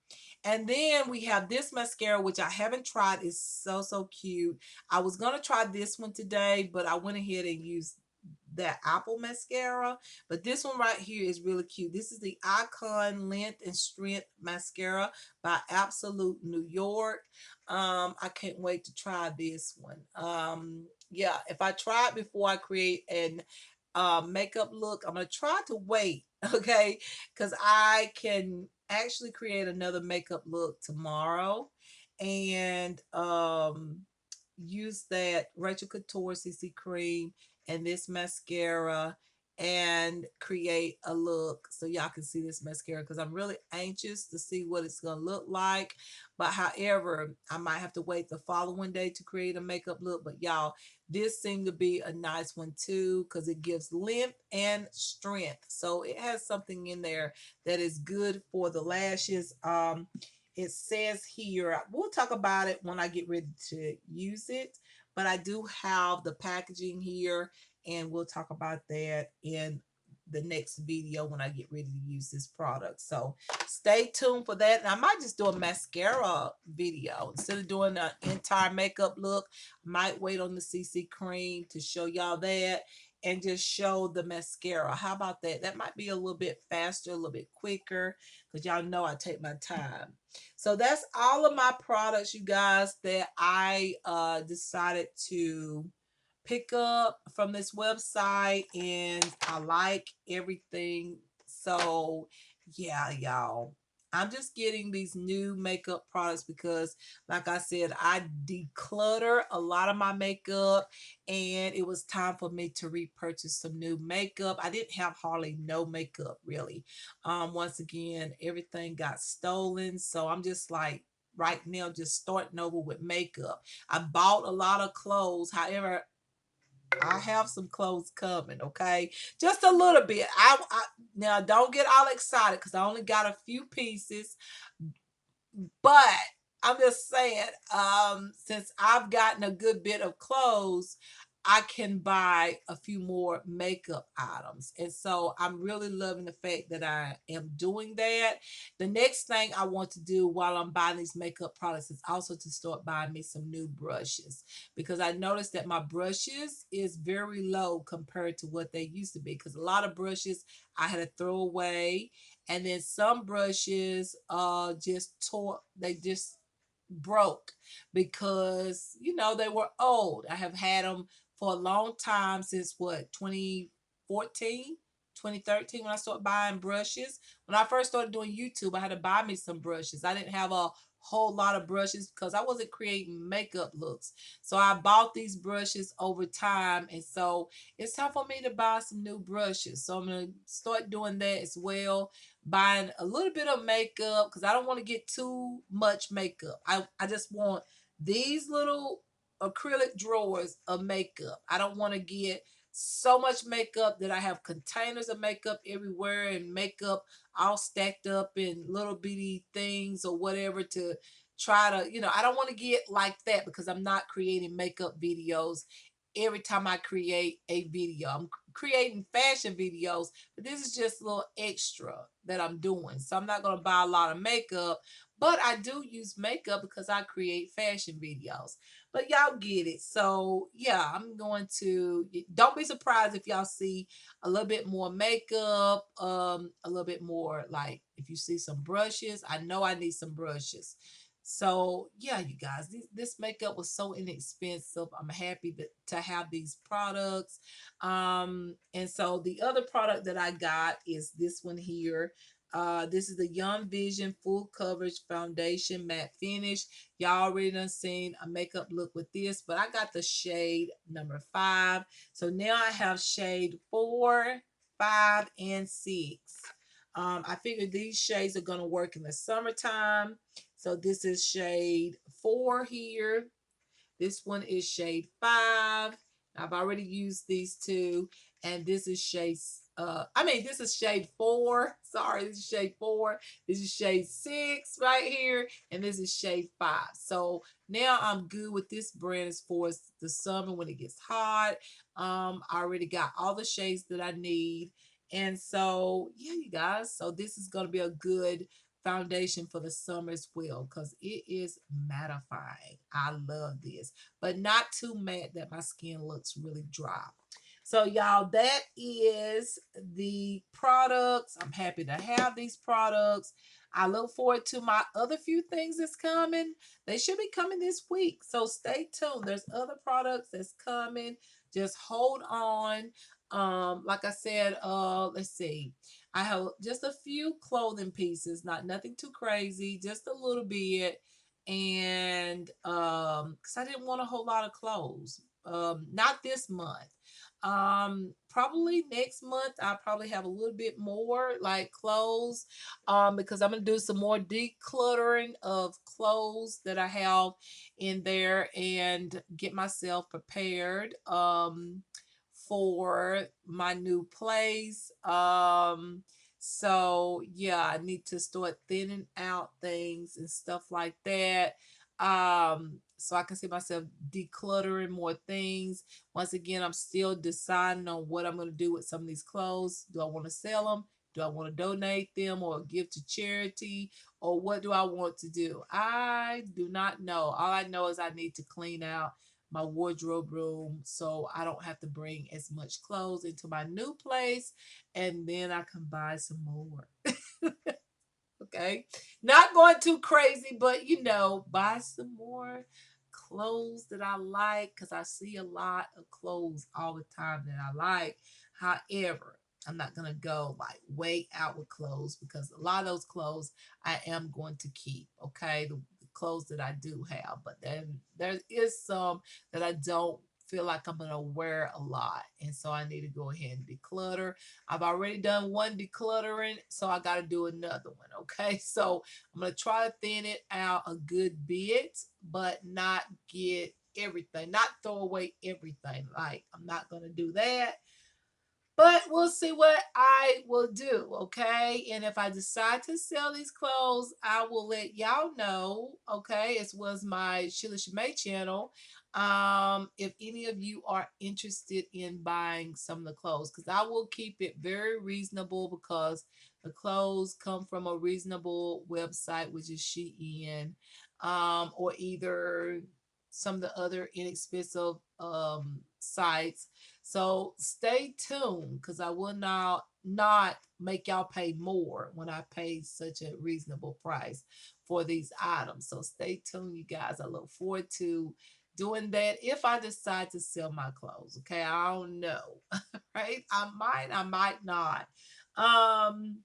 [SPEAKER 1] And then we have this mascara, which I haven't tried. It's so, so cute. I was going to try this one today, but I went ahead and used that Apple mascara. But this one right here is really cute. This is the Icon Length and Strength Mascara by Absolute New York. I can't wait to try this one. Yeah, if I try it before I create an makeup look, I'm gonna try to wait, okay, because I can actually create another makeup look tomorrow, and use that Rachel Couture CC cream and this mascara, and create a look so y'all can see this mascara, because I'm really anxious to see what it's gonna look like. But however, I might have to wait the following day to create a makeup look. But y'all, this seemed to be a nice one too, because it gives length and strength. So it has something in there that is good for the lashes. It says here, we'll talk about it when I get ready to use it, but I do have the packaging here, and we'll talk about that in the next video when I get ready to use this product. So stay tuned for that. And I might just do a mascara video instead of doing an entire makeup look. Might wait on the CC cream to show y'all that, and just show the mascara. How about that? That might be a little bit faster, a little bit quicker, because y'all know I take my time. So that's all of my products, you guys, that I decided to pick up from this website, and I like everything. So yeah, y'all, I'm just getting these new makeup products because, like I said, I declutter a lot of my makeup, and it was time for me to repurchase some new makeup. I didn't have hardly no makeup really. Once again, everything got stolen, so I'm just like right now just starting over with makeup. I bought a lot of clothes. However, I have some clothes coming, okay? Just a little bit. I now don't get all excited because I only got a few pieces. But I'm just saying, since I've gotten a good bit of clothes, I can buy a few more makeup items. And so I'm really loving the fact that I am doing that. The next thing I want to do while I'm buying these makeup products is also to start buying me some new brushes, because I noticed that my brushes is very low compared to what they used to be, because a lot of brushes I had to throw away, and then some brushes just tore, they just broke because they were old. I have had them for a long time, since what, 2014, 2013, when I started buying brushes. When I first started doing YouTube, I had to buy me some brushes. I didn't have a whole lot of brushes because I wasn't creating makeup looks. So I bought these brushes over time, and so it's time for me to buy some new brushes. So I'm going to start doing that as well, buying a little bit of makeup, because I don't want to get too much makeup. I just want these little acrylic drawers of makeup. I don't want to get so much makeup that I have containers of makeup everywhere, and makeup all stacked up in little bitty things or whatever to try to, I don't want to get like that because I'm not creating makeup videos every time I create a video. I'm creating fashion videos, but this is just a little extra that I'm doing. So I'm not going to buy a lot of makeup, but I do use makeup because I create fashion videos. But y'all get it. So yeah, I'm going to, don't be surprised if y'all see a little bit more makeup, a little bit more, like if you see some brushes. I know I need some brushes. So yeah, you guys, this makeup was so inexpensive. I'm happy to have these products. And so the other product that I got is this one here. This is the Young Vision Full Coverage Foundation Matte Finish. Y'all already done seen a makeup look with this, but I got the shade number 5. So now I have shade 4, 5, and 6. I figured these shades are going to work in the summertime. So this is shade 4 here. This one is shade 5. I've already used these two. And this is this is shade 4. Sorry, this is shade 4. This is shade 6 right here. And this is shade 5. So now I'm good with this brand as far as the summer when it gets hot. I already got all the shades that I need. And so, yeah, you guys. So this is going to be a good foundation for the summer as well because it is mattifying. I love this, but not too matte that my skin looks really dry. So y'all, that is the products. I'm happy to have these products. I look forward to my other few things that's coming. They should be coming this week. So stay tuned. There's other products that's coming. Just hold on. Like I said, let's see. I have just a few clothing pieces, not nothing too crazy, just a little bit. And because I didn't want a whole lot of clothes. Not this month. Probably next month I'll probably have a little bit more like clothes. Because I'm gonna do some more decluttering of clothes that I have in there and get myself prepared. For my new place. So yeah, I need to start thinning out things and stuff like that. So I can see myself decluttering more things. Once again, I'm still deciding on what I'm going to do with some of these clothes. Do I want to sell them? Do I want to donate them or give to charity? Or what do I want to do? I do not know. All I know is I need to clean out my wardrobe room so I don't have to bring as much clothes into my new place, and then I can buy some more. Okay, not going too crazy, but buy some more clothes that I like because I see a lot of clothes all the time that I like. However, I'm not gonna go like way out with clothes because a lot of those clothes I am going to keep. Okay, the clothes that I do have, but then there is some that I don't feel like I'm gonna wear a lot, and so I need to go ahead and declutter. I've already done one decluttering, so I got to do another one. Okay, so I'm gonna try to thin it out a good bit, but not get everything, not throw away everything. Like I'm not gonna do that, but we'll see what I will do, okay? And if I decide to sell these clothes, I will let y'all know, okay? As well as my Sheila Shimei channel. If any of you are interested in buying some of the clothes, because I will keep it very reasonable because the clothes come from a reasonable website, which is Shein, or either some of the other inexpensive sites. So stay tuned because I will not make y'all pay more when I pay such a reasonable price for these items. So stay tuned, you guys. I look forward to doing that if I decide to sell my clothes. Okay, I don't know. Right? I might not. Um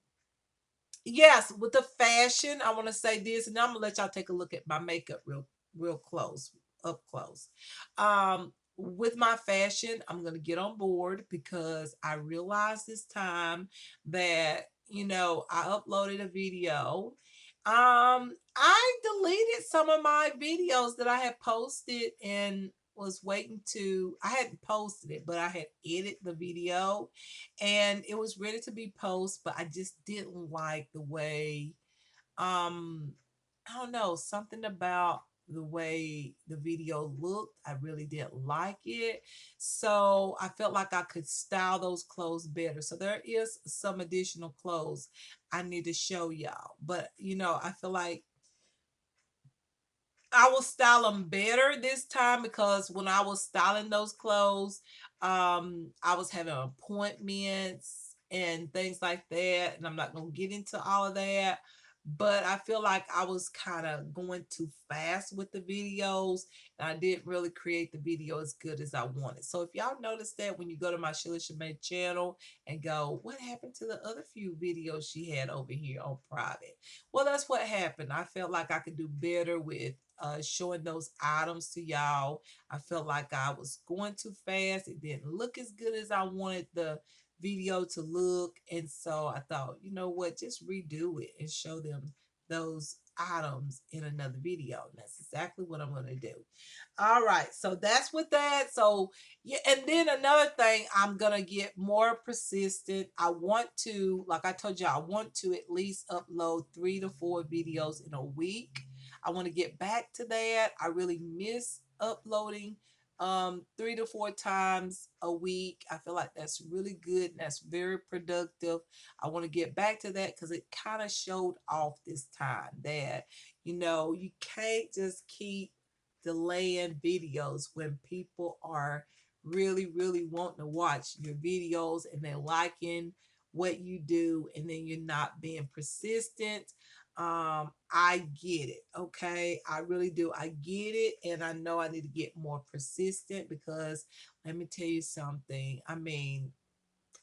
[SPEAKER 1] yes, with the fashion, I want to say this, and I'm gonna let y'all take a look at my makeup real close, up close. With my fashion, I'm gonna get on board because I realized this time that I uploaded a video. I deleted some of my videos that I had posted, and was waiting to, I hadn't posted it, but I had edited the video and it was ready to be posted, but I just didn't like the way, I don't know, something about the way the video looked. I really didn't like it. So I felt like I could style those clothes better. So there is some additional clothes I need to show y'all. But I feel like I will style them better this time because when I was styling those clothes, I was having appointments and things like that, and I'm not gonna get into all of that. But I feel like I was kind of going too fast with the videos, and I didn't really create the video as good as I wanted. So if y'all notice that when you go to my Sheila Shemay channel and go, what happened to the other few videos she had over here on private? Well, that's what happened. I felt like I could do better with showing those items to y'all. I felt like I was going too fast. It didn't look as good as I wanted the video to look. And so I thought, you know what, just redo it and show them those items in another video. And that's exactly what I'm going to do. All right, so that's with that. So yeah, and then another thing, I'm gonna get more persistent. I want to, like I told you, I want to at least upload 3 to 4 videos in a week. I want to get back to that. I really miss uploading 3 to 4 times a week. I feel like that's really good and that's very productive. I want to get back to that because it kind of showed off this time that you can't just keep delaying videos when people are really, really wanting to watch your videos and they're liking what you do, and then you're not being persistent. I get it. Okay. I really do. I get it. And I know I need to get more persistent because let me tell you something. I mean,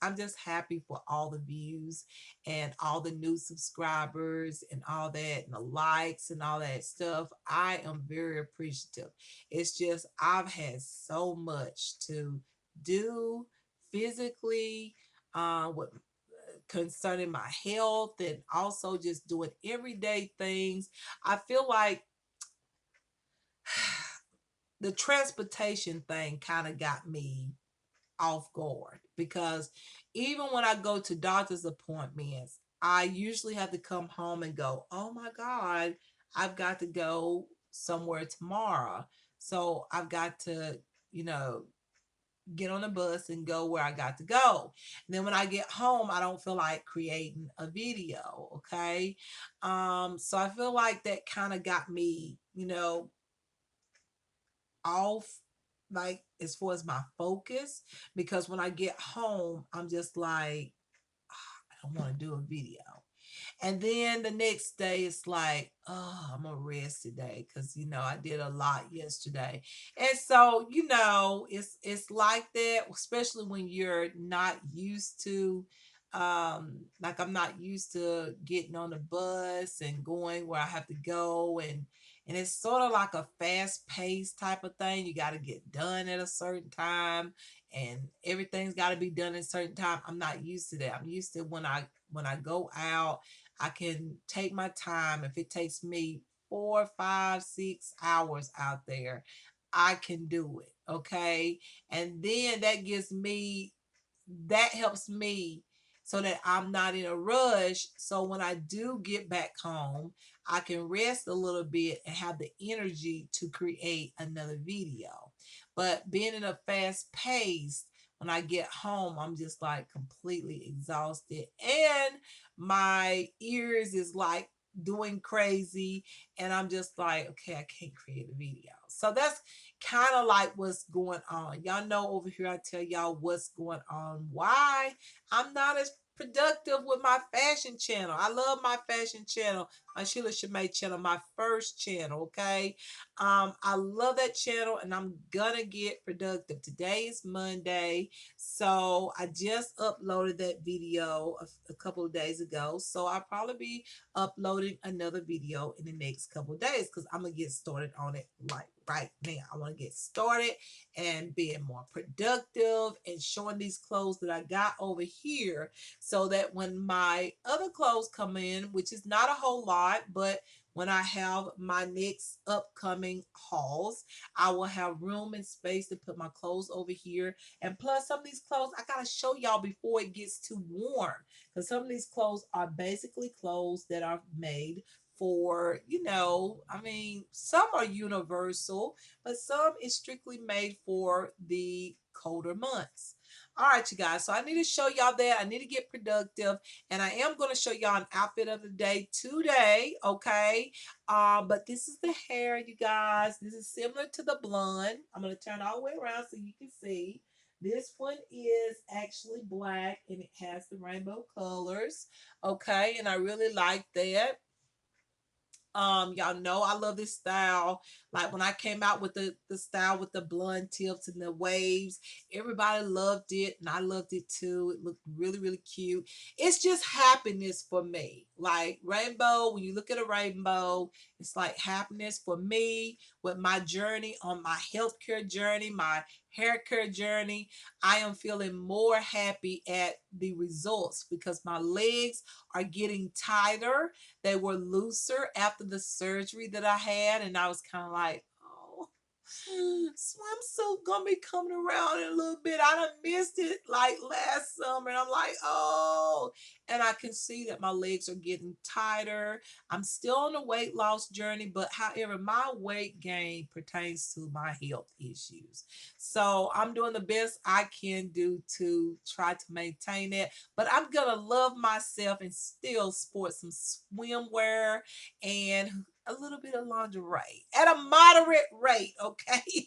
[SPEAKER 1] I'm just happy for all the views and all the new subscribers and all that and the likes and all that stuff. I am very appreciative. It's just I've had so much to do physically, with concerning my health and also just doing everyday things. I feel like the transportation thing kind of got me off guard because even when I go to doctor's appointments, I usually have to come home and go, oh my God, I've got to go somewhere tomorrow. So I've got to, you know, get on the bus and go where I got to go. And then when I get home, I don't feel like creating a video. Okay. So I feel like that kind of got me, off, like as far as my focus, because when I get home I'm just like, I don't want to do a video. And then the next day it's like, oh, I'm gonna rest today because I did a lot yesterday. And so, it's like that, especially when you're not used to like I'm not used to getting on the bus and going where I have to go, and it's sort of like a fast paced type of thing. You got to get done at a certain time and everything's got to be done at a certain time. I'm not used to that. I'm used to when I go out, I can take my time. If it takes me 4, 5, 6 hours out there, I can do it. Okay. And then that helps me so that I'm not in a rush. So when I do get back home, I can rest a little bit and have the energy to create another video. But being in a fast pace, when I get home, I'm just like completely exhausted. And my ears is like doing crazy. And I'm just like, okay, I can't create a video. So that's kind of like what's going on. Y'all know over here, I tell y'all what's going on. Why I'm not as productive with my fashion channel. I love my fashion channel, my Sheila Shemay channel, my first channel. Okay. I love that channel and I'm gonna get productive. Today is Monday. So I just uploaded that video a couple of days ago. So I'll probably be uploading another video in the next couple of days because I'm gonna get started on it like right now. I want to get started and being more productive and showing these clothes that I got over here so that when my other clothes come in, which is not a whole lot, lot, but when I have my next upcoming hauls, I will have room and space to put my clothes over here. And plus, some of these clothes I gotta show y'all before it gets too warm, because some of these clothes are basically clothes that are made for, I mean, some are universal, but some is strictly made for the colder months. All right, you guys. So I need to show y'all that. I need to get productive. And I am going to show y'all an outfit of the day today. Okay. But this is the hair, you guys. This is similar to the blonde. I'm going to turn all the way around so you can see. This one is actually black and it has the rainbow colors. Okay. And I really like that. Y'all know I love this style. Like when I came out with the style with the blonde tips and the waves, everybody loved it and I loved it too. It looked really, really cute. It's just happiness for me. Like rainbow, when you look at a rainbow, it's like happiness for me with my journey on my healthcare journey, my hair care journey. I am feeling more happy at the results because my legs are getting tighter. They were looser after the surgery that I had, and I was kind of like, oh, swimsuit gonna be coming around in a little bit. I done missed it like last summer, and I'm like, oh, and I can see that my legs are getting tighter. I'm still on the weight loss journey, but however, my weight gain pertains to my health issues. So I'm doing the best I can do to try to maintain it, but I'm gonna love myself and still sport some swimwear and a little bit of lingerie at a moderate rate, okay?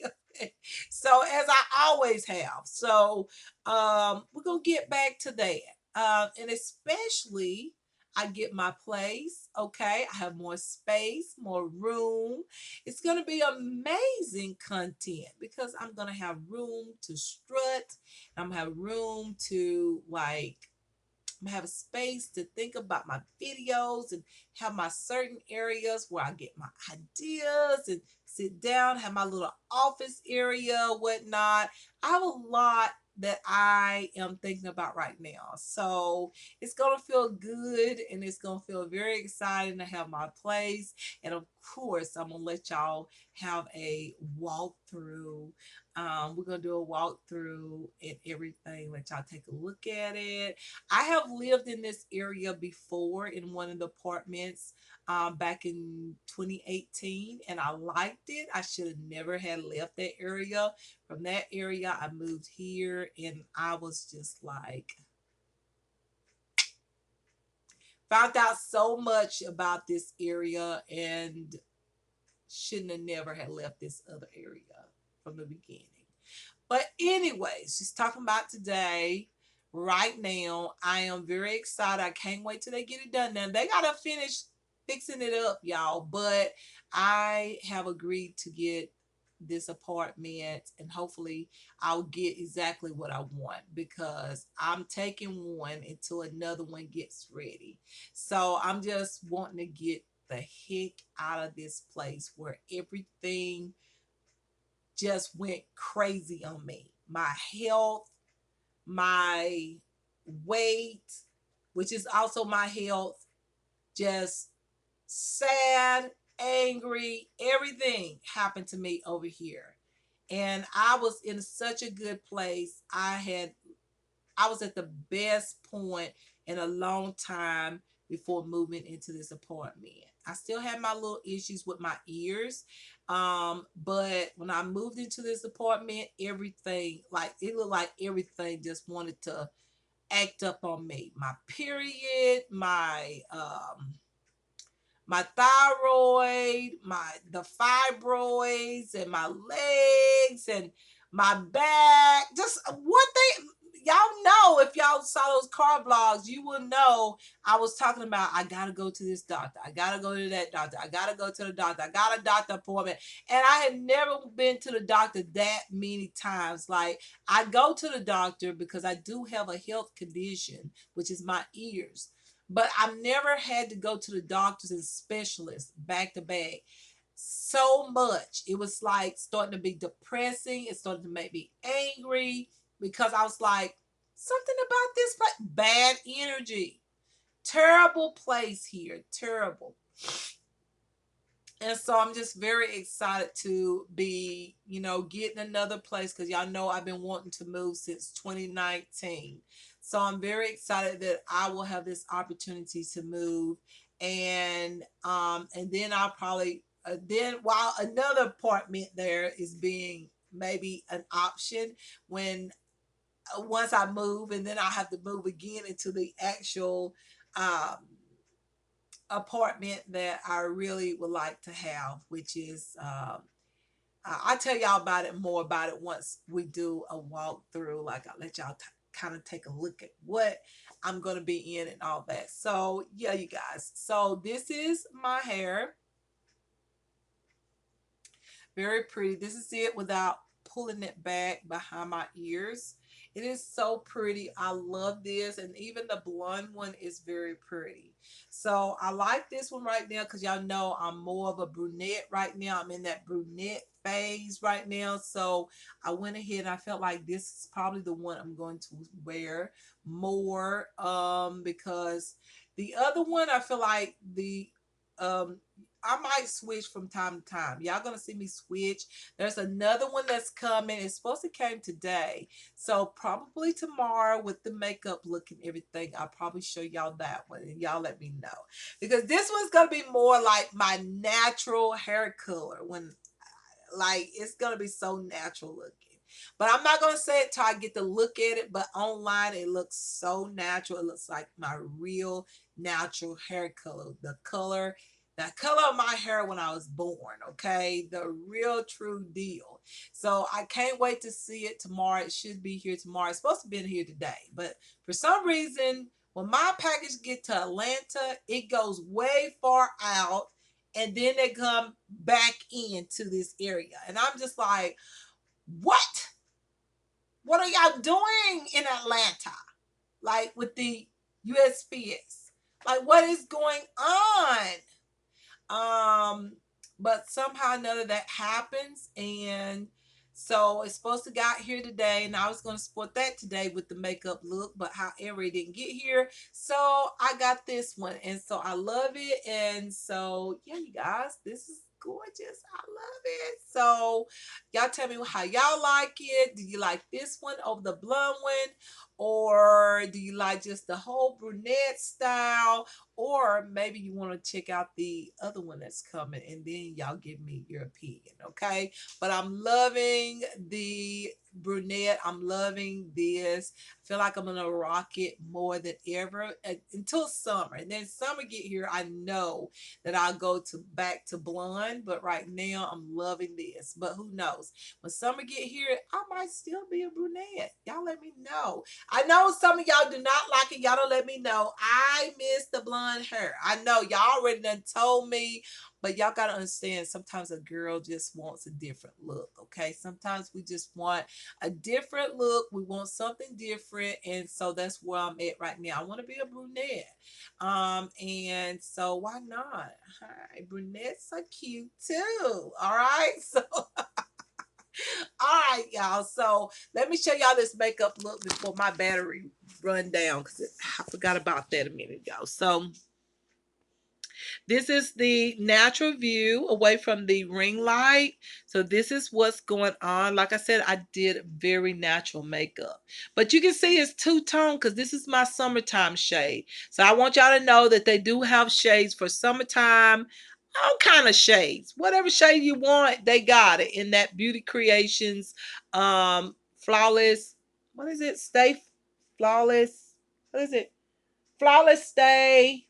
[SPEAKER 1] So as I always have. So we're gonna get back to that. And especially I get my place, okay? I have more space, more room. It's gonna be amazing content because I'm gonna have room to strut. I'm gonna have room to like have a space to think about my videos and have my certain areas where I get my ideas and sit down, have my little office area, whatnot. I have a lot that I am thinking about right now. So it's going to feel good and it's going to feel very exciting to have my place. And of course, I'm going to let y'all have a walkthrough. We're going to do a walkthrough and everything. Let y'all take a look at it. I have lived in this area before in one of the apartments back in 2018 and I liked it. I should have never had left that area. From that area, I moved here and I was just like, found out so much about this area and shouldn't have never had left this other area from the beginning. But anyways, just talking about today, right now, I am very excited. I can't wait till they get it done. Now they gotta finish fixing it up, y'all. But I have agreed to get this apartment and hopefully I'll get exactly what I want because I'm taking one until another one gets ready. So I'm just wanting to get the heck out of this place where everything just went crazy on me. My health, my weight, which is also my health, just sad, angry, everything happened to me over here. And I was in such a good place. I was at the best point in a long time before moving into this apartment. I still had my little issues with my ears. But when I moved into this apartment, everything, like it looked like everything just wanted to act up on me. My period, my thyroid, the fibroids, and my legs and my back. Just one thing, y'all know if y'all saw those car vlogs, you will know I was talking about. I gotta go to this doctor. I gotta go to that doctor. I gotta go to the doctor. I got a doctor appointment, and I had never been to the doctor that many times. Like I go to the doctor because I do have a health condition, which is my ears. But I've never had to go to the doctors and specialists back to back so much. It was like starting to be depressing. It started to make me angry because I was like, something about this place, bad energy, terrible place here, terrible. And so I'm just very excited to be, getting another place because y'all know I've been wanting to move since 2019. So I'm very excited that I will have this opportunity to move, and then I'll probably then while another apartment there is being maybe an option when once I move, and then I have to move again into the actual um apartment that I really would like to have, which is I'll tell y'all about it more about it once we do a walkthrough. Like I'll let y'all kind of take a look at what I'm gonna be in and all that. So yeah, you guys. So this is my hair. Very pretty. This is it without pulling it back behind my ears. It is so pretty. I love this. And even the blonde one is very pretty. So I like this one right now because y'all know I'm more of a brunette right now. I'm in that brunette phase right now. So I went ahead and I felt like this is probably the one I'm going to wear more. Because the other one I feel like the um I might switch from time to time. Y'all gonna see me switch. There's another one that's coming. It's supposed to came today. So probably tomorrow with the makeup look and everything, I'll probably show y'all that one and y'all let me know. Because this one's gonna be more like my natural hair color when like it's gonna be so natural looking. But I'm not gonna say it till I get to look at it. But online it looks so natural. It looks like my real natural hair color. The color of my hair when I was born, okay? The real true deal. So I can't wait to see it tomorrow. It should be here tomorrow. It's supposed to be here today. But for some reason, when my package get to Atlanta, it goes way far out and then they come back into this area. And I'm just like, what? What are y'all doing in Atlanta? Like with the USPS? Like, what is going on? But somehow or another that happens, and so it's supposed to got here today, and I was going to support that today with the makeup look, but however it didn't get here, so I got this one, and so I love it, and so yeah, you guys, this is gorgeous. I love it. So y'all tell me how y'all like it. Do you like this one over the blonde one, or do you like just the whole brunette style? Or maybe you want to check out the other one that's coming and then y'all give me your opinion, okay? But I'm loving the brunette. I'm loving this. I feel like I'm gonna rock it more than ever until summer. And then summer get here, I know that I'll go to back to blonde. But right now I'm loving this. But who knows? When summer get here, I might still be a brunette. Y'all let me know. I know some of y'all do not like it. Y'all don't let me know. I miss the blonde hair. I know y'all already done told me, but y'all gotta understand sometimes a girl just wants a different look. Okay. Sometimes we just want a different look. We want something different. And so that's where I'm at right now. I want to be a brunette. And so why not? Hi, brunettes are cute too. All right. So all right, y'all. So let me show y'all this makeup look before my battery run down because I forgot about that a minute ago. So this is the natural view away from the ring light. So this is what's going on. Like I said, I did very natural makeup. But you can see it's two-tone because this is my summertime shade. So I want y'all to know that they do have shades for summertime. All kind of shades. Whatever shade you want, they got it in that Beauty Creations flawless. What is it? Stay flawless. What is it? Flawless Stay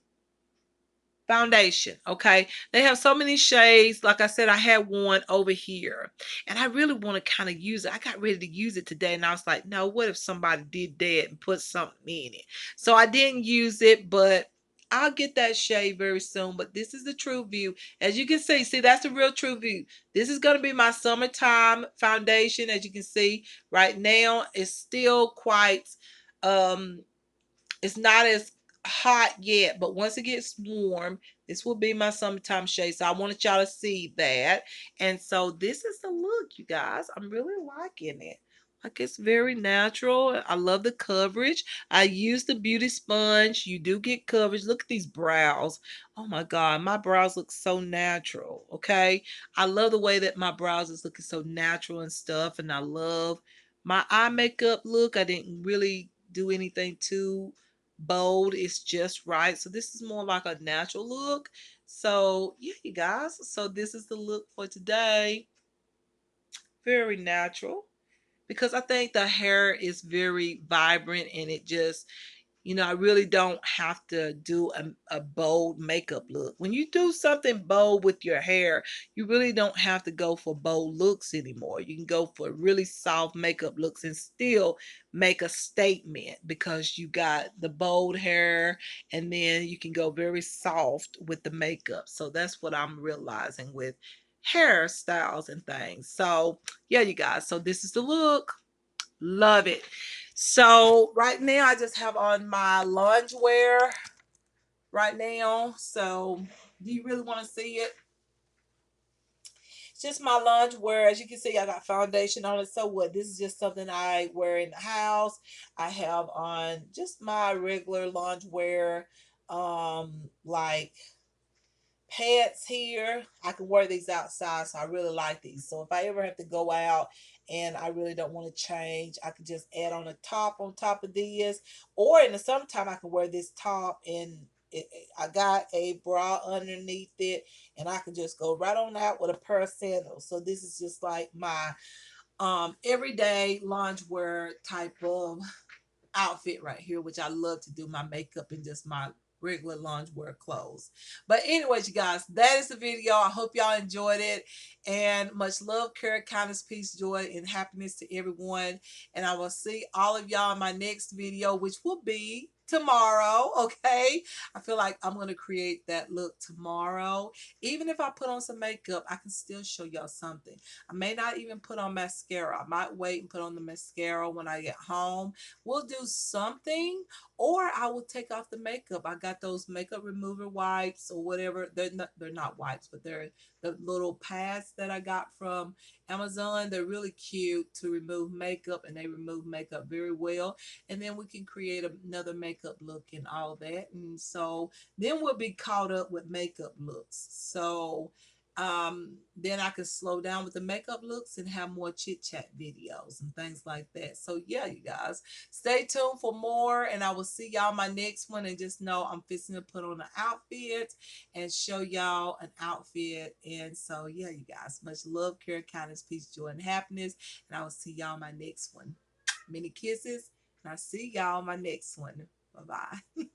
[SPEAKER 1] foundation. Okay, they have so many shades. Like I said, I had one over here and I really want to kind of use it. I got ready to use it today and I was like, no, what if somebody did that and put something in it? So I didn't use it, but I'll get that shade very soon. But this is the true view. As you can see, that's the real true view. This is going to be my summertime foundation. As you can see right now, it's still quite it's not as hot yet, but once it gets warm, this will be my summertime shade. So I wanted y'all to see that. And so this is the look, you guys. I'm really liking it. Like it's very natural. I love the coverage. I use the beauty sponge. You do get coverage. Look at these brows. Oh my God, my brows look so natural. Okay. I love the way that my brows is looking so natural and stuff. And I love my eye makeup look. I didn't really do anything too bold. It's just right. So this is more like a natural look. So yeah, you guys. So this is the look for today. Very natural because I think the hair is very vibrant and it just, I really don't have to do a bold makeup look. When you do something bold with your hair, you really don't have to go for bold looks anymore. You can go for really soft makeup looks and still make a statement because you got the bold hair and then you can go very soft with the makeup. So that's what I'm realizing with hairstyles and things. So, yeah, you guys. So this is the look. Love it. So right now I just have on my loungewear right now. So do you really want to see it? It's just my loungewear. As you can see, I got foundation on it. So what? This is just something I wear in the house. I have on just my regular loungewear, like pants here. I can wear these outside, so I really like these. So if I ever have to go out and I really don't want to change, I can just add on a top on top of this. Or in the summertime, I can wear this top and I got a bra underneath it, and I can just go right on out with a pair of sandals. So this is just like my everyday loungewear type of outfit right here, which I love to do my makeup in just my regular loungewear clothes. But anyways, you guys, that is the video. I hope y'all enjoyed it. And much love, care, kindness, peace, joy, and happiness to everyone. And I will see all of y'all in my next video, which will be tomorrow. Okay. I feel like I'm going to create that look tomorrow. Even if I put on some makeup, I can still show y'all something. I may not even put on mascara. I might wait and put on the mascara when I get home. We'll do something, or I will take off the makeup. I got those makeup remover wipes or whatever. They're not wipes, but they're the little pads that I got from Amazon. They're really cute to remove makeup, and they remove makeup very well. And then we can create another makeup look and all that. And so then we'll be caught up with makeup looks. So then I can slow down with the makeup looks and have more chit chat videos and things like that. So yeah, you guys, stay tuned for more, and I will see y'all my next one. And just know I'm fixing to put on an outfit and show y'all an outfit. And so yeah, you guys, much love, care, kindness, peace, joy, and happiness. And I will see y'all my next one. Many kisses, and I'll see y'all my next one. Bye bye.